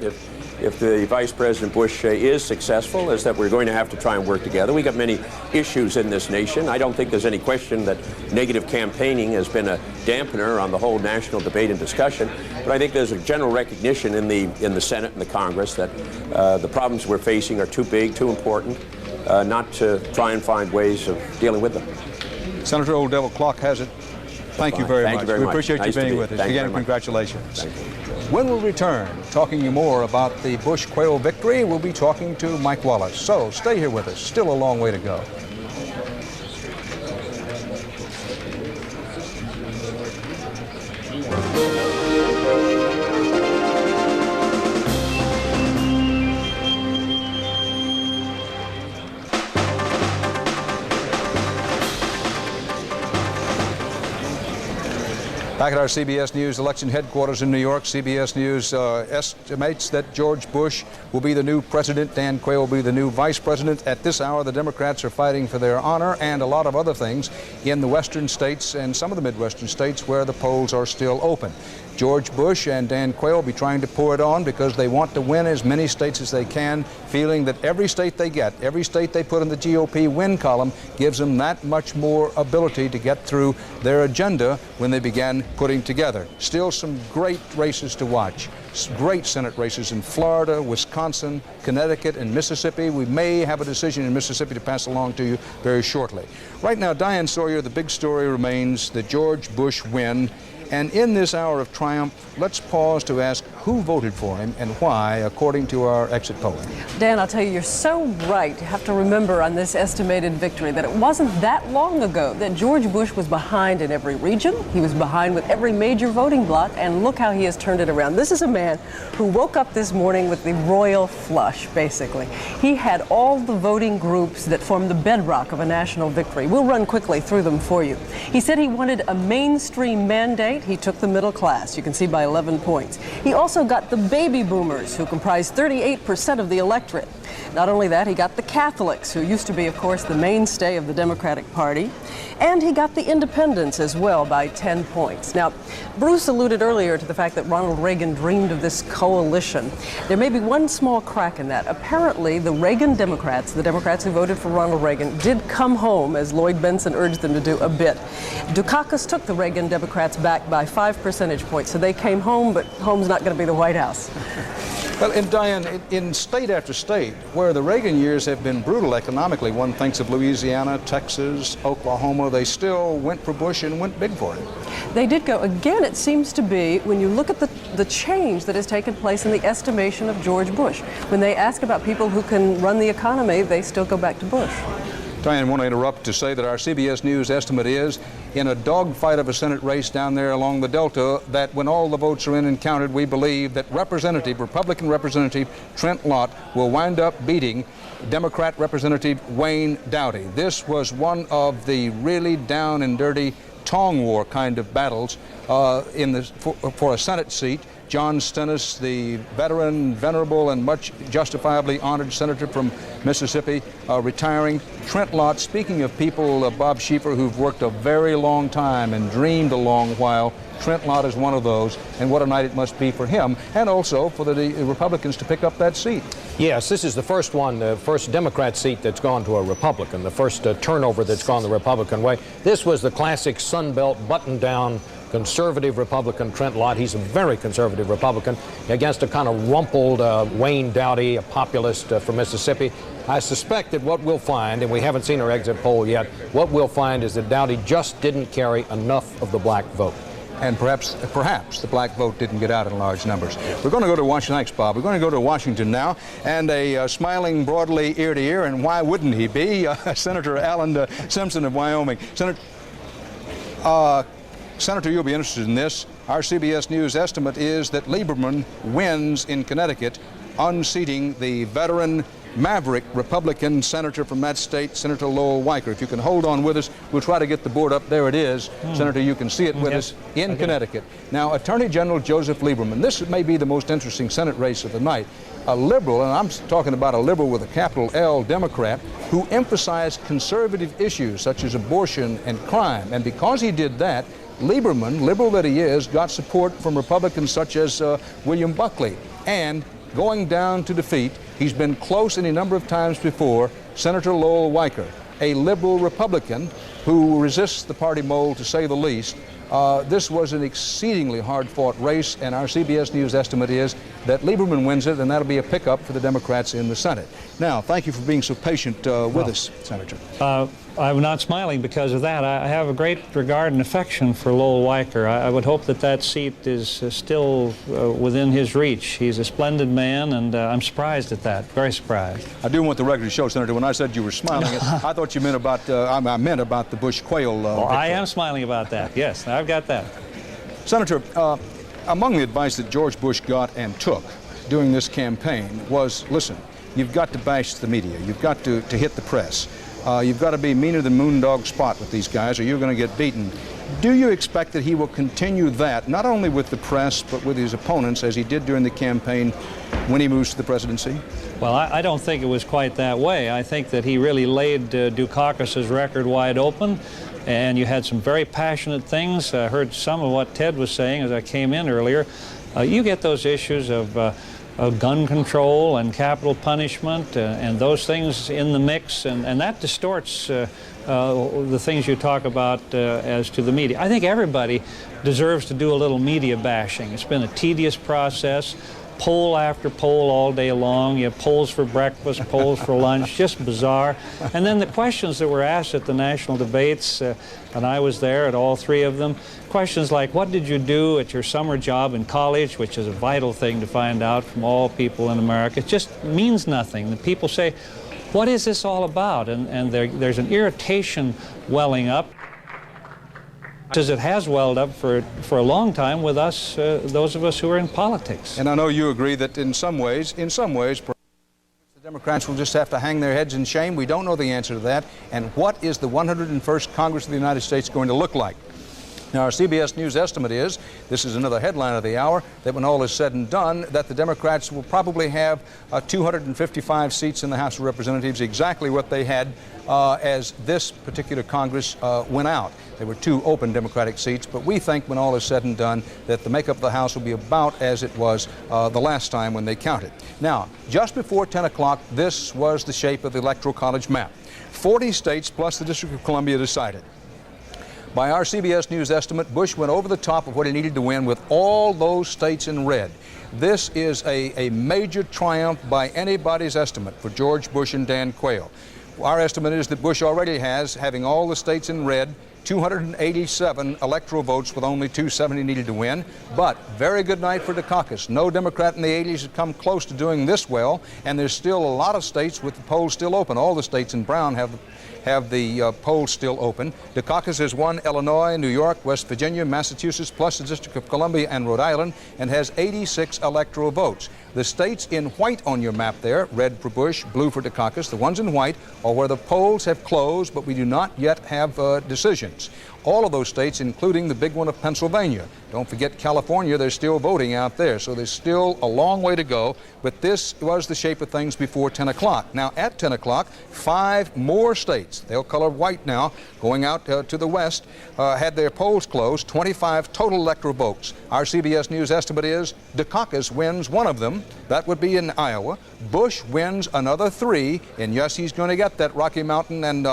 if the Vice President Bush is successful, is that we're going to have to try and work together. We got many issues in this nation. I don't think there's any question that negative campaigning has been a dampener on the whole national debate and discussion. But I think there's a general recognition in the Senate and the Congress that the problems we're facing are too big, too important, not to try and find ways of dealing with them. Senator Old Devil Clock has it. Thank you very much. We appreciate you being with us. Again, congratulations. When we return, talking more about the Bush-Quayle victory, we'll be talking to Mike Wallace. So stay here with us. Still a long way to go. Back at our CBS News election headquarters in New York, CBS News estimates that George Bush will be the new president. Dan Quayle will be the new vice president. At this hour, the Democrats are fighting for their honor and a lot of other things in the western states and some of the Midwestern states where the polls are still open. George Bush and Dan Quayle will be trying to pour it on because they want to win as many states as they can, feeling that every state they get, every state they put in the GOP win column gives them that much more ability to get through their agenda when they began putting together. Still some great races to watch. Great Senate races in Florida, Wisconsin, Connecticut, and Mississippi. We may have a decision in Mississippi to pass along to you very shortly. Right now, Diane Sawyer, the big story remains the George Bush win. And in this hour of triumph, let's pause to ask who voted for him and why, according to our exit polling. Dan, I'll tell you, you're so right. You have to remember on this estimated victory that it wasn't that long ago that George Bush was behind in every region. He was behind with every major voting bloc, and look how he has turned it around. This is a man who woke up this morning with the royal flush, basically. He had all the voting groups that form the bedrock of a national victory. We'll run quickly through them for you. He said he wanted a mainstream mandate. He took the middle class, you can see by 11 points. He also got the baby boomers, who comprise 38% of the electorate. Not only that, he got the Catholics, who used to be, of course, the mainstay of the Democratic Party. And he got the independents as well by 10 points. Now, Bruce alluded earlier to the fact that Ronald Reagan dreamed of this coalition. There may be one small crack in that. Apparently, the Reagan Democrats, the Democrats who voted for Ronald Reagan, did come home, as Lloyd Benson urged them to do, a bit. Dukakis took the Reagan Democrats back by 5 percentage points, so they came home, but home's not going to be the White House. Well, and Diane, in state after state, where the Reagan years have been brutal economically, one thinks of Louisiana, Texas, Oklahoma, they still went for Bush and went big for it. They did go. Again, it seems to be, when you look at the change that has taken place in the estimation of George Bush. When they ask about people who can run the economy, they still go back to Bush. Diane, I want to interrupt to say that our CBS News estimate is, in a dogfight of a Senate race down there along the Delta, that when all the votes are in and counted, we believe that Republican Representative Trent Lott will wind up beating Democrat Representative Wayne Doughty. This was one of the really down and dirty tong war kind of battles for a Senate seat. John Stennis, the veteran, venerable, and much justifiably honored senator from Mississippi, retiring. Trent Lott, speaking of people, Bob Schieffer, who've worked a very long time and dreamed a long while, Trent Lott is one of those, and what a night it must be for him, and also for the Republicans to pick up that seat. Yes, this is the first one, the first Democrat seat that's gone to a Republican, the first turnover that's gone the Republican way. This was the classic Sun Belt button-down conservative Republican, Trent Lott. He's a very conservative Republican against a kind of rumpled Wayne Doughty, a populist from Mississippi. I suspect that what we'll find, and we haven't seen our exit poll yet, what we'll find is that Doughty just didn't carry enough of the black vote. And perhaps the black vote didn't get out in large numbers. We're going to go to Washington. Thanks, Bob. We're going to go to Washington now, and a smiling broadly ear to ear, and why wouldn't he be, Senator Alan Simpson of Wyoming. Senator, you'll be interested in this. Our CBS News estimate is that Lieberman wins in Connecticut, unseating the veteran maverick Republican senator from that state, Senator Lowell Weicker. If you can hold on with us, we'll try to get the board up. There it is. Senator, you can see it with us in Connecticut. Now, Attorney General Joseph Lieberman, this may be the most interesting Senate race of the night. A liberal, and I'm talking about a liberal with a capital L Democrat, who emphasized conservative issues such as abortion and crime. And because he did that, Lieberman, liberal that he is, got support from Republicans such as William Buckley. And going down to defeat, he's been close any number of times before, Senator Lowell Weicker, a liberal Republican who resists the party mold, to say the least. This was an exceedingly hard-fought race, and our CBS News estimate is that Lieberman wins it, and that'll be a pickup for the Democrats in the Senate. Now, thank you for being so patient with us, Senator. I'm not smiling because of that. I have a great regard and affection for Lowell Weicker. I would hope that that seat is still within his reach. He's a splendid man, and I'm surprised at that, very surprised. I do want the record to show, Senator, when I said you were smiling, I thought you meant about, I meant about the Bush-Quayle I am smiling about that, yes, I've got that. Senator, among the advice that George Bush got and took during this campaign was, listen, you've got to bash the media, you've got to hit the press. You've got to be meaner than Moondog Spot with these guys or you're going to get beaten. Do you expect that he will continue that, not only with the press, but with his opponents, as he did during the campaign when he moves to the presidency? Well, I don't think it was quite that way. I think that he really laid Dukakis's record wide open, and you had some very passionate things. I heard some of what Ted was saying as I came in earlier. You get those issues of gun control and capital punishment and those things in the mix, and that distorts the things you talk about as to the media. I think everybody deserves to do a little media bashing. It's been a tedious process, poll after poll all day long. You have polls for breakfast, polls for lunch, just bizarre. And then the questions that were asked at the national debates, and I was there at all three of them, questions like, what did you do at your summer job in college, which is a vital thing to find out from all people in America. It just means nothing. The people say, what is this all about? And there's an irritation welling up, as it has welled up for a long time with us, those of us who are in politics. And I know you agree that in some ways, the Democrats will just have to hang their heads in shame. We don't know the answer to that. And what is the 101st Congress of the United States going to look like? Now, our CBS News estimate is, this is another headline of the hour, that when all is said and done, that the Democrats will probably have 255 seats in the House of Representatives, exactly what they had as this particular Congress went out. There were 2 open Democratic seats, but we think when all is said and done that the makeup of the House will be about as it was the last time when they counted. Now, just before 10 o'clock, this was the shape of the Electoral College map. 40 states plus the District of Columbia decided. By our CBS News estimate, Bush went over the top of what he needed to win with all those states in red. This is a major triumph by anybody's estimate for George Bush and Dan Quayle. Our estimate is that Bush already has, having all the states in red, 287 electoral votes with only 270 needed to win. But very good night for Dukakis. No Democrat in the 80s has come close to doing this well, and there's still a lot of states with the polls still open. All the states in brown have the polls still open. Dukakis has won Illinois, New York, West Virginia, Massachusetts, plus the District of Columbia and Rhode Island, and has 86 electoral votes. The states in white on your map there, red for Bush, blue for Dukakis, the ones in white are where the polls have closed, but we do not yet have decisions. All of those states, including the big one of Pennsylvania. Don't forget California, they're still voting out there, so there's still a long way to go, but this was the shape of things before 10 o'clock. Now, at 10 o'clock, 5 more states, they'll color white now, going out to the west, had their polls closed, 25 total electoral votes. Our CBS News estimate is Dukakis wins one of them, that would be in Iowa. Bush wins another 3, and yes, he's going to get that Rocky Mountain and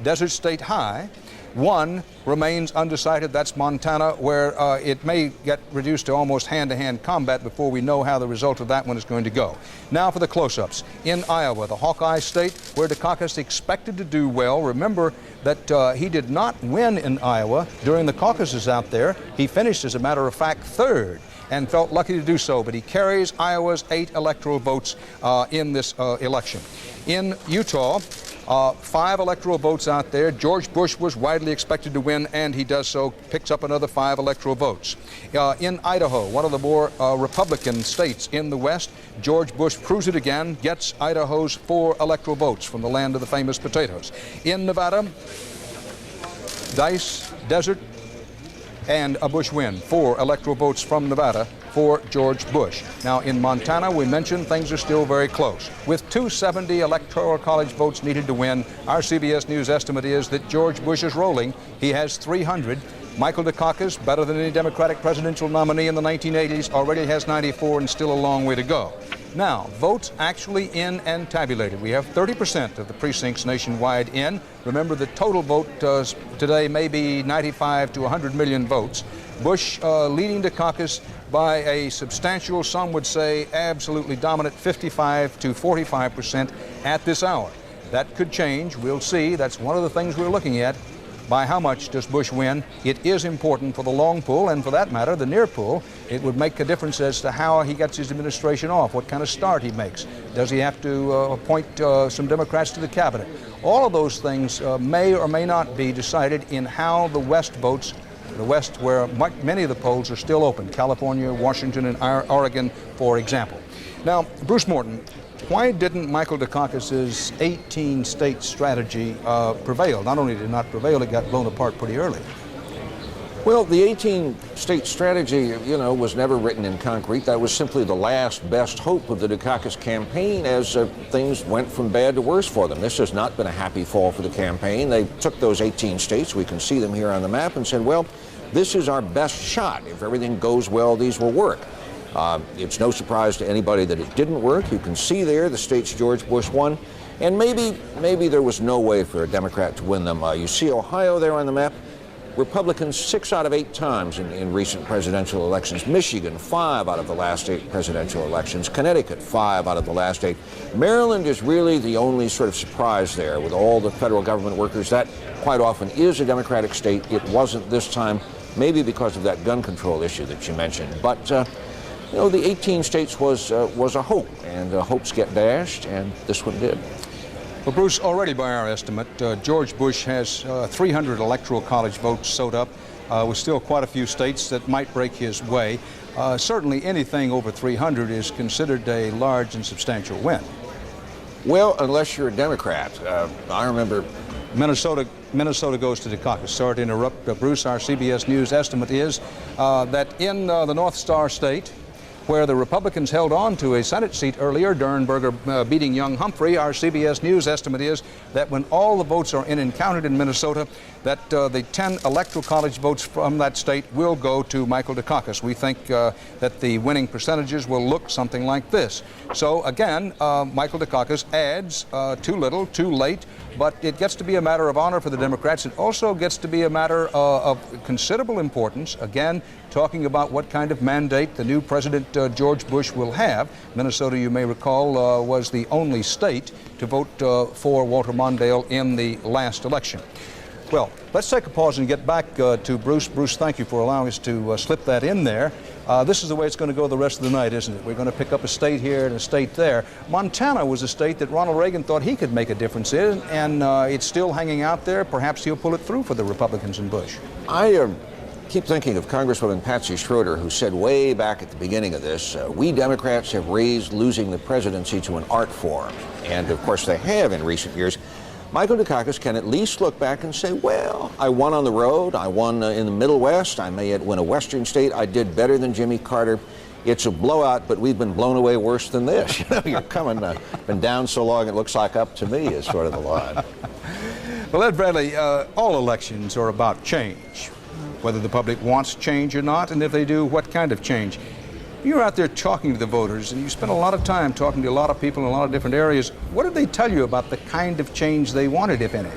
Desert State high. 1 remains undecided, that's Montana, where it may get reduced to almost hand-to-hand combat before we know how the result of that one is going to go. Now for the close-ups. In Iowa, the Hawkeye state, where Dukakis expected to do well. Remember that he did not win in Iowa during the caucuses out there. He finished, as a matter of fact, 3rd. And felt lucky to do so, but he carries Iowa's 8 electoral votes in this election. In Utah, 5 electoral votes out there. George Bush was widely expected to win, and he does so, picks up another 5 electoral votes. In Idaho, one of the more Republican states in the West, George Bush proves it again, gets Idaho's 4 electoral votes from the land of the famous potatoes. In Nevada, Dice, Desert, and a Bush win. 4 electoral votes from Nevada for George Bush. Now, in Montana, we mentioned things are still very close. With 270 electoral college votes needed to win, our CBS News estimate is that George Bush is rolling. He has 300. Michael Dukakis, better than any Democratic presidential nominee in the 1980s, already has 94 and still a long way to go. Now, votes actually in and tabulated. We have 30% of the precincts nationwide in. Remember, the total vote today may be 95 to 100 million votes. Bush leading Dukakis by a substantial, some would say absolutely dominant, 55 to 45% at this hour. That could change. We'll see. That's one of the things we're looking at. By how much does Bush win? It is important for the long pull, and for that matter, the near pull. It would make a difference as to how he gets his administration off, what kind of start he makes. Does he have to appoint some Democrats to the cabinet? All of those things may or may not be decided in how the West votes, the West where many of the polls are still open, California, Washington, and Oregon, for example. Now, Bruce Morton, why didn't Michael Dukakis's 18-state strategy prevail? Not only did it not prevail, it got blown apart pretty early. Well, the 18-state strategy, you know, was never written in concrete. That was simply the last best hope of the Dukakis campaign as things went from bad to worse for them. This has not been a happy fall for the campaign. They took those 18 states, we can see them here on the map, and said, well, this is our best shot. If everything goes well, these will work. It's no surprise to anybody that it didn't work. You can see there the states George Bush won, and maybe there was no way for a Democrat to win them. You see Ohio there on the map. Republicans 6 out of 8 times in recent presidential elections. Michigan 5 out of the last 8 presidential elections. Connecticut 5 out of the last 8. Maryland is really the only sort of surprise there with all the federal government workers. That quite often is a Democratic state. It wasn't this time, maybe because of that gun control issue that you mentioned. But you know, the 18 states was a hope, and hopes get dashed, and this one did. Well, Bruce, already by our estimate, George Bush has 300 electoral college votes sewed up, with still quite a few states that might break his way. Certainly anything over 300 is considered a large and substantial win. Well, unless you're a Democrat. I remember Minnesota goes to Dukakis. Sorry to interrupt, Bruce. Our CBS News estimate is that in the North Star State, where the Republicans held on to a Senate seat earlier, Durenberger beating young Humphrey, our CBS News estimate is that when all the votes are in and counted in Minnesota, that the 10 electoral college votes from that state will go to Michael Dukakis. We think that the winning percentages will look something like this. So again, Michael Dukakis adds too little, too late, but it gets to be a matter of honor for the Democrats. It also gets to be a matter of considerable importance, again, talking about what kind of mandate the new President George Bush will have. Minnesota, you may recall, was the only state to vote for Walter Mondale in the last election. Well, let's take a pause and get back to Bruce. Bruce, thank you for allowing us to slip that in there. This is the way it's going to go the rest of the night, isn't it? We're going to pick up a state here and a state there. Montana was a state that Ronald Reagan thought he could make a difference in, and it's still hanging out there. Perhaps he'll pull it through for the Republicans in Bush. I keep thinking of Congresswoman Patsy Schroeder, who said way back at the beginning of this, we Democrats have raised losing the presidency to an art form. And of course they have in recent years. Michael Dukakis can at least look back and say, well, I won on the road, I won in the Middle West, I may win a Western state, I did better than Jimmy Carter. It's a blowout, but we've been blown away worse than this. You know, you're coming, been down so long it looks like up to me is sort of the line. Well, Ed Bradley, all elections are about change, whether the public wants change or not, and if they do, what kind of change. You're out there talking to the voters, and you spend a lot of time talking to a lot of people in a lot of different areas. What did they tell you about the kind of change they wanted, if any?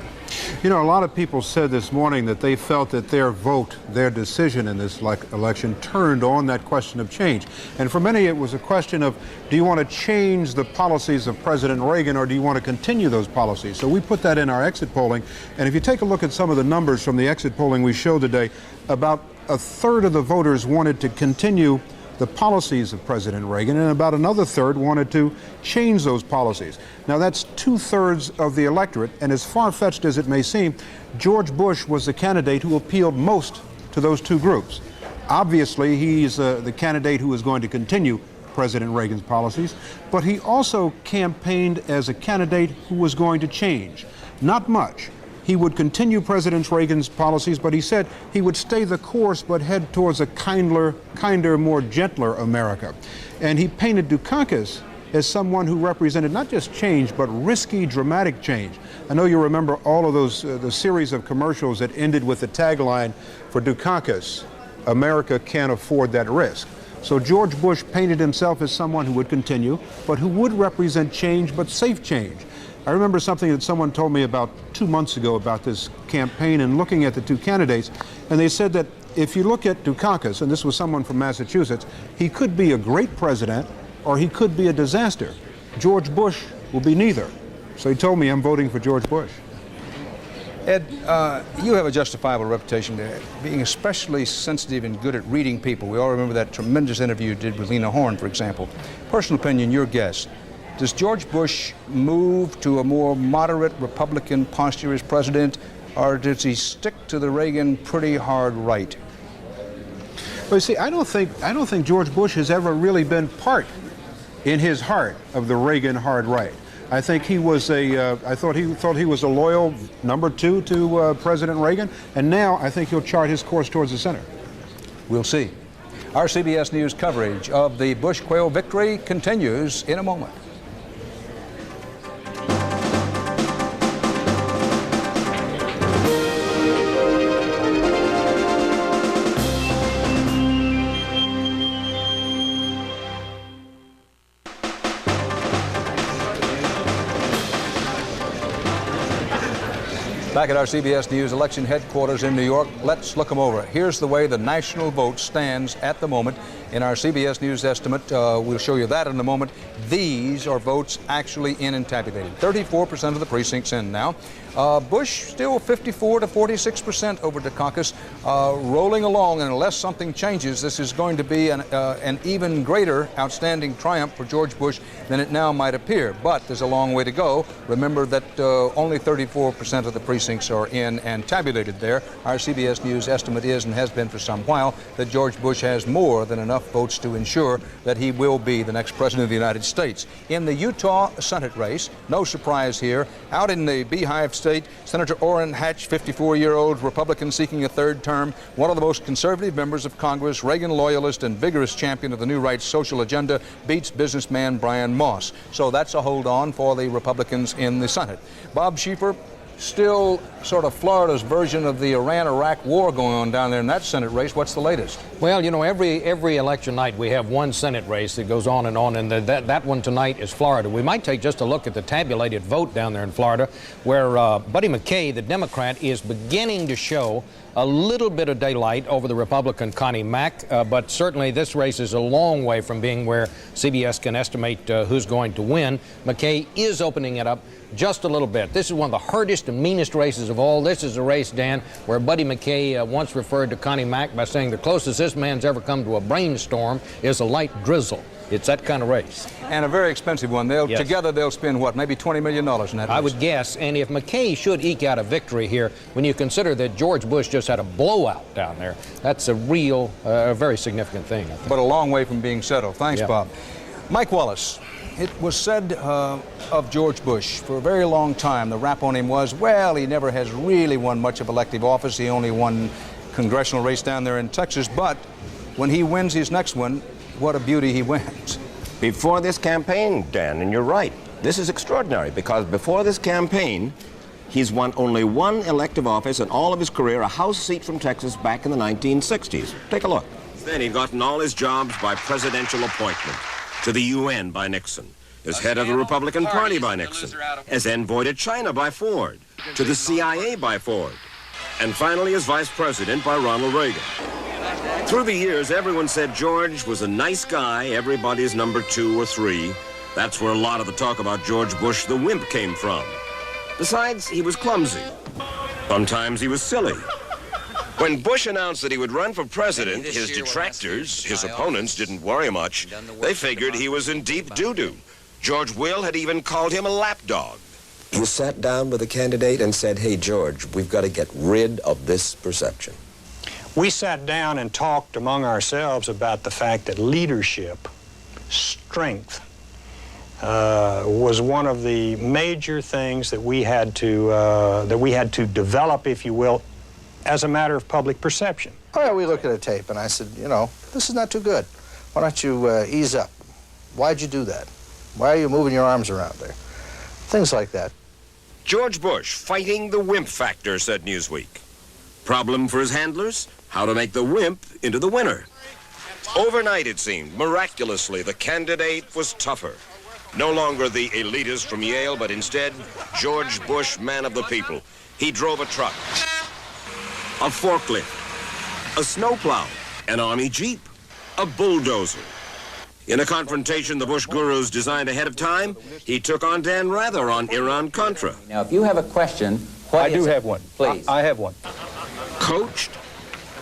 You know, a lot of people said this morning that they felt that their vote, their decision in this election turned on that question of change. And for many, it was a question of, do you want to change the policies of President Reagan, or do you want to continue those policies? So we put that in our exit polling. And if you take a look at some of the numbers from the exit polling we showed today, about a third of the voters wanted to continue the policies of President Reagan, and about another third wanted to change those policies. Now, that's 2/3 of the electorate, and as far-fetched as it may seem, George Bush was the candidate who appealed most to those two groups. Obviously, he's the candidate who is going to continue President Reagan's policies, but he also campaigned as a candidate who was going to change. Not much. He would continue President Reagan's policies, but he said he would stay the course but head towards a kinder, more gentler America. And he painted Dukakis as someone who represented not just change, but risky, dramatic change. I know you remember all of those, the series of commercials that ended with the tagline for Dukakis, "America can't afford that risk." So George Bush painted himself as someone who would continue, but who would represent change, but safe change. I remember something that someone told me about 2 months ago about this campaign and looking at the two candidates, and they said that if you look at Dukakis, and this was someone from Massachusetts, he could be a great president or he could be a disaster. George Bush will be neither. So he told me I'm voting for George Bush. Ed, you have a justifiable reputation there, being especially sensitive and good at reading people. We all remember that tremendous interview you did with Lena Horne, for example. Personal opinion, your guess. Does George Bush move to a more moderate Republican posture as president, or does he stick to the Reagan pretty hard right? Well, you see, I don't think George Bush has ever really been part, in his heart, of the Reagan hard right. I think he was I thought he was a loyal number two to President Reagan, and now I think he'll chart his course towards the center. We'll see. Our CBS News coverage of the Bush-Quayle victory continues in a moment. Back at our CBS News election headquarters in New York, let's look them over. Here's the way the national vote stands at the moment. In our CBS News estimate, we'll show you that in a moment. These are votes actually in and tabulated. 34% of the precincts in now. Bush still 54 to 46% over Dukakis, rolling along, and unless something changes, this is going to be an even greater outstanding triumph for George Bush than it now might appear. But there's a long way to go. Remember that only 34% of the precincts are in and tabulated there. Our CBS News estimate is, and has been for some while, that George Bush has more than enough votes to ensure that he will be the next president of the United States. In the Utah Senate race, no surprise here, out in the Beehive State, Senator Orrin Hatch, 54-year-old Republican seeking a third term, one of the most conservative members of Congress, Reagan loyalist and vigorous champion of the New Right's social agenda, beats businessman Brian Moss. So that's a hold on for the Republicans in the Senate. Bob Schieffer, still sort of Florida's version of the Iran-Iraq war going on down there in that Senate race. What's the latest? Well, you know, every election night we have one Senate race that goes on, and that one tonight is Florida. We might take just a look at the tabulated vote down there in Florida, where Buddy McKay, the Democrat, is beginning to show a little bit of daylight over the Republican Connie Mack, but certainly this race is a long way from being where CBS can estimate who's going to win. McKay is opening it up just a little bit. This is one of the hardest and meanest races of all. This is a race, Dan, where Buddy McKay once referred to Connie Mack by saying the closest this man's ever come to a brainstorm is a light drizzle. It's that kind of race. And a very expensive one. Yes. Together they'll spend, what, maybe $20 million in that race? I would guess. And if McKay should eke out a victory here, when you consider that George Bush just had a blowout down there, that's a real, very significant thing, I think. But a long way from being settled. Thanks, Yeah. Bob. Mike Wallace. It was said of George Bush for a very long time, the rap on him was, well, he never has really won much of elective office. He only won congressional race down there in Texas. But when he wins his next one, what a beauty he wins. Before this campaign, Dan, and you're right, this is extraordinary, because before this campaign, he's won only one elective office in all of his career, a House seat from Texas back in the 1960s. Take a look. Then he'd gotten all his jobs by presidential appointment. To the UN by Nixon, as head of the Republican Party by Nixon, as envoy to China by Ford, to the CIA by Ford, and finally as vice president by Ronald Reagan. Through the years, everyone said George was a nice guy, everybody's number 2 or 3. That's where a lot of the talk about George Bush the wimp came from. Besides, he was clumsy. Sometimes he was silly. When Bush announced that he would run for president, his detractors, his opponents, didn't worry much. They figured he was in deep doo-doo. George Will had even called him a lapdog. You sat down with the candidate and said, hey, George, we've got to get rid of this perception. We sat down and talked among ourselves about the fact that leadership, strength, was one of the major things that we had to develop, if you will, as a matter of public perception. Oh, yeah, we looked at a tape, and I said, you know, this is not too good. Why don't you ease up? Why'd you do that? Why are you moving your arms around there? Things like that. George Bush fighting the wimp factor, said Newsweek. Problem for his handlers? How to make the wimp into the winner. Overnight, it seemed, miraculously, the candidate was tougher. No longer the elitist from Yale, but instead, George Bush, man of the people. He drove a truck, a forklift, a snowplow, an army jeep, a bulldozer. In a confrontation the Bush gurus designed ahead of time, he took on Dan Rather on Iran-Contra. Now, if you have a question, I do have one. Please. I have one. Coached,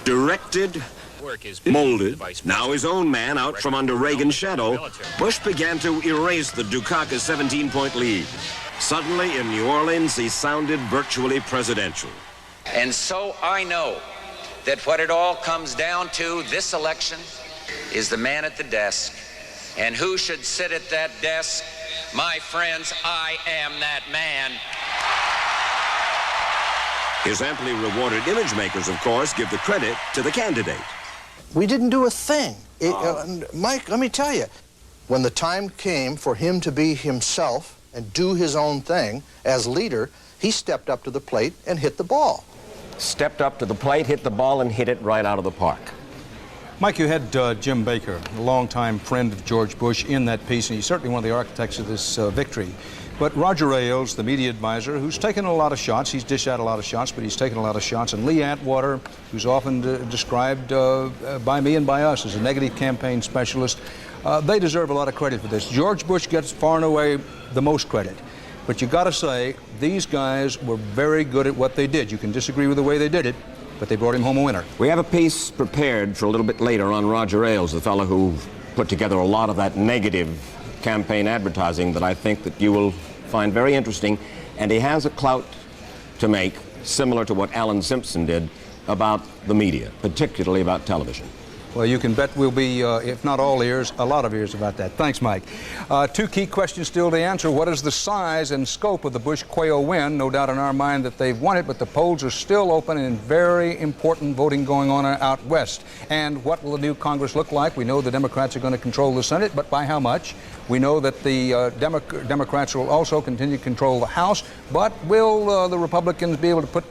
directed, molded, now his own man out from under Reagan's shadow, Bush began to erase the Dukakis' 17-point lead. Suddenly, in New Orleans, he sounded virtually presidential. And so I know that what it all comes down to this election is the man at the desk. And who should sit at that desk? My friends, I am that man. His amply rewarded image makers, of course, give the credit to the candidate. We didn't do a thing. Mike, let me tell you, when the time came for him to be himself and do his own thing as leader, he stepped up to the plate and hit the ball. Stepped up to the plate, hit the ball, and hit it right out of the park. Mike, you had Jim Baker, a longtime friend of George Bush, in that piece, and he's certainly one of the architects of this victory. But Roger Ailes, the media advisor, who's taken a lot of shots, he's dished out a lot of shots, but he's taken a lot of shots, and Lee Atwater, who's often described by me and by us as a negative campaign specialist, they deserve a lot of credit for this. George Bush gets far and away the most credit. But you got to say, these guys were very good at what they did. You can disagree with the way they did it, but they brought him home a winner. We have a piece prepared for a little bit later on Roger Ailes, the fellow who put together a lot of that negative campaign advertising that I think that you will find very interesting. And he has a clout to make, similar to what Alan Simpson did, about the media, particularly about television. Well, you can bet we'll be, if not all ears, a lot of ears about that. Thanks, Mike. Two key questions still to answer. What is the size and scope of the Bush-Quayle win? No doubt in our mind that they've won it, but the polls are still open and very important voting going on out west. And what will the new Congress look like? We know the Democrats are going to control the Senate, but by how much? We know that the Democrats will also continue to control the House, but will the Republicans be able to put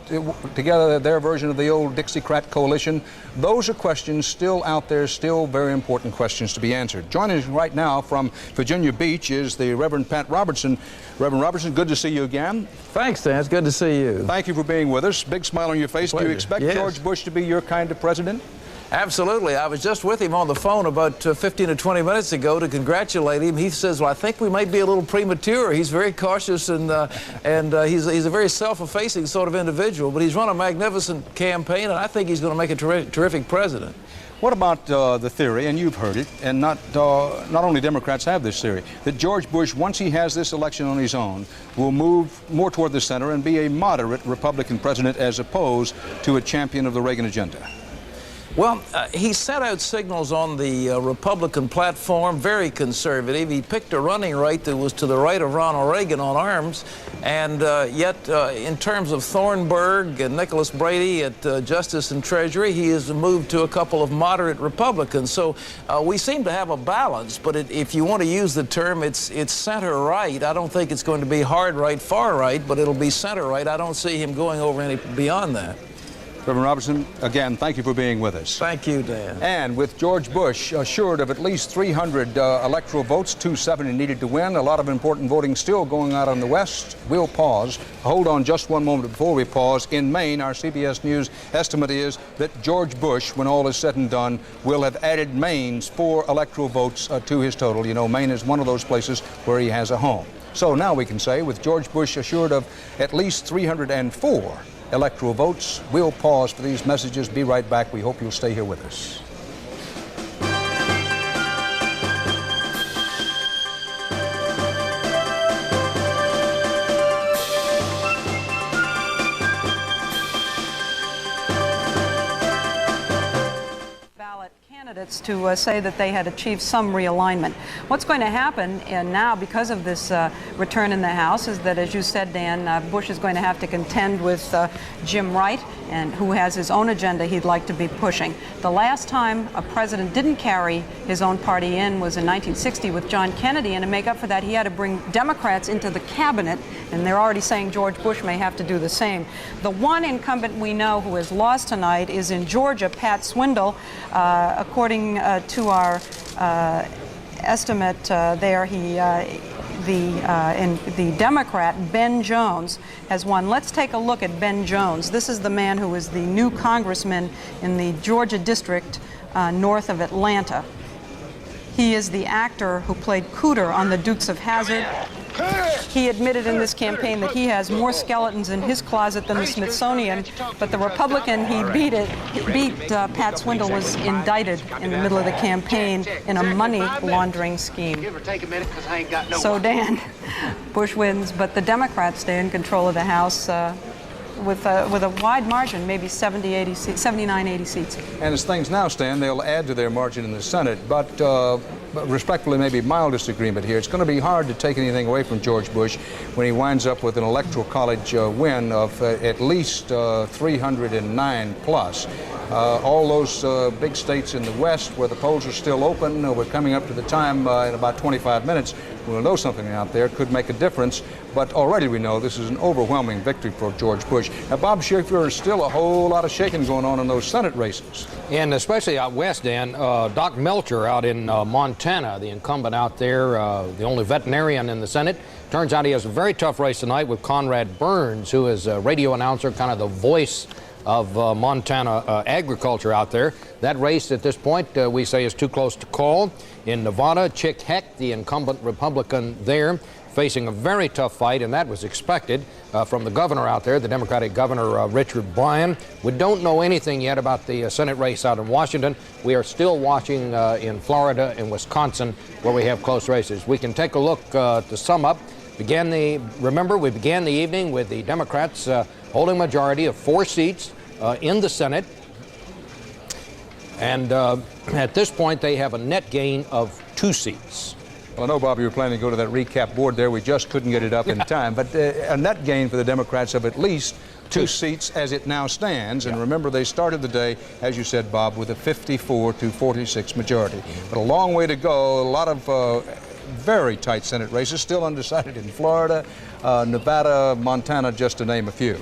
together their version of the old Dixiecrat coalition? Those are questions still out there, still very important questions to be answered. Joining us right now from Virginia Beach is the Reverend Pat Robertson. Reverend Robertson, good to see you again. Thanks, Dan. It's good to see you. Thank you for being with us. Big smile on your face. Do you expect George Bush to be your kind of president? Absolutely. I was just with him on the phone about 15 or 20 minutes ago to congratulate him. He says, well, I think we might be a little premature. He's very cautious and he's a very self-effacing sort of individual, but he's run a magnificent campaign, and I think he's going to make a terrific president. What about the theory, and you've heard it, and not only Democrats have this theory, that George Bush, once he has this election on his own, will move more toward the center and be a moderate Republican president as opposed to a champion of the Reagan agenda? Well, he sent out signals on the Republican platform, very conservative. He picked a running right that was to the right of Ronald Reagan on arms, and yet in terms of Thornburg and Nicholas Brady at Justice and Treasury, he has moved to a couple of moderate Republicans. So we seem to have a balance, but if you want to use the term, it's center-right. I don't think it's going to be hard-right, far-right, but it'll be center-right. I don't see him going over any beyond that. Reverend Robertson, again, thank you for being with us. Thank you, Dan. And with George Bush assured of at least 300 electoral votes, 270 needed to win, a lot of important voting still going out on the West, we'll pause. Hold on just one moment before we pause. In Maine, our CBS News estimate is that George Bush, when all is said and done, will have added Maine's 4 electoral votes to his total. You know, Maine is one of those places where he has a home. So now we can say, with George Bush assured of at least 304 electoral votes. We'll pause for these messages. Be right back. We hope you'll stay here with us. To say that they had achieved some realignment. What's going to happen now because of this return in the House is that, as you said, Dan, Bush is going to have to contend with Jim Wright, and who has his own agenda he'd like to be pushing. The last time a president didn't carry his own party in was in 1960 with John Kennedy, and to make up for that he had to bring Democrats into the cabinet, and they're already saying George Bush may have to do the same. The one incumbent we know who has lost tonight is in Georgia, Pat Swindle. According to our estimate there, the Democrat, Ben Jones, has won. Let's take a look at Ben Jones. This is the man who is the new congressman in the Georgia district north of Atlanta. He is the actor who played Cooter on The Dukes of Hazzard. He admitted in this campaign that he has more skeletons in his closet than the Smithsonian, but the Republican he beat, Pat Swindle, was indicted in the middle of the campaign in a money laundering scheme. So, Dan, Bush wins, but the Democrats stay in control of the House with a wide margin, maybe 79, 80 seats. And as things now stand, they'll add to their margin in the Senate, but respectfully, maybe mild disagreement here. It's going to be hard to take anything away from George Bush when he winds up with an electoral college win of at least 309 plus. All those big states in the West where the polls are still open, we're coming up to the time in about 25 minutes. We'll know something out there could make a difference, but already we know this is an overwhelming victory for George Bush. Now, Bob Schieffer, there's still a whole lot of shaking going on in those Senate races. And especially out west, Dan, Doc Melcher out in Montana, the incumbent out there, the only veterinarian in the Senate. Turns out he has a very tough race tonight with Conrad Burns, who is a radio announcer, kind of the voice of Montana agriculture out there. That race at this point we say is too close to call. In Nevada, Chick Heck, the incumbent Republican there, facing a very tough fight, and that was expected from the governor out there, the Democratic Governor Richard Bryan. We don't know anything yet about the Senate race out in Washington. We are still watching in Florida and Wisconsin where we have close races. We can take a look to sum up. Remember, we began the evening with the Democrats holding a majority of 4 seats in the Senate. And at this point, they have a net gain of 2 seats. Well, I know, Bob, you were planning to go to that recap board there. We just couldn't get it up in time. But a net gain for the Democrats of at least 2 seats as it now stands. And remember, they started the day, as you said, Bob, with a 54 to 46 majority. But a long way to go. A lot of very tight Senate races, still undecided in Florida, Nevada, Montana, just to name a few.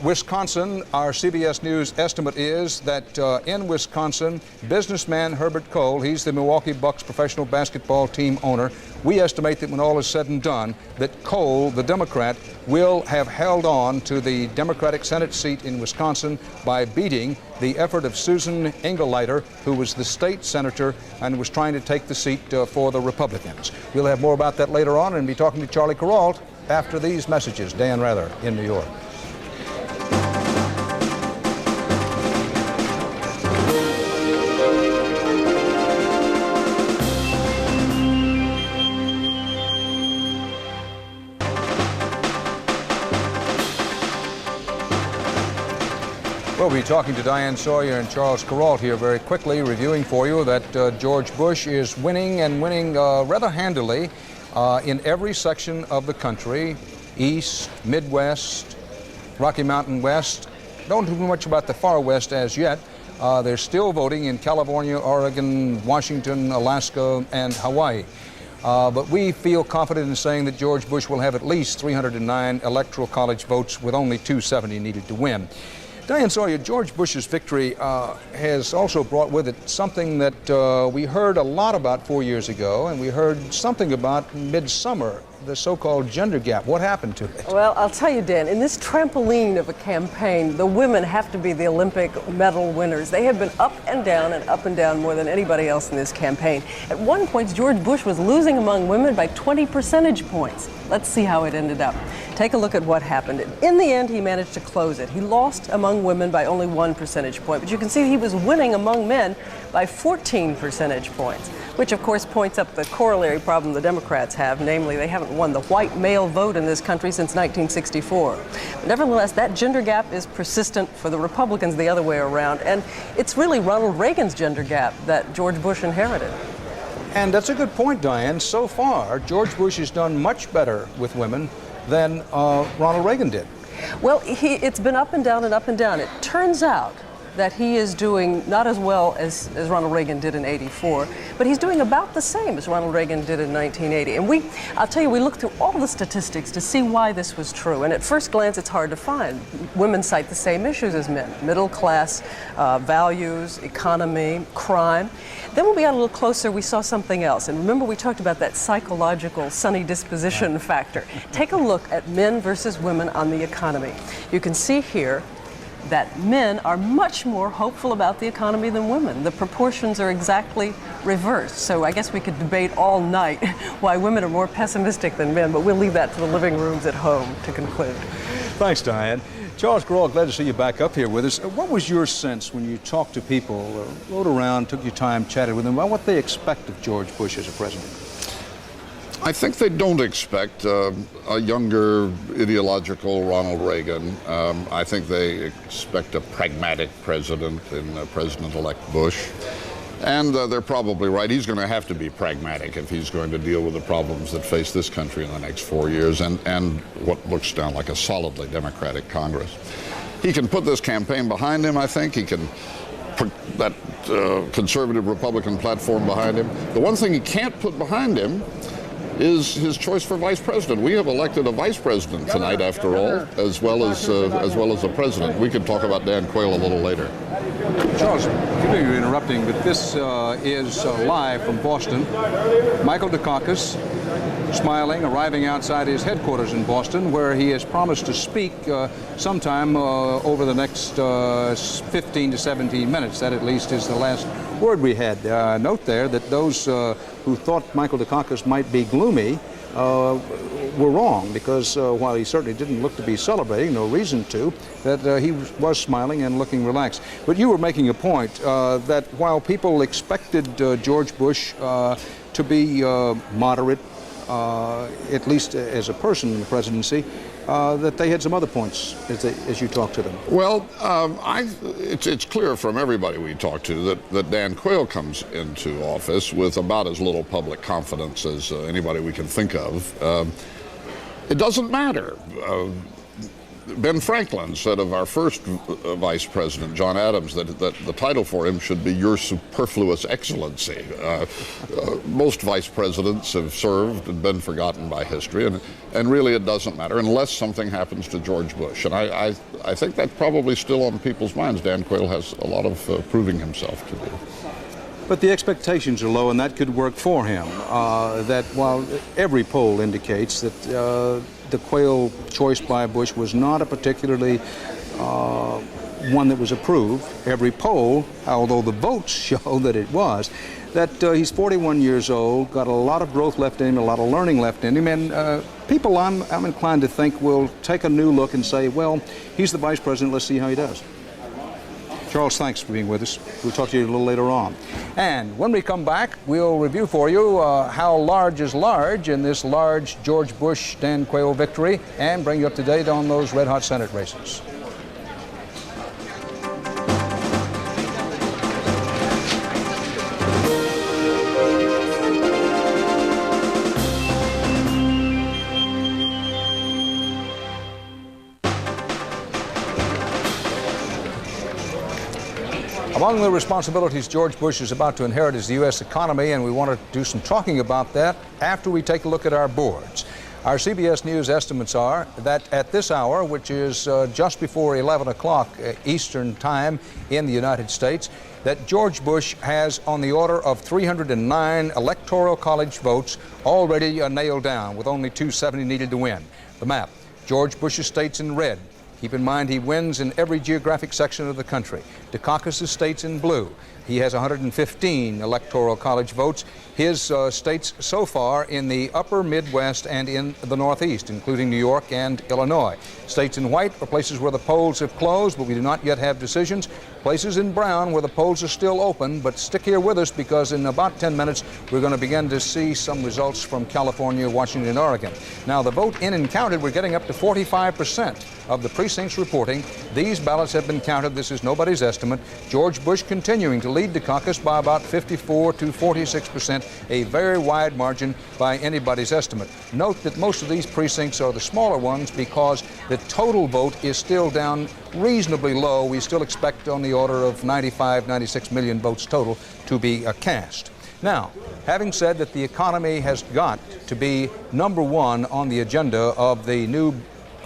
Wisconsin, our CBS News estimate is that in Wisconsin, businessman Herbert Kohl, he's the Milwaukee Bucks professional basketball team owner. We estimate that when all is said and done, that Kohl, the Democrat, will have held on to the Democratic Senate seat in Wisconsin by beating the effort of Susan Engelleiter, who was the state senator and was trying to take the seat for the Republicans. We'll have more about that later on and be talking to Charlie Kuralt after these messages. Dan Rather in New York. We'll be talking to Diane Sawyer and Charles Kuralt here very quickly, reviewing for you that George Bush is winning and winning rather handily in every section of the country, East, Midwest, Rocky Mountain West. Don't know much about the far West as yet. They're still voting in California, Oregon, Washington, Alaska, and Hawaii. But we feel confident in saying that George Bush will have at least 309 electoral college votes with only 270 needed to win. Diane Sawyer, George Bush's victory has also brought with it something that we heard a lot about 4 years ago, and we heard something about midsummer the so-called gender gap. What happened to it? Well, I'll tell you, Dan, in this trampoline of a campaign, the women have to be the Olympic medal winners. They have been up and down more than anybody else in this campaign. At one point, George Bush was losing among women by 20 percentage points. Let's see how it ended up. Take a look at what happened. In the end, he managed to close it. He lost among women by only 1 percentage point, but you can see he was winning among men by 14 percentage points, which of course points up the corollary problem the Democrats have, namely they haven't won the white male vote in this country since 1964. But nevertheless, that gender gap is persistent for the Republicans the other way around, and it's really Ronald Reagan's gender gap that George Bush inherited. And that's a good point, Diane. So far, George Bush has done much better with women than Ronald Reagan did. Well, it's been up and down and up and down. It turns out that he is doing not as well as Ronald Reagan did in '84, but he's doing about the same as Ronald Reagan did in 1980. And I'll tell you, we looked through all the statistics to see why this was true. And at first glance, it's hard to find. Women cite the same issues as men: middle class, values, economy, crime. Then when we got a little closer, we saw something else. And remember, we talked about that psychological sunny disposition factor. Take a look at men versus women on the economy. You can see here that men are much more hopeful about the economy than women. The proportions are exactly reversed. So I guess we could debate all night why women are more pessimistic than men, but we'll leave that to the living rooms at home to conclude. Thanks, Diane. Charles Grohl, glad to see you back up here with us. What was your sense when you talked to people, rode around, took your time, chatted with them about what they expect of George Bush as a president? I think they don't expect a younger, ideological Ronald Reagan. I think they expect a pragmatic president in President-elect Bush. And they're probably right. He's going to have to be pragmatic if he's going to deal with the problems that face this country in the next 4 years and what looks down like a solidly Democratic Congress. He can put this campaign behind him, I think. He can put that conservative Republican platform behind him. The one thing he can't put behind him is his choice for vice president. We have elected a vice president tonight, after all, as well as a president. We could talk about Dan Quayle a little later. Charles, forgive me for interrupting, but this is live from Boston. Michael Dukakis, smiling, arriving outside his headquarters in Boston, where he has promised to speak sometime over the next 15 to 17 minutes. That, at least, is the last word we had. Note there that those who thought Michael Dukakis might be gloomy were wrong, because while he certainly didn't look to be celebrating, no reason to, that he was smiling and looking relaxed. But you were making a point that while people expected George Bush to be moderate, at least as a person in the presidency, that they had some other points as you talked to them. Well, it's clear from everybody we talked to that Dan Quayle comes into office with about as little public confidence as anybody we can think of. It doesn't matter. Ben Franklin said of our first vice president, John Adams, that the title for him should be Your Superfluous Excellency. Most vice presidents have served and been forgotten by history, and really it doesn't matter unless something happens to George Bush. And I think that's probably still on people's minds. Dan Quayle has a lot of proving himself to do. But the expectations are low, and that could work for him. That while every poll indicates that the Quayle choice by Bush was not a particularly one that was approved, every poll, although the votes show that it was, that he's 41 years old, got a lot of growth left in him, a lot of learning left in him, and people I'm inclined to think will take a new look and say, well, he's the vice president, let's see how he does. Charles, thanks for being with us. We'll talk to you a little later on. And when we come back, we'll review for you how large is large in this large George Bush-Dan Quayle victory, and bring you up to date on those red-hot Senate races. Among the responsibilities George Bush is about to inherit is the U.S. economy, and we want to do some talking about that after we take a look at our boards. Our CBS News estimates are that at this hour, which is just before 11 o'clock Eastern Time in the United States, that George Bush has on the order of 309 Electoral College votes already nailed down, with only 270 needed to win. The map: George Bush's states in red. Keep in mind he wins in every geographic section of the country. Dukakis' states in blue. He has 115 Electoral College votes. His states so far in the upper Midwest and in the Northeast, including New York and Illinois. States in white are places where the polls have closed, but we do not yet have decisions. Places in brown where the polls are still open, but stick here with us because in about 10 minutes we're going to begin to see some results from California, Washington, and Oregon. Now, the vote in and counted, we're getting up to 45% of the precincts reporting. These ballots have been counted. This is nobody's estimate. George Bush continuing to lead Dukakis by about 54 to 46%, a very wide margin by anybody's estimate. Note that most of these precincts are the smaller ones because the total vote is still down reasonably low. We still expect on the order of 95, 96 million votes total to be cast. Now, having said that the economy has got to be number one on the agenda of the new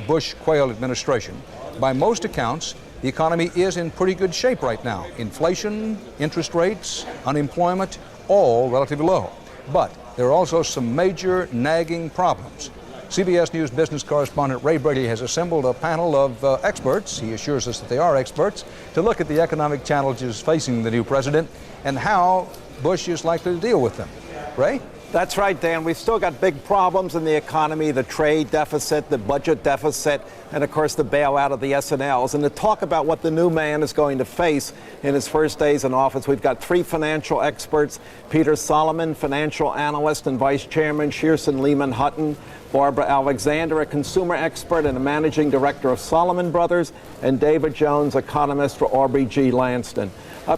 Bush-Quayle administration, by most accounts, the economy is in pretty good shape right now. Inflation, interest rates, unemployment, all relatively low. But there are also some major nagging problems. CBS News business correspondent Ray Brady has assembled a panel of experts, he assures us that they are experts, to look at the economic challenges facing the new president and how Bush is likely to deal with them. Ray? That's right, Dan. We've still got big problems in the economy, the trade deficit, the budget deficit, and of course the bailout of the S&Ls. And to talk about what the new man is going to face in his first days in office, we've got three financial experts: Peter Solomon, financial analyst and vice chairman, Shearson Lehman Hutton; Barbara Alexander, a consumer expert and a managing director of Solomon Brothers; and David Jones, economist for Aubrey G. Lanston.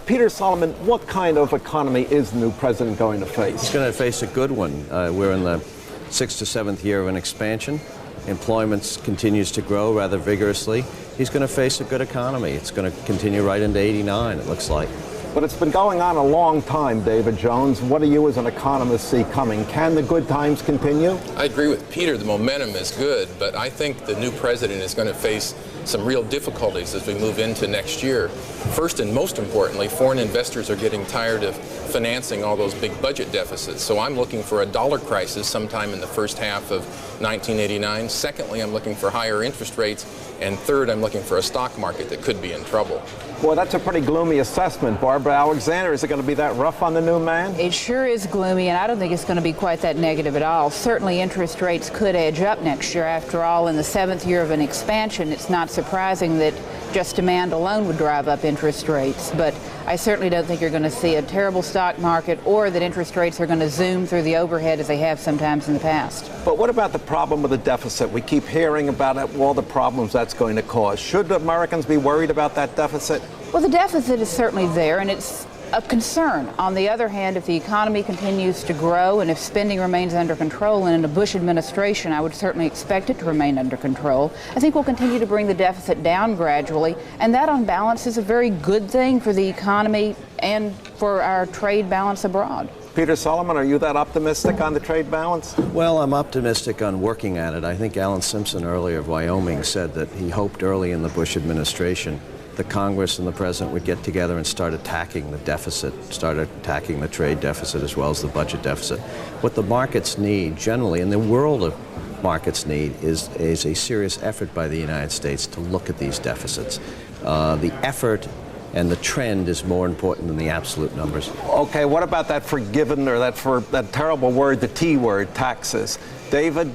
Peter Solomon, what kind of economy is the new president going to face? He's going to face a good one. We're in the 6th to 7th year of an expansion. Employment continues to grow rather vigorously. He's going to face a good economy. It's going to continue right into '89, it looks like. But it's been going on a long time, David Jones. What do you as an economist see coming? Can the good times continue? I agree with Peter. The momentum is good, but I think the new president is going to face some real difficulties as we move into next year. First and most importantly, foreign investors are getting tired of financing all those big budget deficits. So I'm looking for a dollar crisis sometime in the first half of 1989. Secondly, I'm looking for higher interest rates. And third, I'm looking for a stock market that could be in trouble. Well, that's a pretty gloomy assessment. Barbara Alexander, is it going to be that rough on the new man? It sure is gloomy, and I don't think it's going to be quite that negative at all. Certainly interest rates could edge up next year. After all, in the 7th year of an expansion, it's not surprising that just demand alone would drive up interest rates. But I certainly don't think you're going to see a terrible stock market or that interest rates are going to zoom through the overhead as they have sometimes in the past. But what about the problem with the deficit? We keep hearing about it, all the problems that's going to cause. Should Americans be worried about that deficit? Well, the deficit is certainly there, and it's a concern. On the other hand, if the economy continues to grow and if spending remains under control, and in a Bush administration, I would certainly expect it to remain under control, I think we'll continue to bring the deficit down gradually, and that on balance is a very good thing for the economy and for our trade balance abroad. Peter Solomon, are you that optimistic on the trade balance? Well, I'm optimistic on working at it. I think Alan Simpson earlier of Wyoming said that he hoped early in the Bush administration the Congress and the President would get together and start attacking the deficit, start attacking the trade deficit as well as the budget deficit. What the markets need generally, and the world of markets need, is a serious effort by the United States to look at these deficits. The effort and the trend is more important than the absolute numbers. Okay, what about that forgiven, or that terrible word, the T word, taxes? David?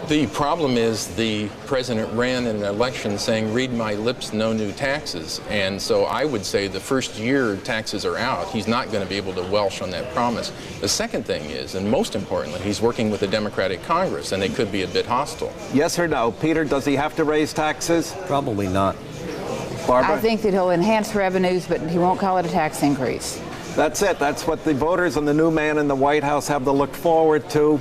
The problem is the president ran in an election saying, read my lips, no new taxes. And so I would say the first year taxes are out. He's not going to be able to welsh on that promise. The second thing is, and most importantly, he's working with a Democratic Congress, and they could be a bit hostile. Yes or no? Peter, does he have to raise taxes? Probably not. Barbara? I think that he'll enhance revenues, but he won't call it a tax increase. That's it. That's what the voters and the new man in the White House have to look forward to.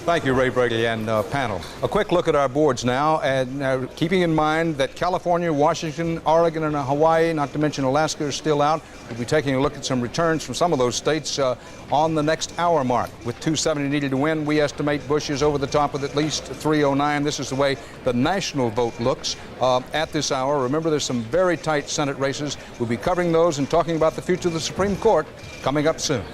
Thank you, Ray Brady and panel. A quick look at our boards now, and keeping in mind that California, Washington, Oregon, and Hawaii, not to mention Alaska, are still out. We'll be taking a look at some returns from some of those states on the next hour mark. With 270 needed to win, we estimate Bush is over the top with at least 309. This is the way the national vote looks at this hour. Remember, there's some very tight Senate races. We'll be covering those and talking about the future of the Supreme Court coming up soon.